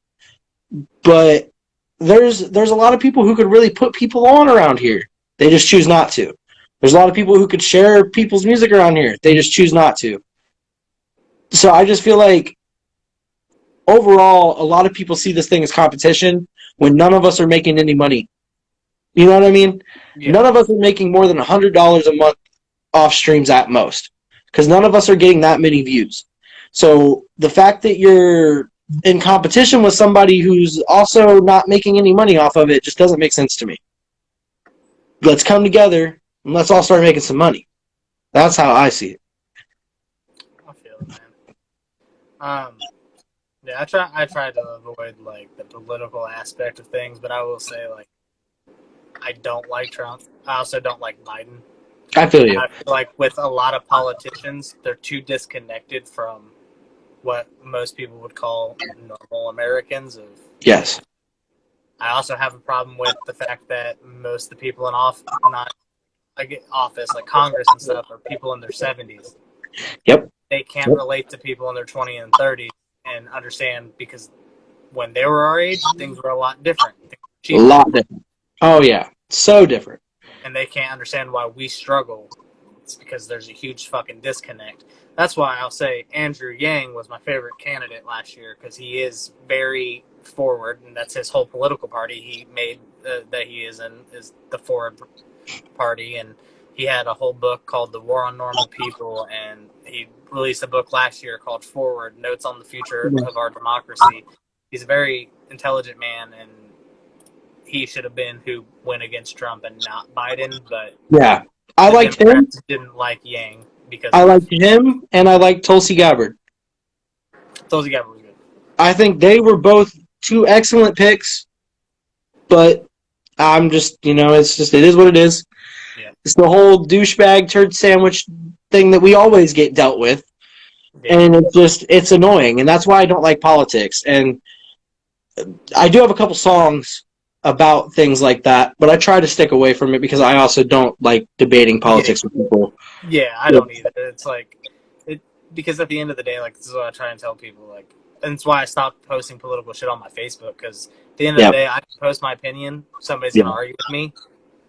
But there's a lot of people who could really put people on around here. They just choose not to. There's a lot of people who could share people's music around here. They just choose not to. So I just feel like overall, a lot of people see this thing as competition when none of us are making any money. You know what I mean? Yeah. None of us are making more than $100 a month off streams at most because none of us are getting that many views. So the fact that you're in competition with somebody who's also not making any money off of it just doesn't make sense to me. Let's come together and let's all start making some money. That's how I see it. I feel it, man. Yeah, I try to avoid like the political aspect of things, but I will say like I don't like Trump. I also don't like Biden. I feel you. I feel like with a lot of politicians, they're too disconnected from what most people would call normal Americans. Yes. I also have a problem with the fact that most of the people in office, like Congress and stuff, are people in their 70s. Yep. They can't relate to people in their 20s and 30s and understand because when they were our age, things were a lot different. A lot different. Oh, yeah. So different. And they can't understand why we struggle. It's because there's a huge fucking disconnect. That's why I'll say Andrew Yang was my favorite candidate last year because he is very forward, and that's his whole political party he made that he is in is the forward party, and He had a whole book called The War on Normal People, and he released a book last year called Forward, Notes on the Future of Our Democracy. He's a very intelligent man, and he should have been who went against Trump and not Biden, but yeah, I liked him. Didn't like Yang because I liked him, and I liked Tulsi Gabbard. Tulsi Gabbard was good. I think they were both two excellent picks, but I'm just, it is what it is. Yeah. It's the whole douchebag turd sandwich thing that we always get dealt with. Yeah. And it's annoying. And that's why I don't like politics. And I do have a couple songs about things like that, but I try to stick away from it because I also don't like debating politics with people. Yeah, I don't either. It's like, because at the end of the day, like, this is what I try and tell people, like, and it's why I stopped posting political shit on my Facebook, because at the end of the day, I can post my opinion, somebody's going to argue with me,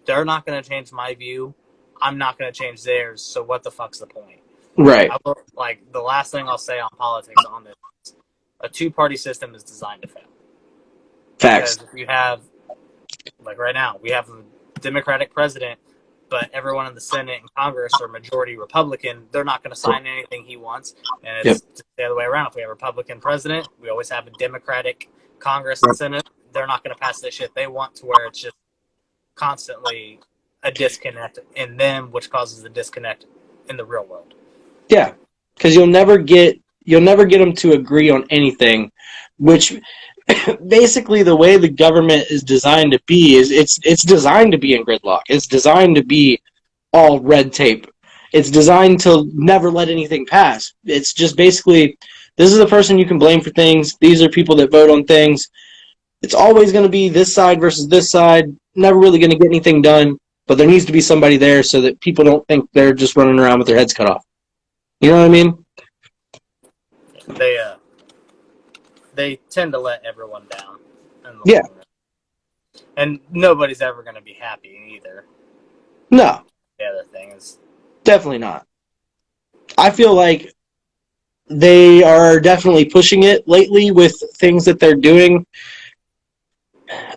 they're not going to change my view, I'm not going to change theirs, so what the fuck's the point? Right. The last thing I'll say on politics on this is a two-party system is designed to fail. Facts. Because if you have, like right now, we have a Democratic president, but everyone in the Senate and Congress are majority Republican, they're not going to sign anything he wants. And it's the other way around. If we have a Republican president, we always have a Democratic Congress and Senate. They're not going to pass the shit they want, to where it's just constantly a disconnect in them, which causes the disconnect in the real world. Yeah, because you'll never get them to agree on anything, which basically the way the government is designed to be is it's designed to be in gridlock. It's designed to be all red tape. It's designed to never let anything pass. It's just basically, this is the person you can blame for things. These are people that vote on things. It's always going to be this side versus this side. Never really going to get anything done, but there needs to be somebody there so that people don't think they're just running around with their heads cut off. You know what I mean? They tend to let everyone down. Yeah. And nobody's ever going to be happy either. No. The other thing is... Definitely not. I feel like they are definitely pushing it lately with things that they're doing.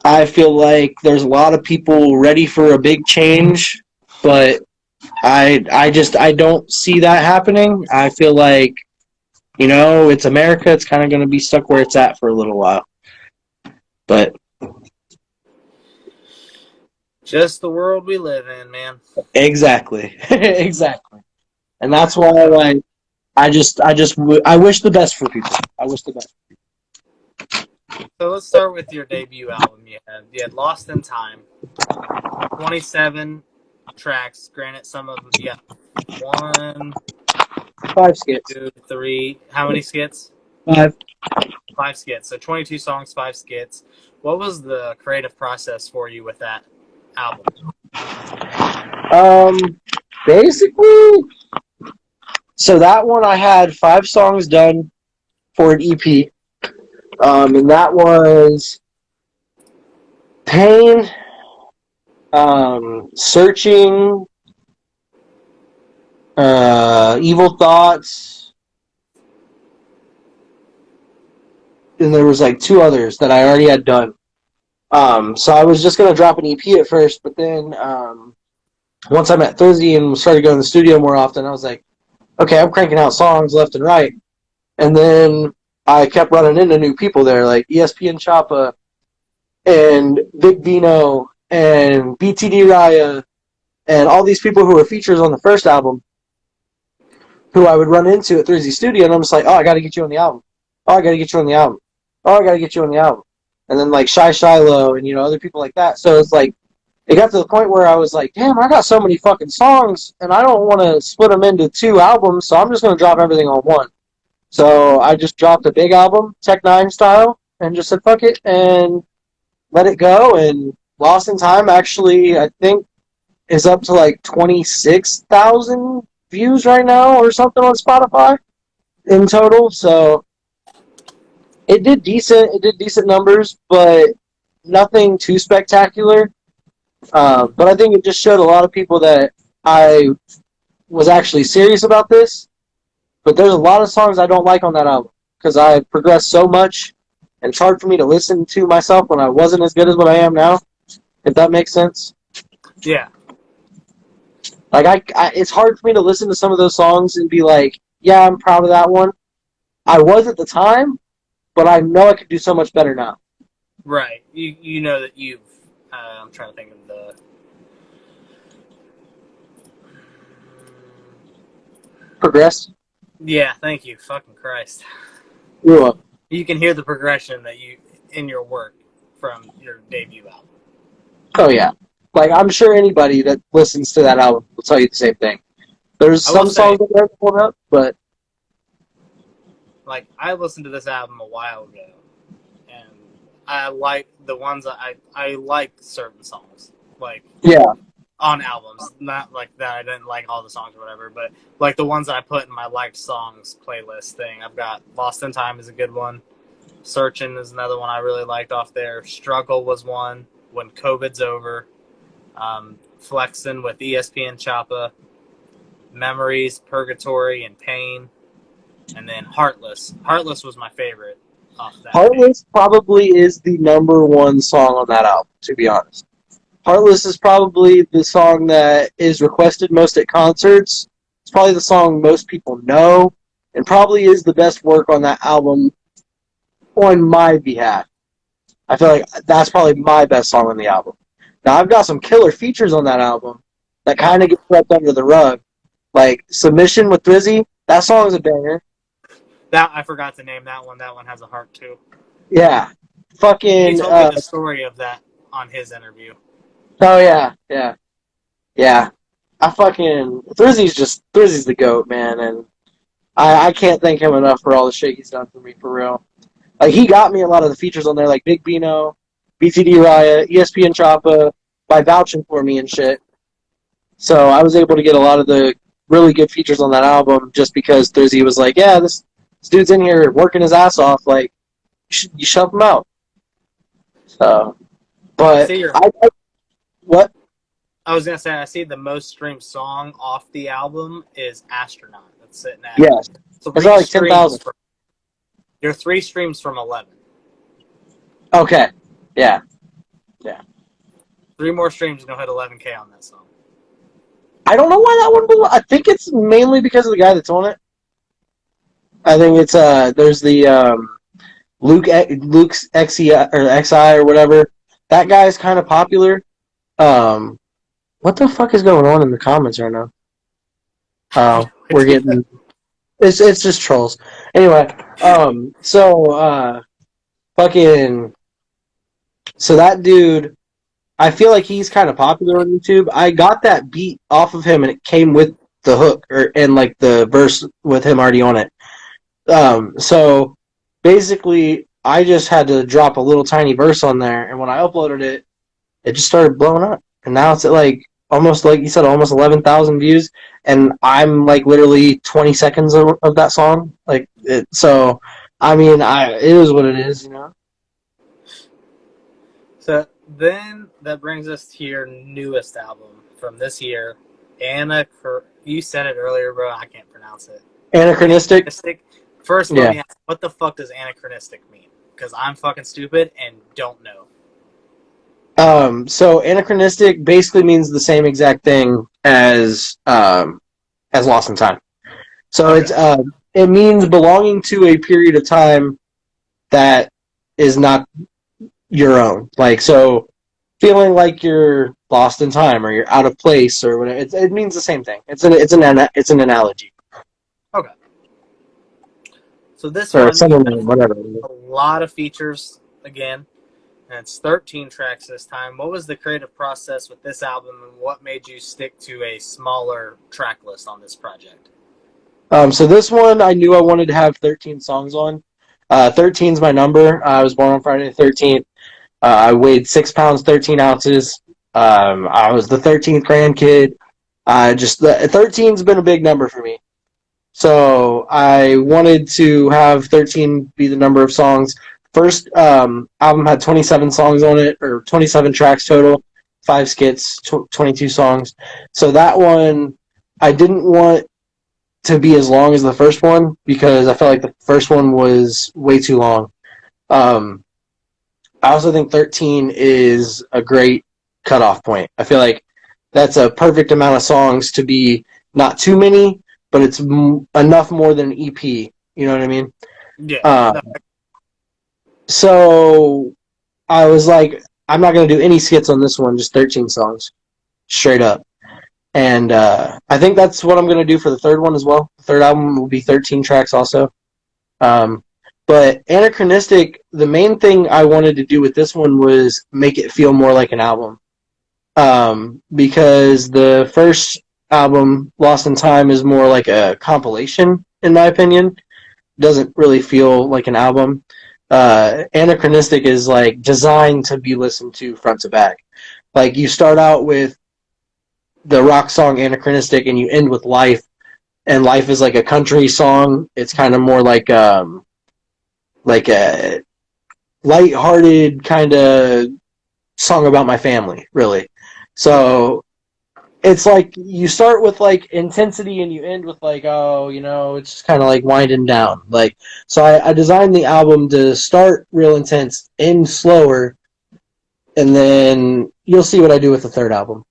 I feel like there's a lot of people ready for a big change, but I don't see that happening. I feel like, it's America. It's kind of going to be stuck where it's at for a little while. But just the world we live in, man. Exactly. Exactly. And that's why, like, I wish the best for people. I wish the best for people. So let's start with your debut album. You had Lost in Time, 27 tracks. Granted, some of them, 5 skits. 2, 3. How many skits? 5. 5 skits. So 22 songs, 5 skits. What was the creative process for you with that album? Basically, so that one I had 5 songs done for an EP. And that was Pain, Searching, Evil Thoughts, and there was like 2 others that I already had done. So I was just going to drop an EP at first, but then once I met Thursday and started going to the studio more often, I was like, okay, I'm cranking out songs left and right. And then I kept running into new people there, like ESPN Choppa and Big Vino and BTD Raya and all these people who were features on the first album who I would run into at Thursday Studio, and I'm just like, oh, I got to get you on the album. Oh, I got to get you on the album. Oh, I got to get you on the album. And then like Shy Shiloh and, other people like that. So it's like, it got to the point where I was like, damn, I got so many fucking songs, and I don't want to split them into 2 albums, so I'm just going to drop everything on one. So I just dropped a big album, Tech N9ne style, and just said, fuck it, and let it go. And Lost in Time actually, I think, is up to like 26,000 views right now or something on Spotify in total. So it did decent numbers, but nothing too spectacular. But I think it just showed a lot of people that I was actually serious about this. But there's a lot of songs I don't like on that album because I progressed so much, and it's hard for me to listen to myself when I wasn't as good as what I am now, if that makes sense. Yeah. Like it's hard for me to listen to some of those songs and be like, yeah, I'm proud of that one. I was at the time, but I know I could do so much better now. Right. You know that you've. I'm trying to think of the. Progressed. Yeah, thank you. Fucking Christ. Grew up. You can hear the progression that you in your work from your debut album. Oh yeah. Like I'm sure anybody that listens to that album will tell you the same thing. There's I will some say, songs that are pulled up, but like, I listened to this album a while ago, and I like the ones that I like certain songs, like yeah. on albums, not like that I didn't like all the songs or whatever, but like the ones that I put in my liked songs playlist thing. I've got Lost in Time is a good one. Searching is another one I really liked off there. Struggle was one. When COVID's Over. Flexin' with ESPN Choppa. Memories, Purgatory, and Pain. And then Heartless. Heartless was my favorite off that Heartless Pain. probably is the number one song on that album, to be honest. Heartless is probably the song that is requested most at concerts. It's probably the song most people know, and probably is the best work on that album on my behalf. I feel like that's probably my best song on the album. Now, I've got some killer features on that album that kind of get swept under the rug. Like Submission with Drizzy, that song is a banger. That I forgot to name that one. That one has a heart too. Yeah. He Fucking, told me the story of that on his interview. oh yeah, yeah. Yeah. Drizzy's the GOAT, man, and I can't thank him enough for all the shit he's done for me, for real. Like, he got me a lot of the features on there, like Big Bino, BTD Riot, ESPN Choppa, by vouching for me and shit. So I was able to get a lot of the really good features on that album just because Thursday was like, yeah, this dude's in here working his ass off. Like, you shove him out. So, I but see your. what? I was gonna say I see the most streamed song off the album is Astronaut. That's sitting at Yes. It's like 10,000. You're 3 streams from 11. Okay. Yeah. Yeah. 3 more streams and you'll hit 11K on that song. I don't know why that one blew. I think it's mainly because of the guy that's on it. I think it's there's the Luke's XI or XI or whatever. That guy's kind of popular. What the fuck is going on in the comments right now? We're getting it's just trolls. Anyway, fucking so that dude, I feel like he's kind of popular on YouTube. I got that beat off of him and it came with the hook and like the verse with him already on it. So basically I just had to drop a little tiny verse on there, and when I uploaded it, it just started blowing up. And now it's at like almost, like you said, almost 11,000 views, and I'm like literally 20 seconds of that song. Like it, so I mean, it is what it is, you know. So then that brings us to your newest album from this year, You said it earlier, bro. I can't pronounce it. Anachronistic. First, Yeah. let me ask, what the fuck does anachronistic mean? Because I'm fucking stupid and don't know. So anachronistic basically means the same exact thing as Lost in Time. So Okay. it means belonging to a period of time that is not your own. Like, so feeling like you're lost in time or you're out of place or whatever. It means the same thing. It's an analogy. Okay. So this Or one, you something, have whatever. a lot of features again, and it's 13 tracks this time. What was the creative process with this album, and what made you stick to a smaller track list on this project? So this one, I knew I wanted to have 13 songs on. 13's my number. I was born on Friday the 13th. I weighed 6 pounds, 13 ounces. I was the 13th grandkid. Just the 13's been a big number for me. So I wanted to have 13 be the number of songs. First album had 27 songs on it, or 27 tracks total, 5 skits, 22 songs. So that one, I didn't want to be as long as the first one because I felt like the first one was way too long. I also think 13 is a great cutoff point. I feel like that's a perfect amount of songs to be not too many, but it's enough more than an EP. You know what I mean? Yeah. Uh, so I was like, I'm not going to do any skits on this one, just 13 songs, straight up. And I think that's what I'm going to do for the third one as well. The third album will be 13 tracks also. Um, but Anachronistic, the main thing I wanted to do with this one was make it feel more like an album. Because the first album, Lost in Time, is more like a compilation, in my opinion. Doesn't really feel like an album. Anachronistic is like designed to be listened to front to back. Like you start out with the rock song Anachronistic and you end with Life, and Life is like a country song. It's kind of more like a light-hearted kind of song about my family, really. So it's like you start with like intensity and you end with like, oh, you know, it's just kind of like winding down. Like, so I designed the album to start real intense, end slower, and then you'll see what I do with the third album.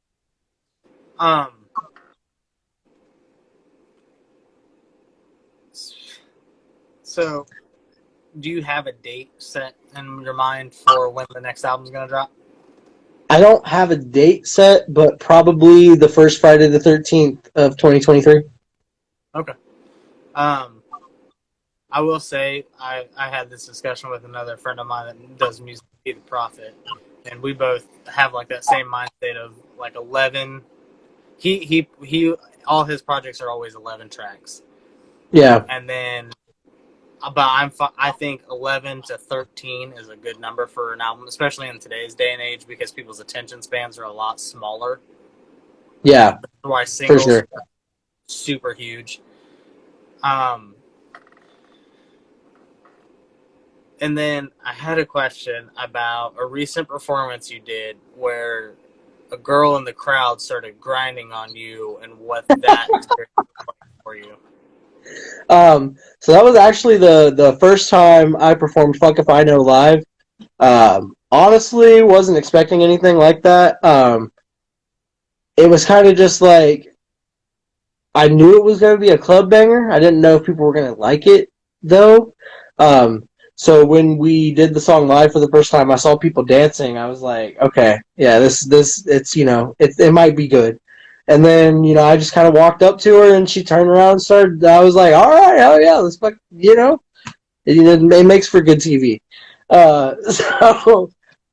So, do you have a date set in your mind for when the next album's gonna drop? I don't have a date set, but probably the first Friday the 13th of 2023. Okay. I will say I had this discussion with another friend of mine that does music, Be the Prophet, and we both have like that same mindset of like 11. He all his projects are always 11 tracks. Yeah. And then, I think 11 to 13 is a good number for an album, especially in today's day and age because people's attention spans are a lot smaller. Yeah. That's why singles for sure. are super huge. And then I had a question about a recent performance you did where a girl in the crowd started grinding on you and what that experience was like for you. So that was actually the first time I performed Fuck If I Know live. Honestly, wasn't expecting anything like that. It was kind of just like I knew it was going to be a club banger. I didn't know if people were going to like it though. So when we did the song live for the first time, I saw people dancing. I was like, okay, yeah, this it's it might be good. And then I just kind of walked up to her and she turned around and started. I was like, all right, hell yeah, let's fuck, it makes for good TV. So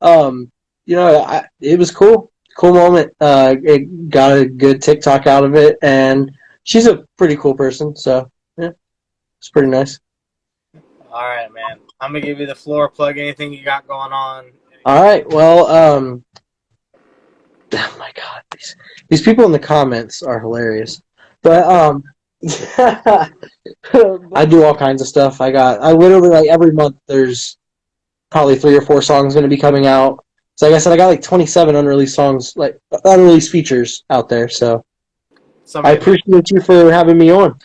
it was cool moment. It got a good TikTok out of it, and she's a pretty cool person. So yeah, it's pretty nice. All right, man. I'm going to give you the floor. Plug anything you got going on. All right. Well, oh my god, these people in the comments are hilarious. But I do all kinds of stuff. I literally like every month there's probably 3 or 4 songs going to be coming out. So like I said, I got like 27 unreleased songs, like unreleased features out there. So I appreciate you for having me on.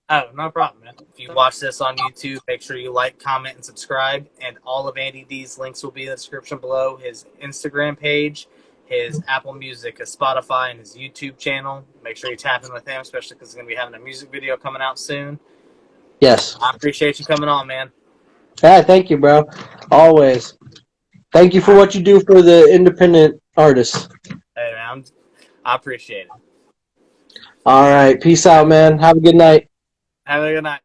Oh, no problem, man. If you watch this on YouTube, make sure you like, comment, and subscribe. And all of Andy D's links will be in the description below. His Instagram page, his Apple Music, his Spotify, and his YouTube channel. Make sure you tap in with him, especially because he's going to be having a music video coming out soon. Yes. I appreciate you coming on, man. Yeah, thank you, bro. Always. Thank you for what you do for the independent artists. Hey, man. I appreciate it. All right. Peace out, man. Have a good night. Have a good night.